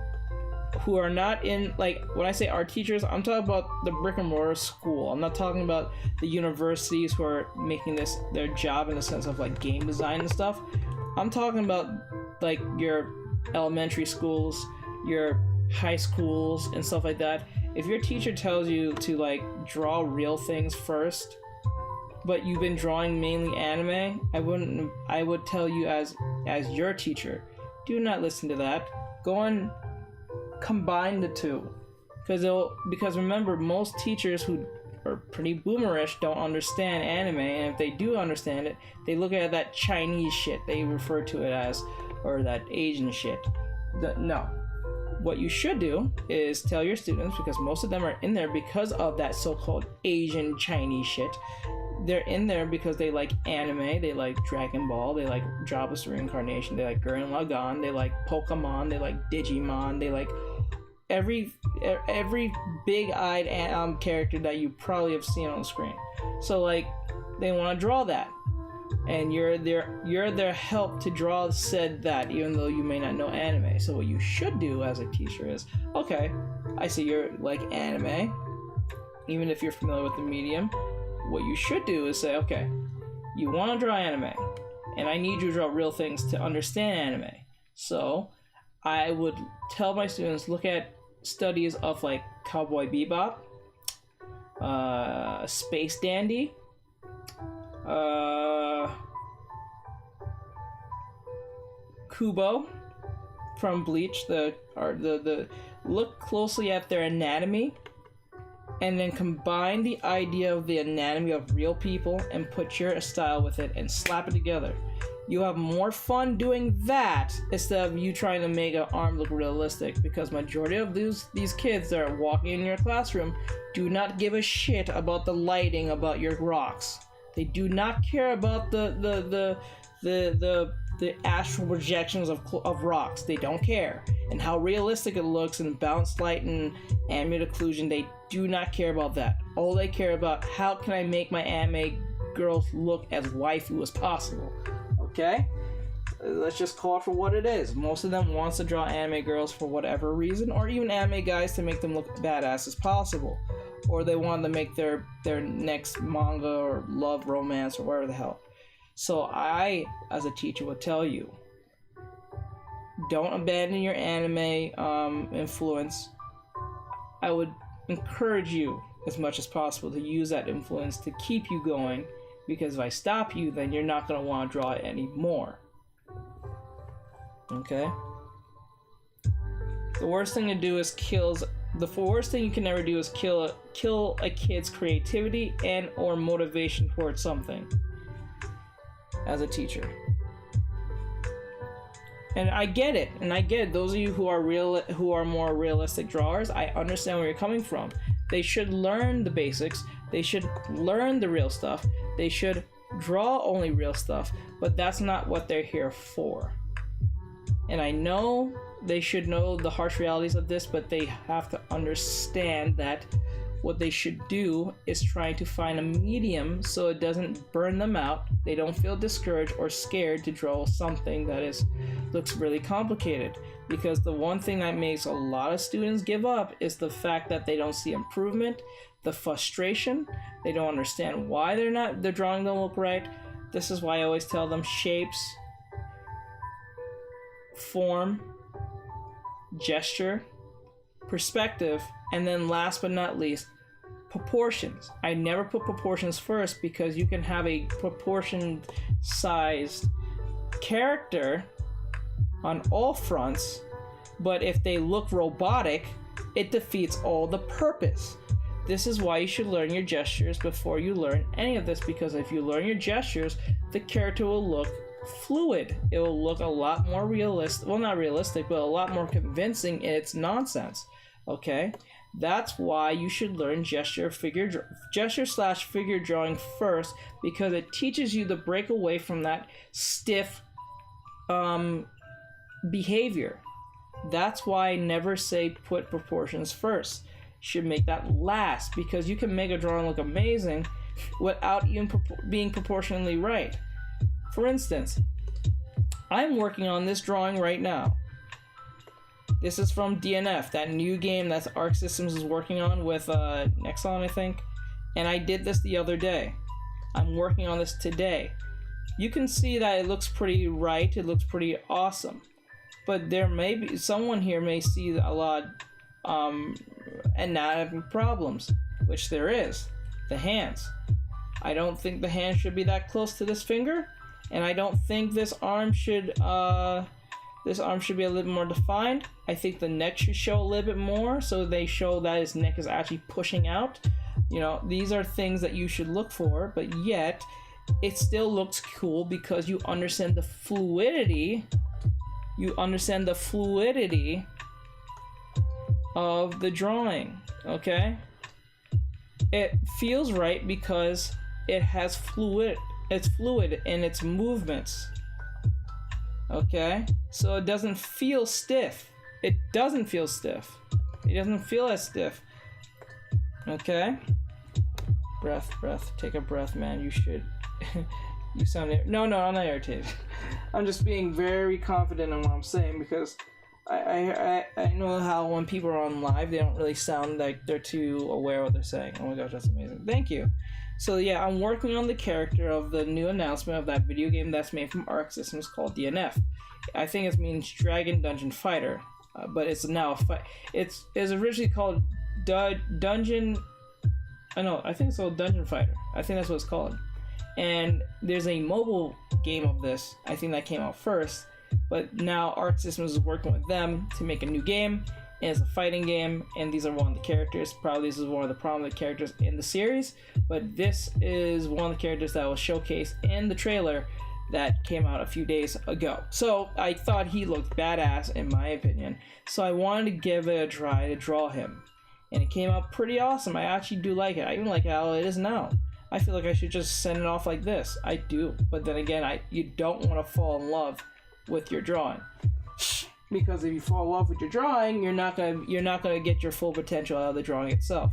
who are not in, like, when I say art teachers, I'm talking about the brick and mortar school. I'm not talking about the universities who are making this their job in the sense of like game design and stuff. I'm talking about like your elementary schools, your high schools and stuff like that. If your teacher tells you to like draw real things first, but you've been drawing mainly anime, I would tell you as your teacher, do not listen to that. Go and combine the two, because remember, most teachers who are pretty boomerish don't understand anime, and if they do understand it, they look at that Chinese shit they refer to it as, or that Asian shit. No. What you should do is tell your students, because most of them are in there because of that so-called Asian Chinese shit. They're in there because they like anime, they like Dragon Ball, they like Jobless Reincarnation, they like Gurren Lagann, they like Pokemon, they like Digimon, they like every big-eyed character that you probably have seen on the screen. So like, they want to draw that, and you're their help to draw that, even though you may not know anime. So what you should do as a teacher is, okay, I see you're like anime, even if you're familiar with the medium. What you should do is say, okay, you want to draw anime, and I need you to draw real things to understand anime. So I would tell my students, look at studies of like Cowboy Bebop, Space Dandy, Kubo from Bleach. Look closely at their anatomy, and then combine the idea of the anatomy of real people and put your style with it and slap it together. You have more fun doing that instead of you trying to make an arm look realistic, because majority of these kids that are walking in your classroom do not give a shit about the lighting about your rocks. They do not care about the astral projections of rocks. They don't care. And how realistic it looks and balanced light and ambient occlusion, they do not care about that. All they care about, how can I make my anime girls look as waifu as possible? Okay? Let's just call it for what it is. Most of them wants to draw anime girls for whatever reason, or even anime guys to make them look badass as possible. Or they want to make their next manga or love romance or whatever the hell. So I, as a teacher, would tell you, don't abandon your anime influence. I would encourage you as much as possible to use that influence to keep you going, because if I stop you, then you're not going to want to draw it anymore. Okay? The worst thing you can never do is kill a kid's creativity and or motivation towards something as a teacher. And I get it. Those of you who are more realistic drawers, I understand where you're coming from. They should learn the basics. They should learn the real stuff. They should draw only real stuff, but that's not what they're here for. And I know they should know the harsh realities of this, but they have to understand that what they should do is try to find a medium so it doesn't burn them out. They don't feel discouraged or scared to draw something that looks really complicated. Because the one thing that makes a lot of students give up is the fact that they don't see improvement, the frustration, they don't understand why their drawing don't look right. This is why I always tell them shapes, form, gesture, perspective, and then last but not least, proportions. I never put proportions first, because you can have a proportion sized character on all fronts, but if they look robotic, it defeats all the purpose. This is why you should learn your gestures before you learn any of this, because if you learn your gestures, the character will look fluid. It will look a lot more realistic, well, not realistic, but a lot more convincing in its nonsense. Okay? That's why you should learn gesture/figure drawing first, because it teaches you to break away from that stiff behavior. That's why I never say put proportions first. You should make that last, because you can make a drawing look amazing without even being proportionally right. For instance, I'm working on this drawing right now. This is from DNF, that new game that Arc Systems is working on with Nexon, I think. And I did this the other day. I'm working on this today. You can see that it looks pretty right, it looks pretty awesome. But there may be, someone here may see a lot anatomy problems, which there is. The hands. I don't think the hand should be that close to this finger, and I don't think this arm should be a little more defined. I think the neck should show a little bit more, so they show that his neck is actually pushing out. You know, these are things that you should look for, but yet it still looks cool because you understand the fluidity. You understand the fluidity of the drawing, okay? It feels right because it has fluid. It's fluid in its movements. Okay, so it doesn't feel stiff. It doesn't feel stiff. It doesn't feel as stiff. Okay. Breath. Take a breath, man. You should. You sound. No, I'm not irritated. I'm just being very confident in what I'm saying, because I know how when people are on live, they don't really sound like they're too aware of what they're saying. Oh my gosh, that's amazing. Thank you. So yeah, I'm working on the character of the new announcement of that video game that's made from Arc Systems called DNF. I think it means Dragon Dungeon Fighter, but it's now a fight. It's originally called Dungeon. I think it's called Dungeon Fighter. I think that's what it's called. And there's a mobile game of this. I think that came out first, but now Arc Systems is working with them to make a new game. And it's a fighting game, and these are one of the characters. Probably this is one of the prominent characters in the series, but this is one of the characters that was showcased in the trailer that came out a few days ago. So I thought he looked badass, in my opinion, so I wanted to give it a try to draw him, and it came out pretty awesome. I actually do like it. I even like how it is now. I feel like I should just send it off like this. I do, but then again, you don't want to fall in love with your drawing. Because if you fall in love with your drawing, you're not gonna get your full potential out of the drawing itself.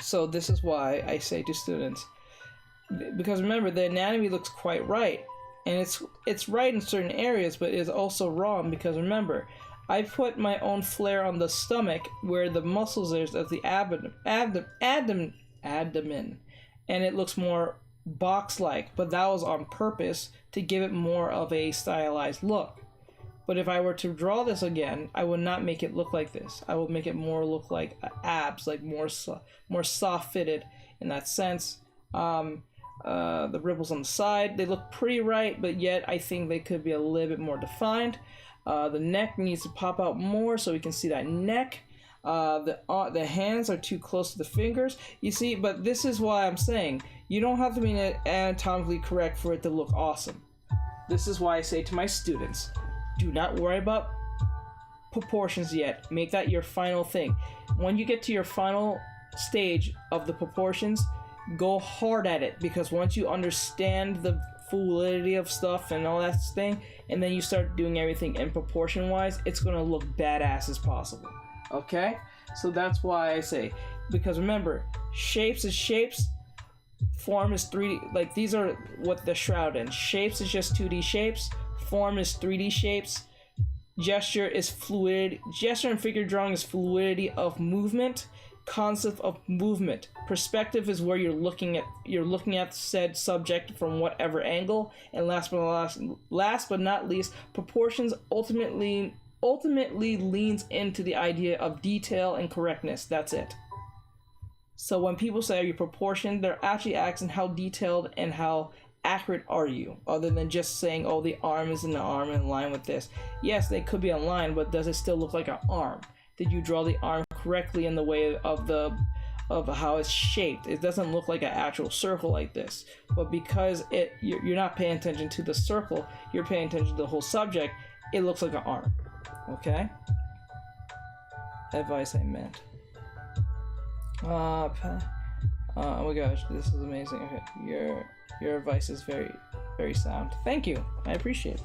So this is why I say to students, because remember, the anatomy looks quite right, and it's right in certain areas, but it's also wrong, because remember, I put my own flair on the stomach where the muscles is of the abdomen, and it looks more box-like, but that was on purpose to give it more of a stylized look. But if I were to draw this again, I would not make it look like this. I would make it more look like abs, like more soft-fitted in that sense. The ripples on the side, they look pretty right, but yet I think they could be a little bit more defined. The neck needs to pop out more so we can see that neck. The hands are too close to the fingers. You see, but this is why I'm saying you don't have to be anatomically correct for it to look awesome. This is why I say to my students, do not worry about proportions yet. Make that your final thing. When you get to your final stage of the proportions, go hard at it, because once you understand the fluidity of stuff and all that thing, and then you start doing everything in proportion wise, it's gonna look badass as possible. Okay, so that's why I say, because remember, shapes is shapes, form is 3D. Like, these are what the shroud in. Shapes is just 2D shapes, form is 3D shapes, gesture is fluid. Gesture and figure drawing is fluidity of movement, concept of movement. Perspective is where you're looking at said subject from whatever angle, and last but not least, proportions ultimately leans into the idea of detail and correctness. That's it. So when people say, are you proportioned, they're actually asking how detailed and how accurate are you, other than just saying, oh, the arm is in the arm in line with this. Yes, they could be in line, but does it still look like an arm? Did you draw the arm correctly in the way of how it's shaped? It doesn't look like an actual circle like this, but because you're not paying attention to the circle, you're paying attention to the whole subject, it looks like an arm. Okay? advice I meant. Oh my gosh, this is amazing. Okay, your advice is very sound. Thank you. I appreciate it.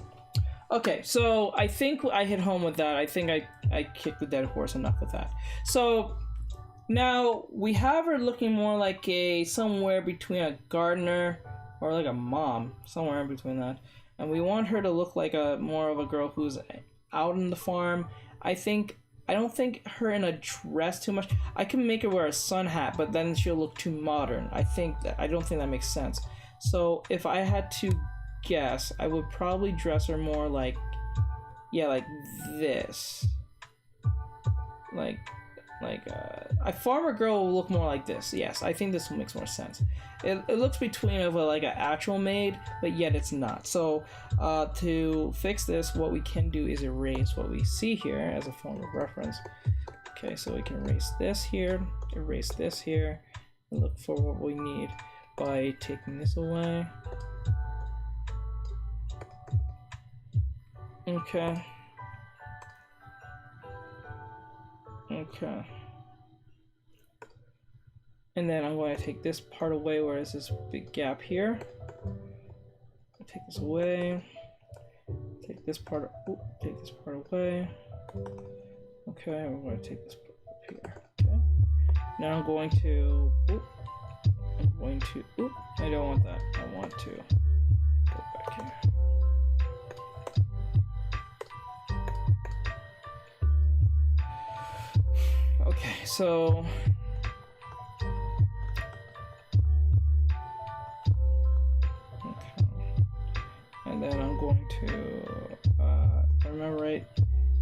Okay, so I think I hit home with that. I think I kicked the dead horse enough with that. So now we have her looking more like somewhere between a gardener or like a mom, somewhere in between that. And we want her to look like more of a girl who's out in the farm. I don't think her in a dress too much. I can make her wear a sun hat, but then she'll look too modern. I don't think that makes sense. So if I had to guess, I would probably dress her more like this. A farmer girl will look more like this. Yes, I think this makes more sense. It looks between of like an actual maid, but yet it's not. So to fix this, what we can do is erase what we see here as a form of reference. Okay, so we can erase this here, and look for what we need by taking this away. Okay. And then I'm going to take this part away where there's this big gap here. Take this away. Take this part away. Okay, we're going to take this part up here. Okay. Now I'm going to I don't want that. I want to go back here. Okay, so and then I'm going to if I remember right,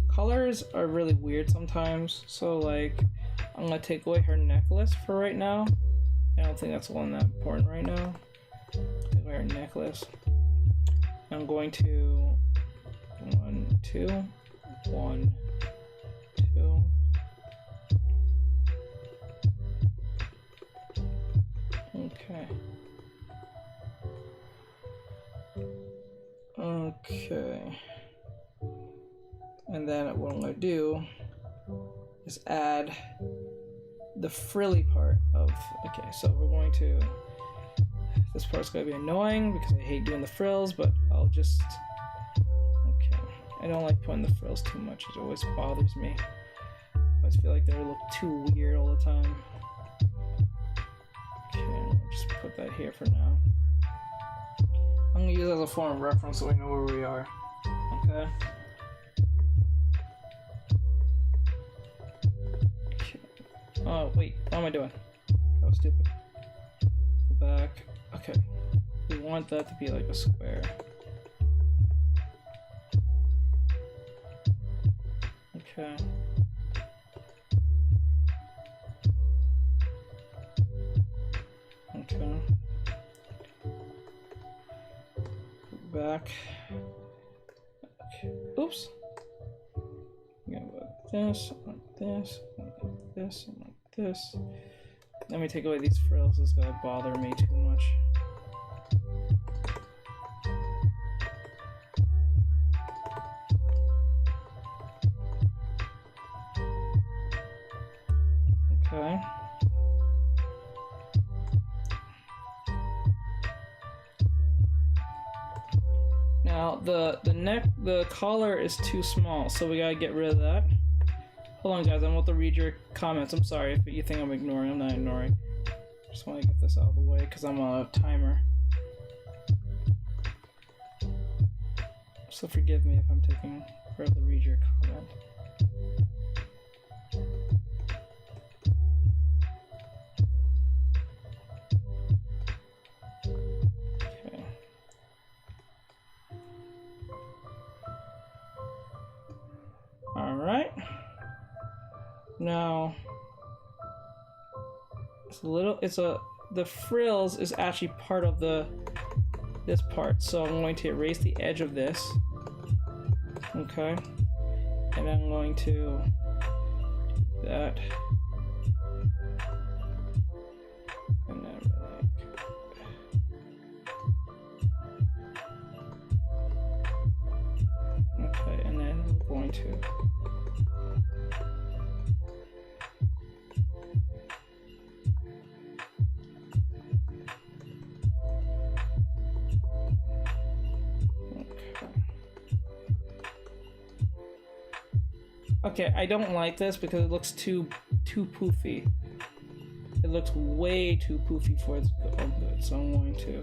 colors are really weird sometimes, so like I'm gonna take away her necklace for right now. I don't think that's the one that important right now. Take away her necklace. I'm going to 1, 2, 1, 2. Okay. And then what I'm going to do is add the frilly part of, okay, so we're going to, this part's going to be annoying because I hate doing the frills, but I'll just, okay, I don't like putting the frills too much, it always bothers me. I always feel like they look too weird all the time. Okay, I'll just put that here for now. I'm going to use it as a form of reference so we know where we are. Okay. Oh, wait, what am I doing? That was stupid. Go back. Okay. We want that to be like a square. Okay. Okay. Go back. Okay. Oops. Yeah, like this, like this, like this, and like this. Let me take away these frills, it's gonna bother me too much. Okay. Now the collar is too small, so we gotta get rid of that. Hold on guys, I'm about to read your comments. I'm sorry if you think I'm ignoring, I'm not ignoring. Just want to get this out of the way because I'm on a timer. So forgive me if I'm taking forever to read your comment. Okay. Alright. Now the frills is actually part of this part, so I'm going to erase the edge of this. Okay. And I'm going to do that. And then okay, and then we're going to Okay, I don't like this because it looks too poofy. It looks way too poofy for its own good, so I'm going to.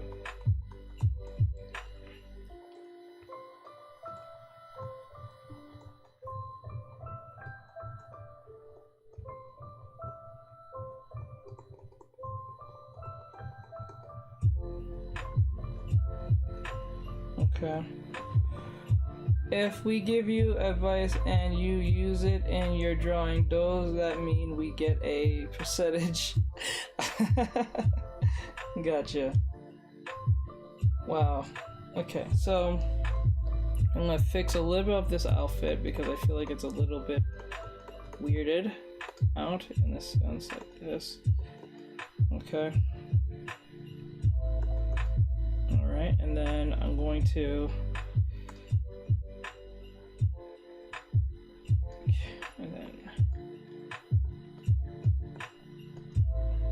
Okay. If we give you advice and you use it in your drawing, does that mean we get a percentage? Gotcha. Wow. Okay, so I'm gonna fix a little bit of this outfit because I feel like it's a little bit weirded out in a sense like this. Okay. Alright, and then I'm going to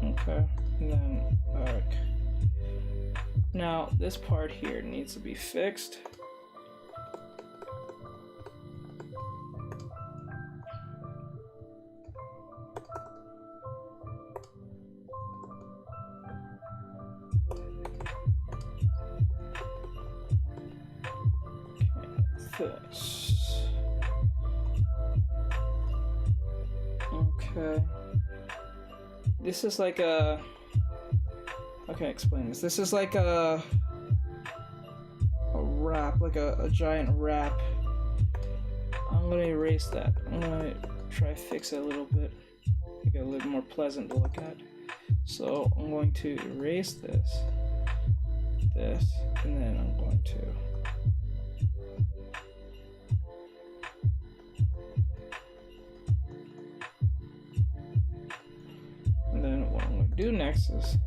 okay, and then back. Now this part here needs to be fixed. This. Okay. This is like a. How can I explain this? This is like a wrap, like a giant wrap. I'm gonna erase that. I'm gonna try to fix it a little bit, make it a little more pleasant to look at. So I'm going to erase this, and then I'm going to. And then what I'm going to do next is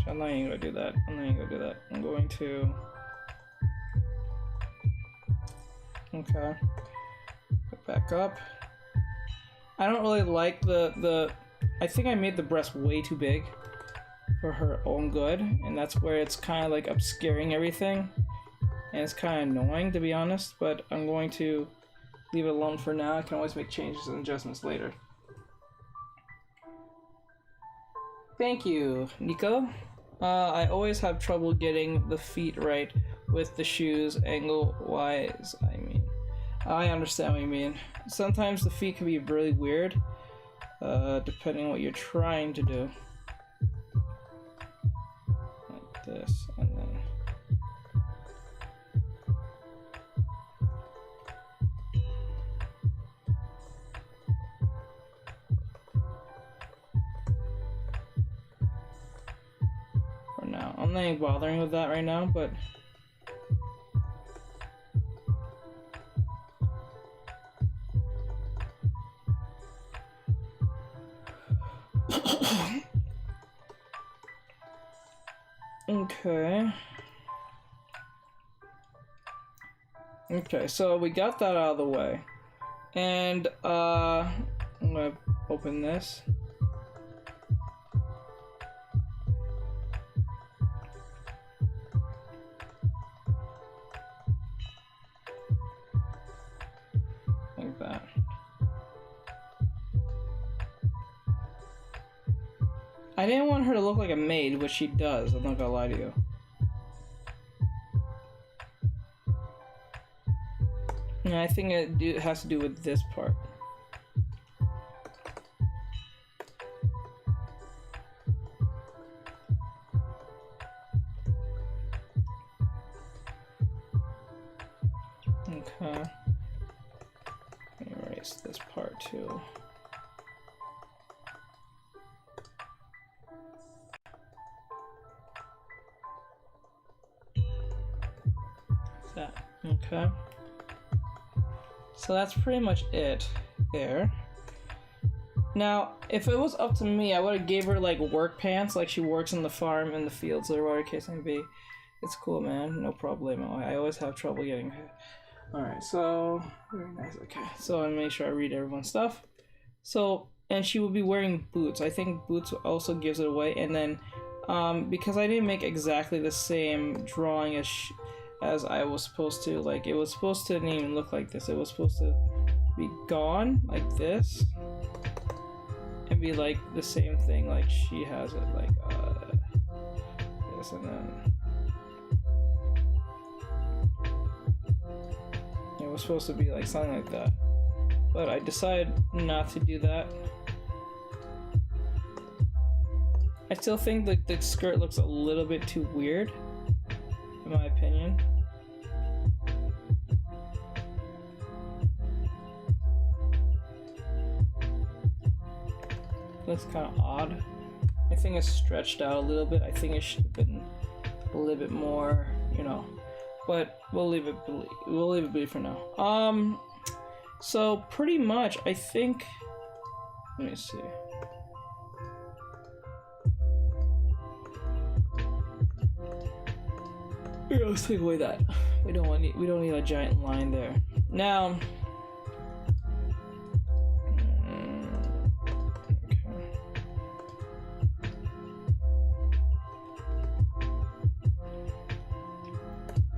I'm not even gonna do that. I'm not even gonna do that. I'm going to. Okay. Put back up. I don't really like the. I think I made the breast way too big for her own good, and that's where it's kind of like obscuring everything, and it's kind of annoying to be honest. But I'm going to leave it alone for now. I can always make changes and adjustments later. Thank you, Nico. I always have trouble getting the feet right with the shoes angle-wise, I mean. I understand what you mean. Sometimes the feet can be really weird, depending on what you're trying to do. Like this, and then... I'm not even bothering with that right now, but okay, so we got that out of the way, and I'm gonna open this. I didn't want her to look like a maid, which she does, I'm not gonna lie to you. And I think it has to do with this part. Okay. Erase this part too. Okay. So that's pretty much it there. Now, if it was up to me, I would have gave her like work pants, like she works in the farm, in the fields, or whatever case may be. It's cool, man. No problemo. I always have trouble getting it. Alright, so very nice. Okay, so I make sure I read everyone's stuff. So, and she will be wearing boots. I think boots also gives it away. And then, because I didn't make exactly the same drawing as I was supposed to, like it was supposed to didn't even look like this. It was supposed to be gone like this. And be like the same thing, like she has it, like this, and then it was supposed to be like something like that, but I decided not to do that. I still think that the skirt looks a little bit too weird, in my opinion. Looks kind of odd. I think it's stretched out a little bit. I think it should have been a little bit more, you know. But we'll leave it be for now. So pretty much, I think. Let me see. Here, let's take away that. We don't need a giant line there. Now.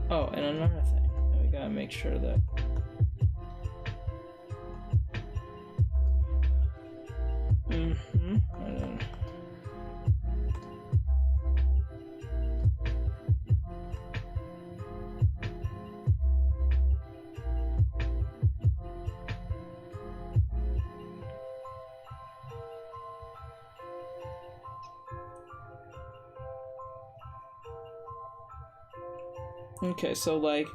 Oh, and another thing, we gotta make sure that and then okay, so like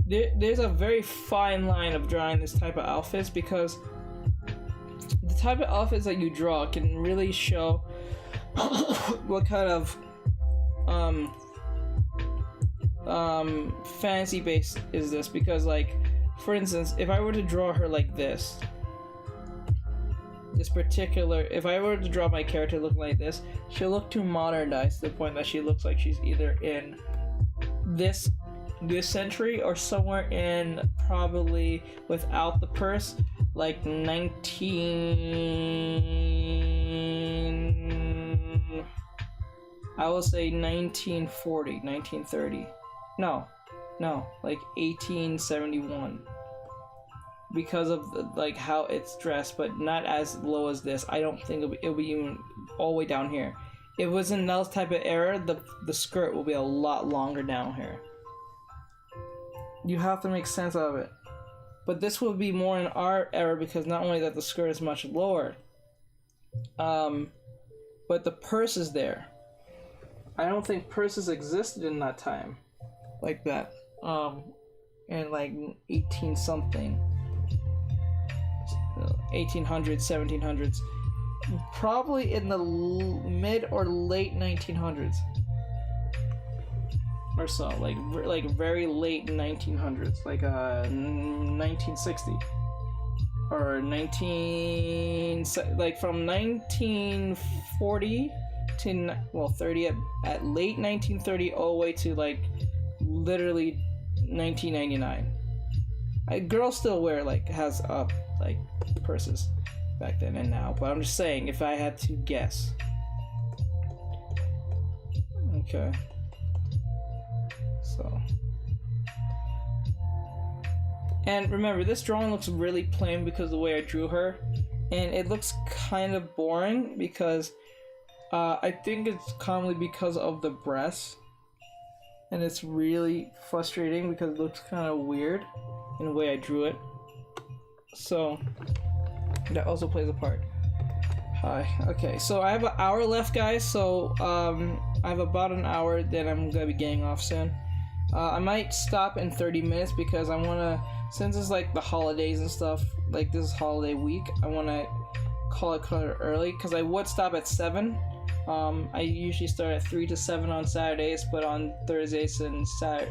there's a very fine line of drawing this type of outfits, because the type of outfits that you draw can really show what kind of fantasy base is this. Because like, for instance, if I were to draw her like this particular, if I were to draw my character looking like this, she'll look too modernized to the point that she looks like she's either in this century or somewhere in, probably without the purse, like 19, I will say 1940, 1930, no, like 1871, because of the, like how it's dressed, but not as low as this. I don't think it'll be even all the way down here. If it was in those type of era, the skirt will be a lot longer down here. You have to make sense of it. But this will be more in our era, because not only that the skirt is much lower, but the purse is there. I don't think purses existed in that time, like that. In like 18 something, 1800s, 1700s. Probably in the mid or late 1900s or so, like very late 1900s, like 1960 or 19, like from 1940 to 30 at late 1930 all the way to like literally 1999. Girls still wear has like purses back then and now, but I'm just saying, if I had to guess. Okay, so, and remember, this drawing looks really plain because of the way I drew her, and it looks kind of boring because I think it's commonly because of the breasts, and it's really frustrating because it looks kind of weird in the way I drew it. So that also plays a part. Hi. Okay, so I have an hour left, guys. So I have about an hour, then I'm gonna be getting off soon. I might stop in 30 minutes because I wanna, since it's like the holidays and stuff, like this is holiday week, I wanna call it kind of early, because I would stop at 7, I usually start at 3 to 7 on Saturdays, but on Thursdays and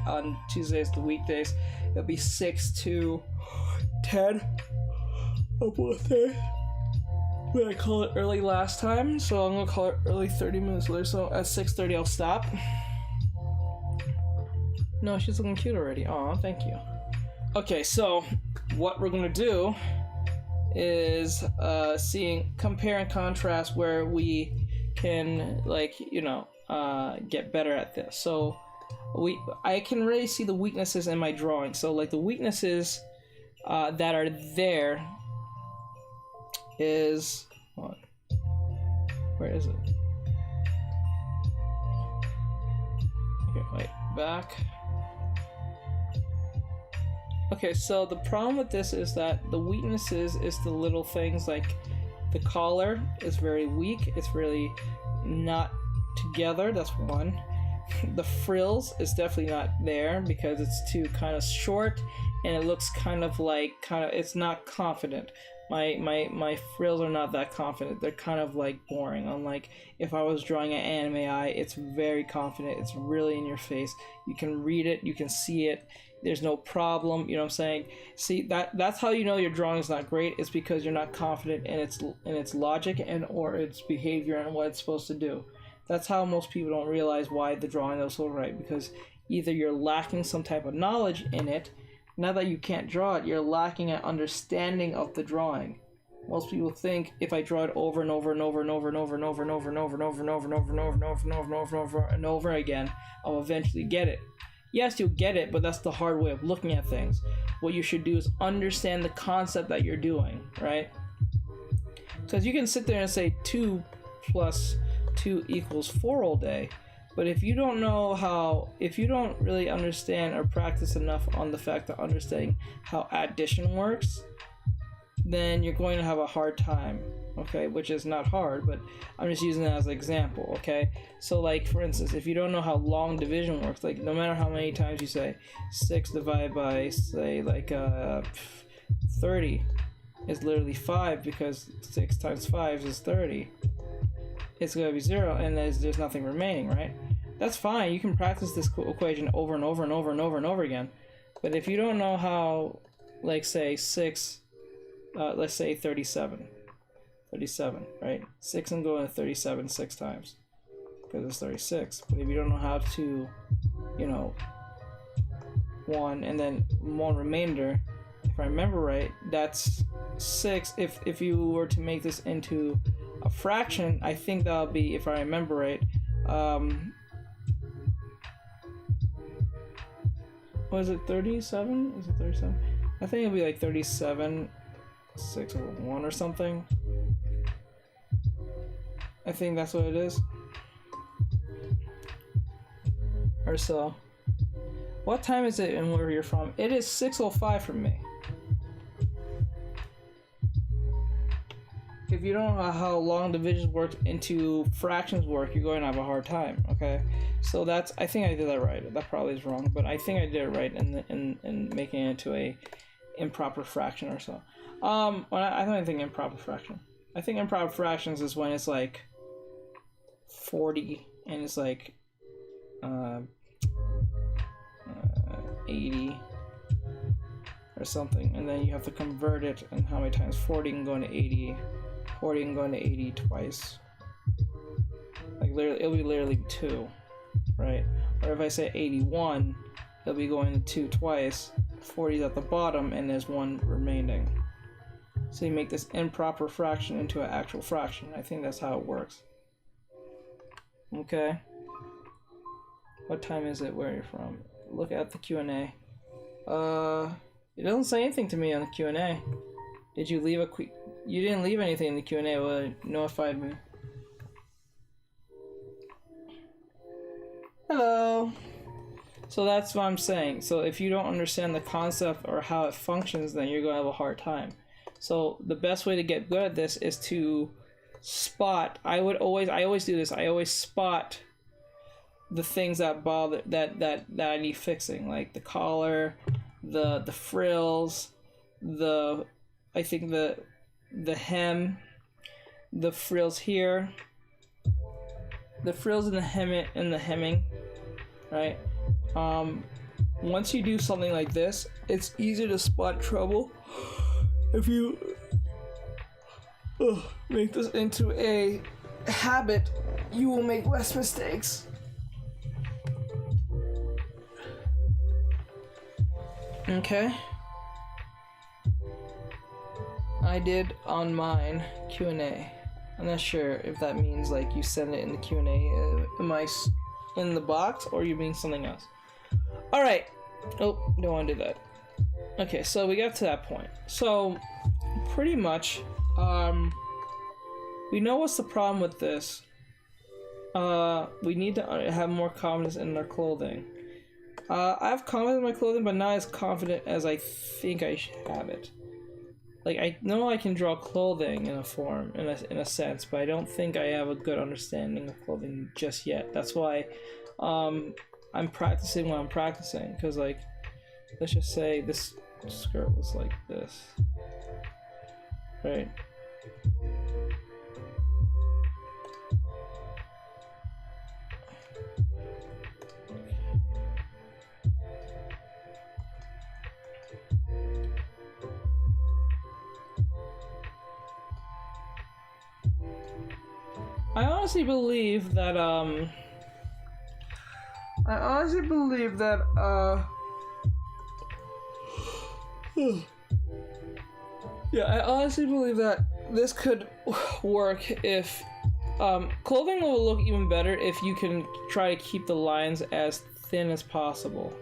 on Tuesdays, the weekdays, it'll be 6 to 10 on both days. But I called it early last time, so I'm gonna call it early 30 minutes later. So at 6:30 I'll stop. No, she's looking cute already. Aw, thank you. Okay, so what we're gonna do is compare and contrast where we can, like, you know, get better at this. So I can really see the weaknesses in my drawing. So like the weaknesses that are there is what? Where is it? Okay, wait, back. Okay, so the problem with this is that the weaknesses is the little things like the collar is very weak. It's really not together. That's one. The frills is definitely not there because it's too kind of short and it looks it's not confident. My frills are not that confident. They're kind of like boring. Unlike if I was drawing an anime eye, it's very confident. It's really in your face. You can read it. You can see it. There's no problem. You know what I'm saying? See, that's how you know your drawing is not great. It's because you're not confident in its logic and or its behavior and what it's supposed to do. That's how most people don't realize why the drawing is so right, because either you're lacking some type of knowledge in it. Now that you can't draw it, you're lacking an understanding of the drawing. Most people think if I draw it over and over and over and over and over and over and over and over and over and over and over and over and over and over and over and over and over again, I'll eventually get it. Yes, you'll get it, but that's the hard way of looking at things. What you should do is understand the concept that you're doing, right? Because you can sit there and say 2 plus 2 equals 4 all day, but if you don't really understand or practice enough on the fact of understanding how addition works, then you're going to have a hard time, okay? Which is not hard, but I'm just using that as an example, okay? So like, for instance, if you don't know how long division works, like no matter how many times you say 6 divided by, say, like 30 is literally 5, because 6 times 5 is 30. It's going to be 0, and there's nothing remaining, right? That's fine. You can practice this equation over and over and over and over and over again. But if you don't know how, like, say, 6... let's say 37, right? 6 and go into 37 6 times because it's 36. But if you don't know how to, 1 and then 1 remainder, if I remember right, that's 6. If you were to make this into a fraction, I think that'll be, if I remember right, was it 37? Is it 37? I think it'll be like 37 6 over 1 or something. I think that's what it is. Or so. What time is it and where you're from? It is 6:05 from me. If you don't know how long divisions work into fractions work, you're going to have a hard time, okay? So that's, I think I did that right. That probably is wrong, but I think I did it right in making it into a improper fraction or so. Well, I don't think improper fraction. I think improper fractions is when it's like 40 and it's like 80 or something, and then you have to convert it, and how many times 40 can go into 80, 40 can go into 80 twice. Like literally, it'll be literally 2, right? Or if I say 81, it'll be going to 2 twice. 40 is at the bottom, and there's 1 remaining. So you make this improper fraction into an actual fraction. I think that's how it works. Okay. What time is it? Where are you from? Look at the Q&A. It doesn't say anything to me on the Q&A. Did you leave a quick... You didn't leave anything in the Q&A. Well, it notified me. Hello. So that's what I'm saying. So if you don't understand the concept or how it functions, then you're going to have a hard time. So the best way to get good at this is to spot. I always do this. I always spot the things that bother, that I need fixing, like the collar, the frills, I think the hem, the frills here, frills and the hemming, right? Once you do something like this, it's easier to spot trouble. If you make this into a habit, you will make less mistakes. Okay. I did on mine Q&A. I'm not sure if that means like you send it in the Q&A in the box, or you mean something else. All right. Oh, don't want to do that. Okay, so we got to that point. So pretty much, we know what's the problem with this. We need to have more confidence in our clothing. I have confidence in my clothing, but not as confident as I think I should have it. Like, I know I can draw clothing in a form, in a sense, but I don't think I have a good understanding of clothing just yet. That's why I'm practicing what I'm practicing, because, like, let's just say this skirt was like this, right? I honestly believe that this could work if clothing will look even better if you can try to keep the lines as thin as possible.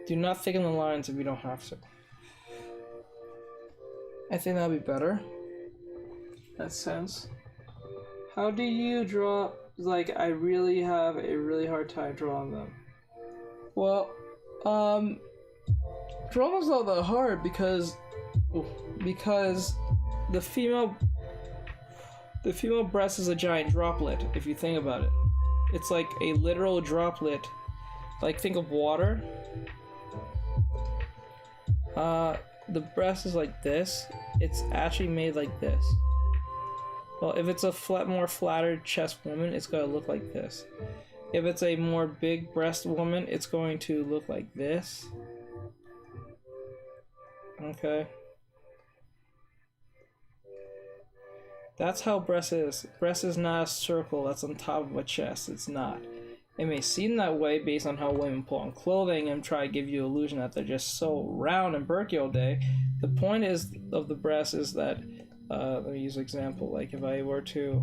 Do not thicken the lines if you don't have to. I think that'd be better. That sense. How do you draw? Like, I really have a really hard time drawing them. Well, drawing is not that hard because the female breast is a giant droplet. If you think about it, it's like a literal droplet. Like, think of water. The breast is like this. It's actually made like this. Well, if it's a more flattered chest woman, it's going to look like this. If it's a more big breast woman, it's going to look like this. Okay. That's how breast is. Breast is not a circle that's on top of a chest. It's not. It may seem that way based on how women put on clothing and try to give you the illusion that they're just so round and perky all day. The point of the breast is that let me use an example. Like, if I were to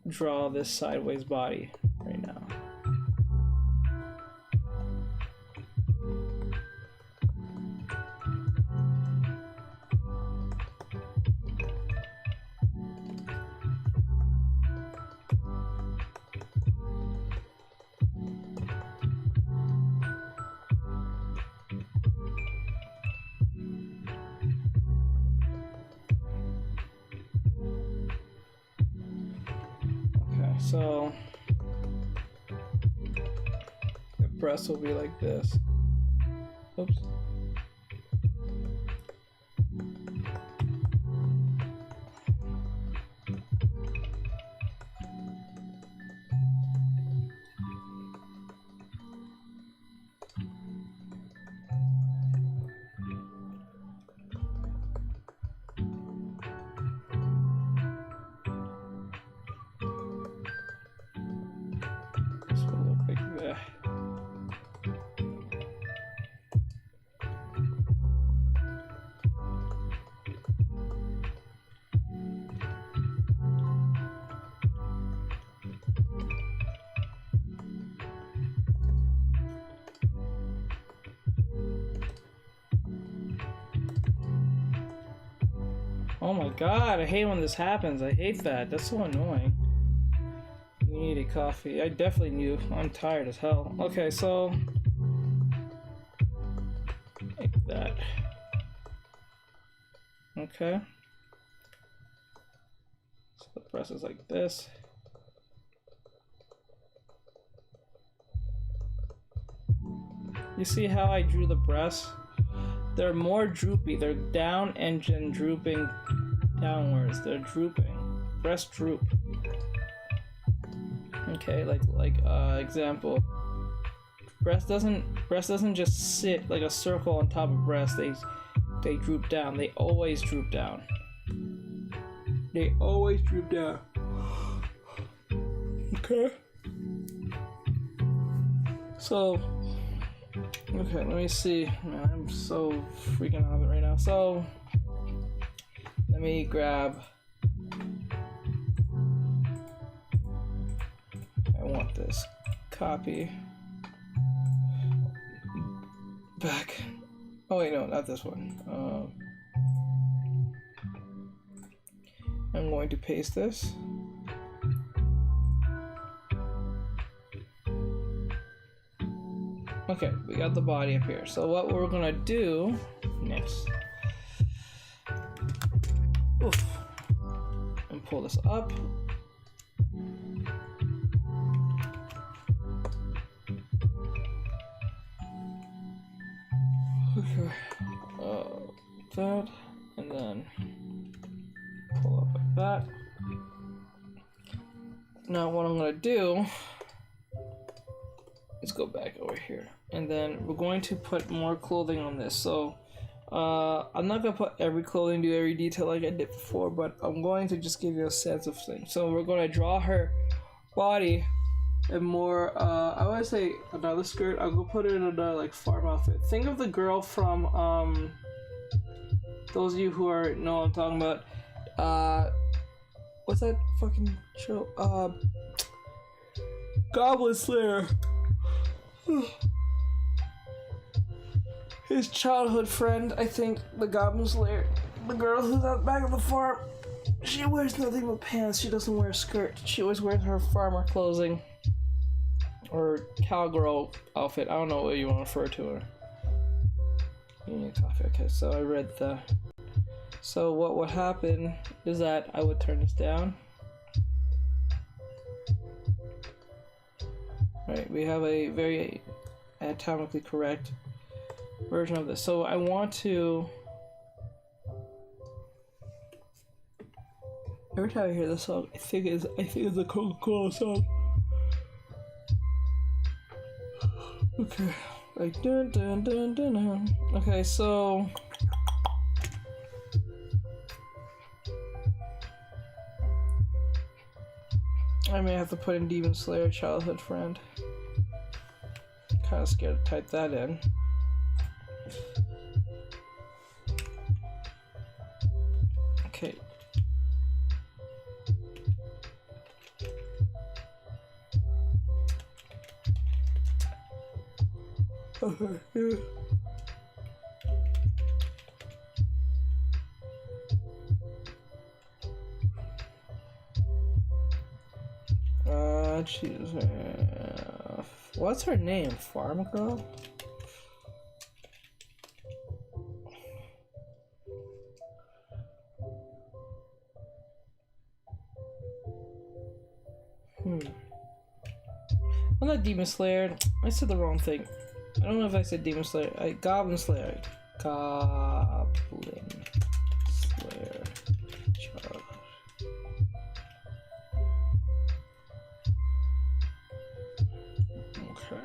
draw this sideways body right now. So the breast will be like this. Oops. Oh my god, I hate when this happens. I hate that. That's so annoying. You need a coffee. I definitely knew. I'm tired as hell. Okay, so like that. Okay. So the breast is like this. You see how I drew the breasts? They're more droopy. They're down and then drooping downwards. They're drooping. breast droop. Okay, like example. Breast doesn't just sit like a circle on top of breast. They droop down. They always droop down. They always droop down. Okay. So, okay, let me see. Man, I'm so freaking out of it right now. So, let me grab. I want this copy. Back. Oh wait, no, not this one. I'm going to paste this. Okay, we got the body up here. So what we're gonna do next, and pull this up. Okay, that, and then pull up like that. Now what I'm gonna do, let's go back over here, and then we're going to put more clothing on this. So I'm not gonna put every clothing, do every detail like I did before, but I'm going to just give you a sense of things. So we're gonna draw her body and more, I want to say another skirt. I'll go put it in another like farm outfit. Think of the girl from those of you who know what I'm talking about. What's that fucking show? Goblin Slayer. His childhood friend, I think, the Goblin Slayer. The girl who's out back of the farm. She wears nothing but pants. She doesn't wear a skirt. She always wears her farmer clothing. Or cowgirl outfit. I don't know what you want to refer to her. You need coffee. Okay, so I read the. So what would happen is that I would turn this down. Right, we have a very anatomically correct version of this. So I want to. Every time I hear this song, I think it's a Coca-Cola song. Okay, like dun dun dun dun dun. Okay, so I may have to put in Demon Slayer childhood friend. Kind of scared to type that in. Okay. Okay, yeah. What's her name? Farm Girl? I'm not Demon Slayer. I said the wrong thing. I don't know if I said Demon Slayer. Goblin Slayer. Goblin Slayer. Okay.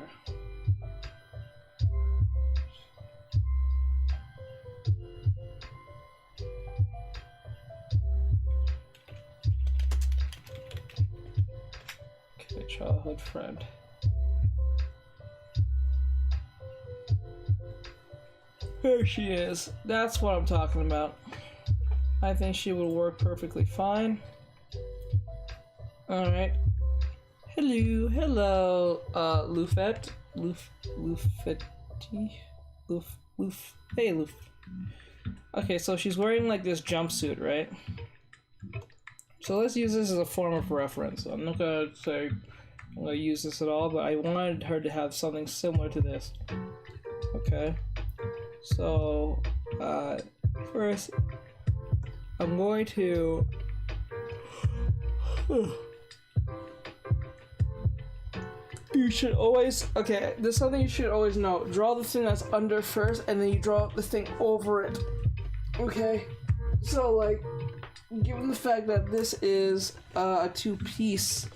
Okay, childhood friend. There she is. That's what I'm talking about. I think she would work perfectly fine. Alright. Hello, Lufette. Hey, Luf. Okay, so she's wearing like this jumpsuit, right? So let's use this as a form of reference. I'm not gonna say I'm gonna use this at all, but I wanted her to have something similar to this. Okay. So, first, I'm going to. You should always. Okay, there's something you should always know. Draw the thing that's under first, and then you draw the thing over it. Okay? So, like, given the fact that this is a two-piece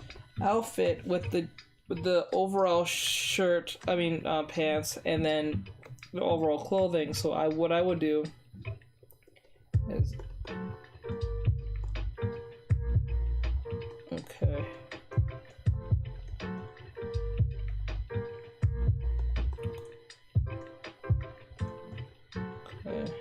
outfit with the overall shirt, pants, and then the overall clothing. So what I would do is okay. Okay.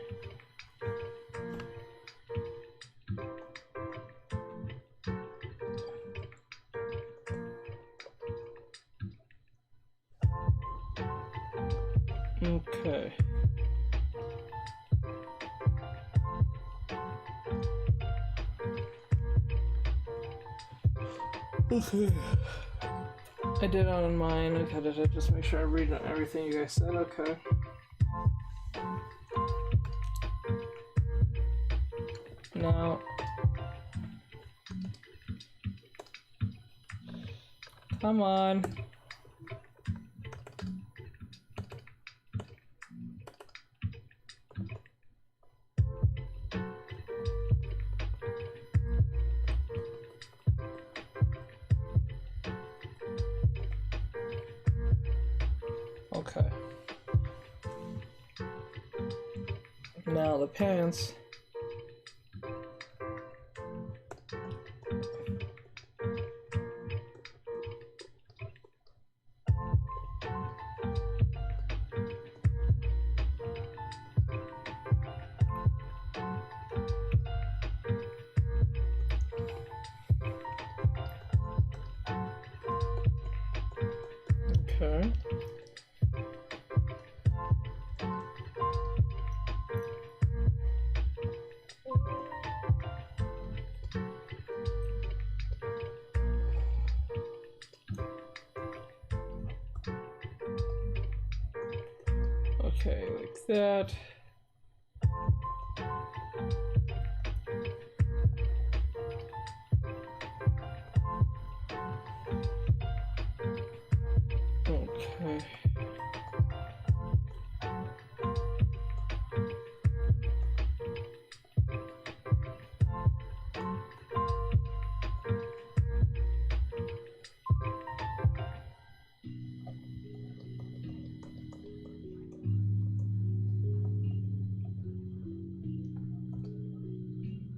Okay. I did it on mine. Okay, did I just make sure I read everything you guys said? Okay. Now, come on. Okay. Now the pants. Okay. Okay, like that. Okay.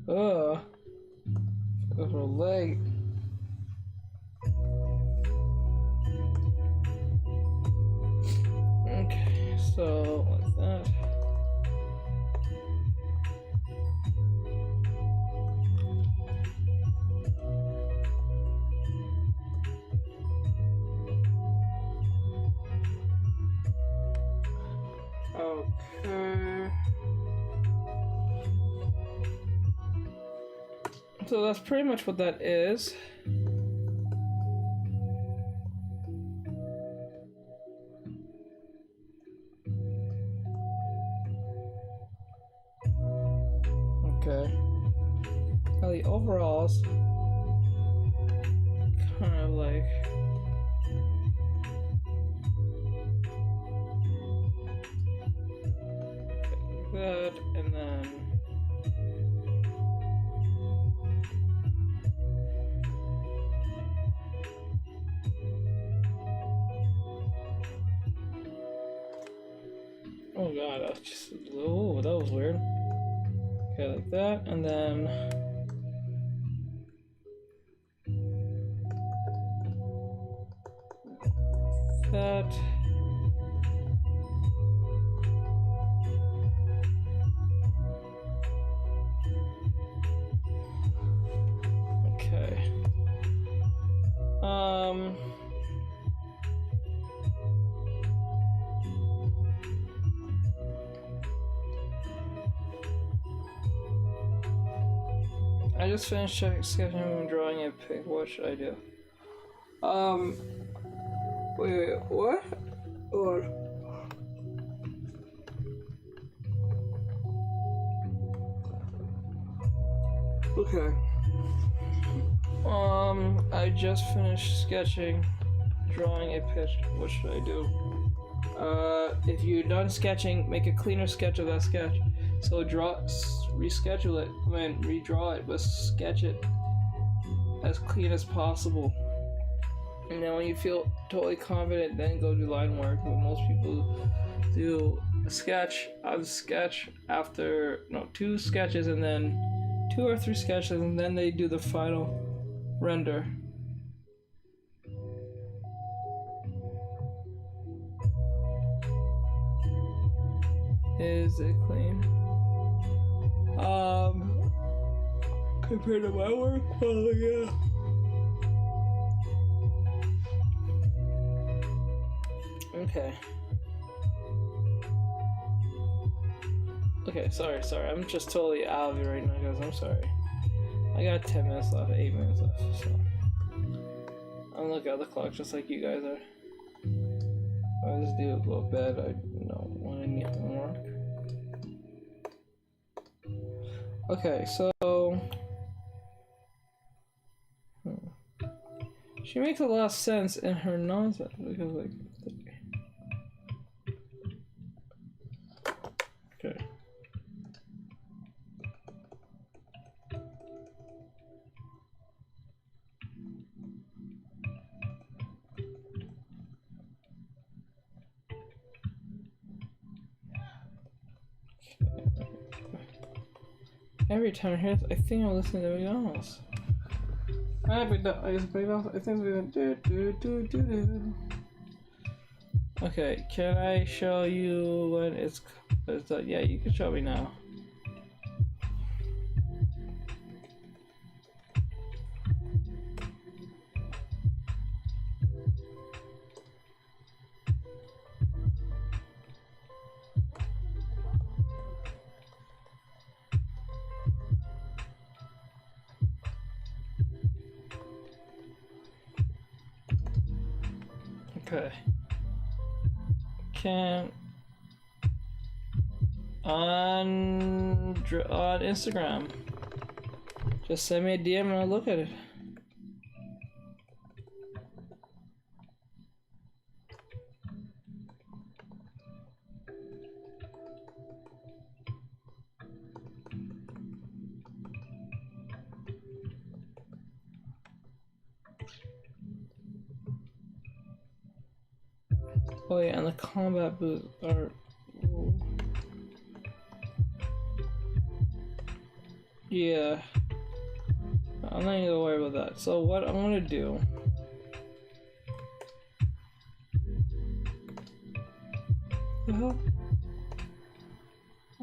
Ugh. A little late. Okay, so like that. Okay. So that's pretty much what that is. Okay. Now the overalls kind of like that, and then oh god, that was just oh, that was weird. Okay, like that, and then that. Okay. I just finished sketching and drawing a pig. What should I do? Wait, what? Or okay. I just finished sketching, drawing a pitch. What should I do? If you're done sketching, make a cleaner sketch of that sketch. So reschedule it, redraw it, but sketch it as clean as possible. And then when you feel totally confident, then go do line work. But most people do a sketch, after 2 sketches, and then 2 or 3 sketches, and then they do the final render. Is it clean? Compared to my work, well, yeah. Okay. Okay, sorry, I'm just totally out of it right now, guys. I'm sorry. I got 10 minutes left, 8 minutes left, so I'm looking at the clock just like you guys are. I just do go to bed. I don't want any homework. Okay, so she makes a lot of sense in her nonsense because, like, okay. Every time I hear this, I think I'm listening to McDonald's. I think it's do. Okay, can I show you when it's done? Yeah, you can show me now. Okay. Can on Instagram, just send me a DM and I'll look at it. Oh yeah, and the combat boots are... Yeah. I'm not gonna worry about that. So what I'm gonna do...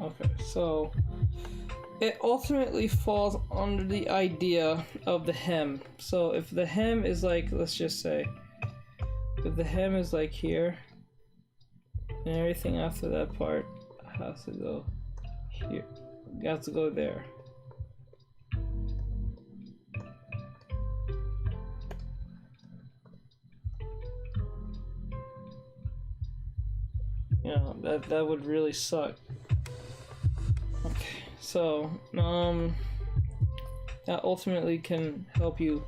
Okay, so... It ultimately falls under the idea of the hem. So if the hem is like, let's just say, if the hem is like here, and everything after that part has to go here. You have to go there. Yeah, that would really suck. Okay, so that ultimately can help you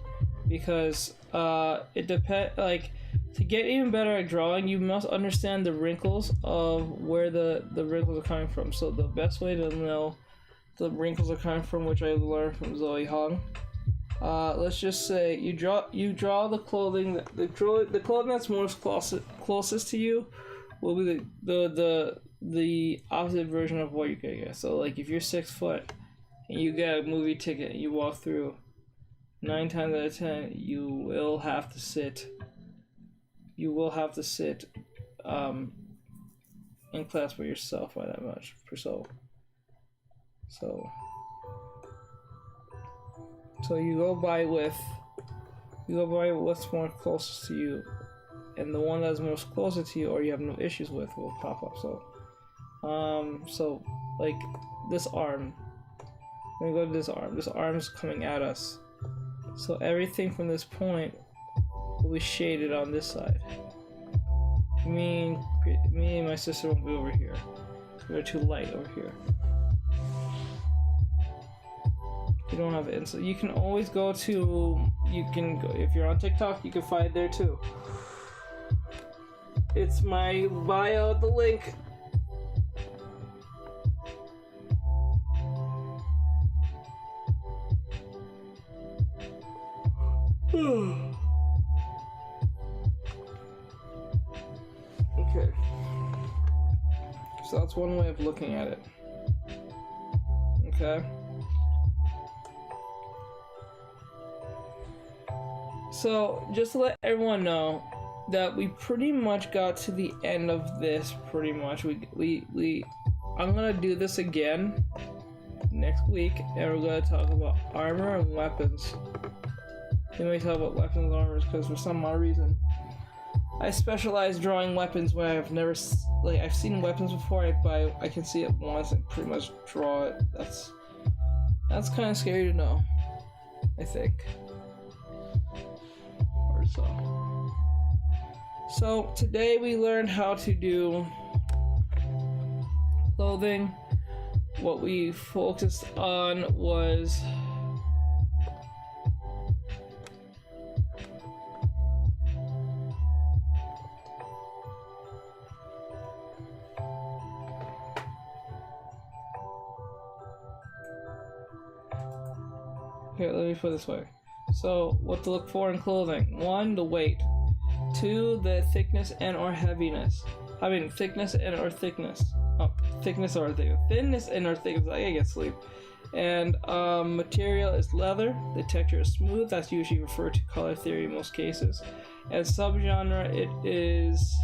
because it depends. Like, to get even better at drawing, you must understand the wrinkles of where the wrinkles are coming from. So the best way to know the wrinkles are coming from, which I learned from Zoe Hong, let's just say you draw the clothing, the clothing that's most closest to you will be the opposite version of what you're gonna get. So like if you're 6 foot and you get a movie ticket and you walk through, 9 times out of 10 you will have to sit in class by yourself by that much per so you go by what's more closest to you, and the one that's most closest to you or you have no issues with will pop up. So like this arm, I'm gonna go to this arm's coming at us, so everything from this point will be shaded on this side. Me and my sister will be over here. We're too light over here. You don't have it, so you can always go to. If you're on TikTok, you can find it there too. It's my bio, the link. Okay. So that's one way of looking at it. Okay. So just to let everyone know that we pretty much got to the end of this. Pretty much, I'm gonna do this again next week, and we're gonna talk about armor and weapons. We may talk about weapons and armors because for some odd reason, I specialize drawing weapons when I've never I've seen weapons before, but I can see it once and pretty much draw it. That's kind of scary to know, I think. Or so. So today we learned how to do clothing. What we focused on was okay, let me put it this way. So, what to look for in clothing. 1, the weight. 2, the thickness and or heaviness. I mean, thickness and or thickness. Oh, thickness or thickness. Thinness and or thickness. I get sleep. And material is leather. The texture is smooth. That's usually referred to color theory in most cases. And subgenre, it is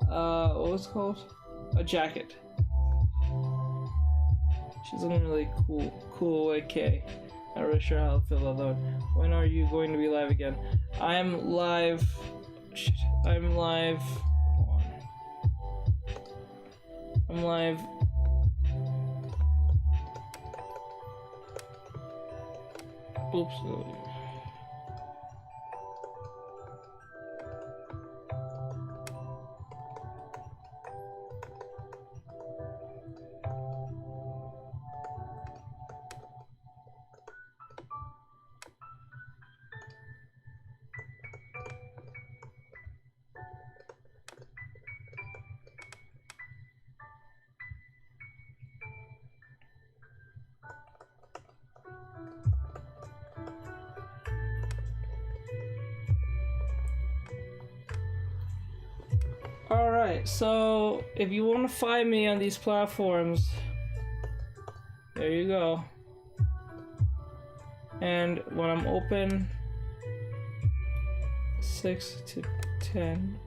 what was it called? A jacket. She's looking really cool. Okay. Not really sure how to feel about that. When are you going to be live again? I'm live. Shit. I'm live. Hold on. I'm live. Oops. Alright, so if you want to find me on these platforms, there you go. And when I'm open 6 to 10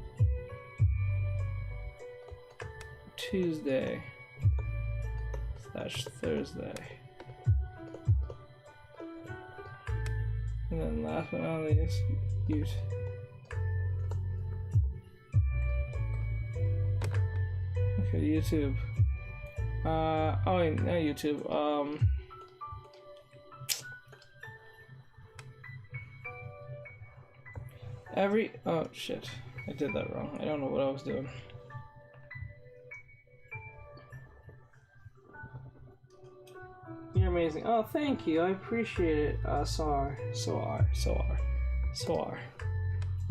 Tuesday / Thursday. And then last but not least, YouTube. Okay, YouTube. Oh wait, not YouTube. Oh shit, I did that wrong. I don't know what I was doing. You're amazing. Oh, thank you. I appreciate it. So are.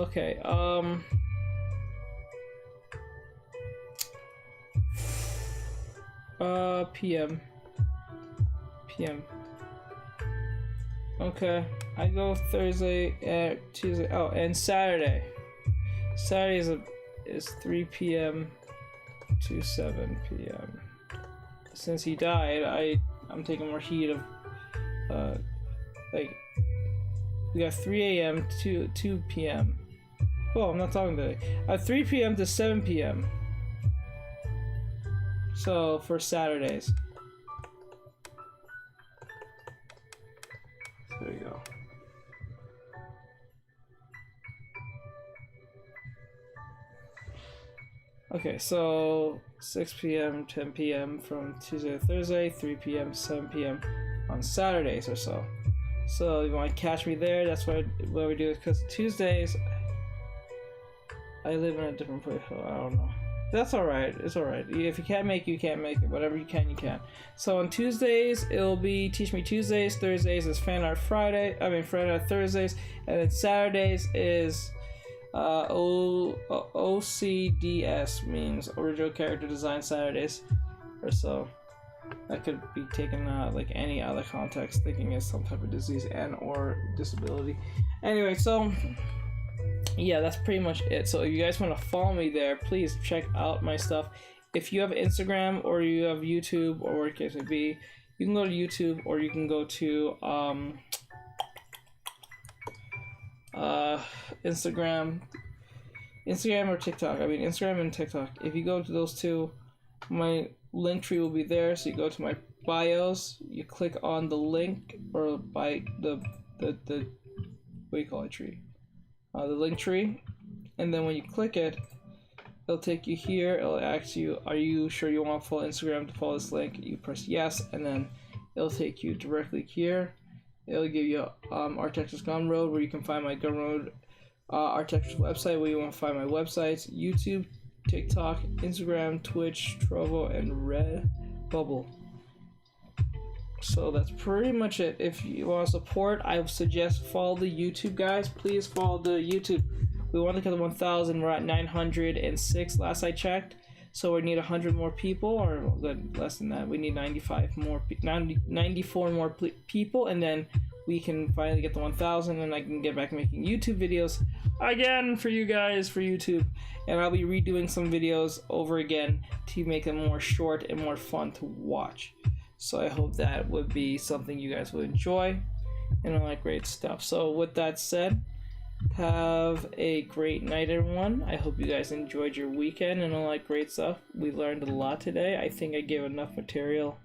Okay, PM. Okay, I go Thursday, Tuesday. Oh, and Saturday. Saturday is 3 p.m. to 7 p.m. Since he died, I'm taking more heat of, like, we got 3 a.m. to 2 p.m. Oh, I'm not talking today. 3 p.m. to 7 p.m. So, for Saturdays. There you go. Okay, so 6 p.m., 10 p.m. from Tuesday to Thursday, 3 p.m., 7 p.m. on Saturdays or so. So you want to catch me there, that's what we do, because Tuesdays, I live in a different place, so I don't know. That's alright, it's alright. If you can't make it, you can't make it. Whatever you can, you can. So on Tuesdays, it'll be Teach Me Tuesdays. Thursdays is Fan Art Friday. Fan Art Thursdays. And then Saturdays is OCDS, means Original Character Design Saturdays or so. that could be taken like any other context, thinking it's some type of disease and or disability. Anyway, so yeah, that's pretty much it. So if you guys want to follow me there, please check out my stuff. If you have Instagram or you have YouTube or whatever the case may be, you can go to YouTube or you can go to Instagram or TikTok. I mean, Instagram and TikTok. If you go to those two, my link tree will be there. So you go to my bios, you click on the link or by the what do you call it, tree? The link tree, and then when you click it, it'll take you here. It'll ask you, are you sure you want to follow Instagram to follow this link? You press yes, and then it'll take you directly here. It'll give you Artexrtic Gumroad, where you can find my Gumroad Artexrtic website, where you want to find my websites: YouTube, TikTok, Instagram, Twitch, Trovo, and Redbubble. So that's pretty much it. If you want to support, I would suggest follow the YouTube guys. Please follow the YouTube. We want to get to 1,000. We're at 906 last I checked. So we need 100 more people, or less than that. We need 94 more people, and then we can finally get to 1,000, and I can get back making YouTube videos again for you guys for YouTube. And I'll be redoing some videos over again to make them more short and more fun to watch. So I hope that would be something you guys would enjoy and all that great stuff. So with that said, have a great night, everyone. I hope you guys enjoyed your weekend and all that great stuff. We learned a lot today. I think I gave enough material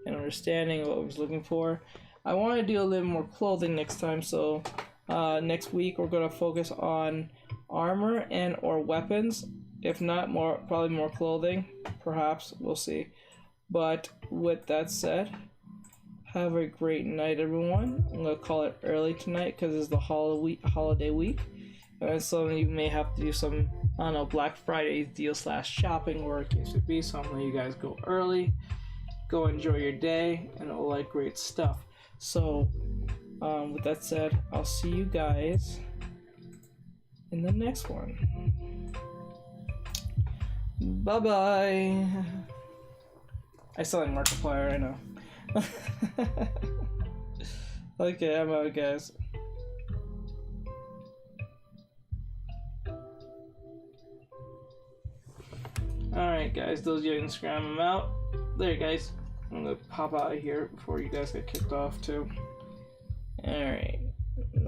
and understanding of what I was looking for. I want to do a little more clothing next time, so next week we're going to focus on armor and or weapons. If not, probably more clothing, perhaps. We'll see. But with that said, have a great night, everyone. I'm going to call it early tonight because it's the holiday week. And so you may have to do some, I don't know, Black Friday deal / shopping, or it case would be. So I'm going to let you guys go early. Go enjoy your day and all that great stuff. So with that said, I'll see you guys in the next one. Bye-bye. I sound like Markiplier, I know. Okay, I'm out, guys. Alright, guys, those you Instagram, I'm out. There, guys. I'm gonna pop out of here before you guys get kicked off, too. Alright.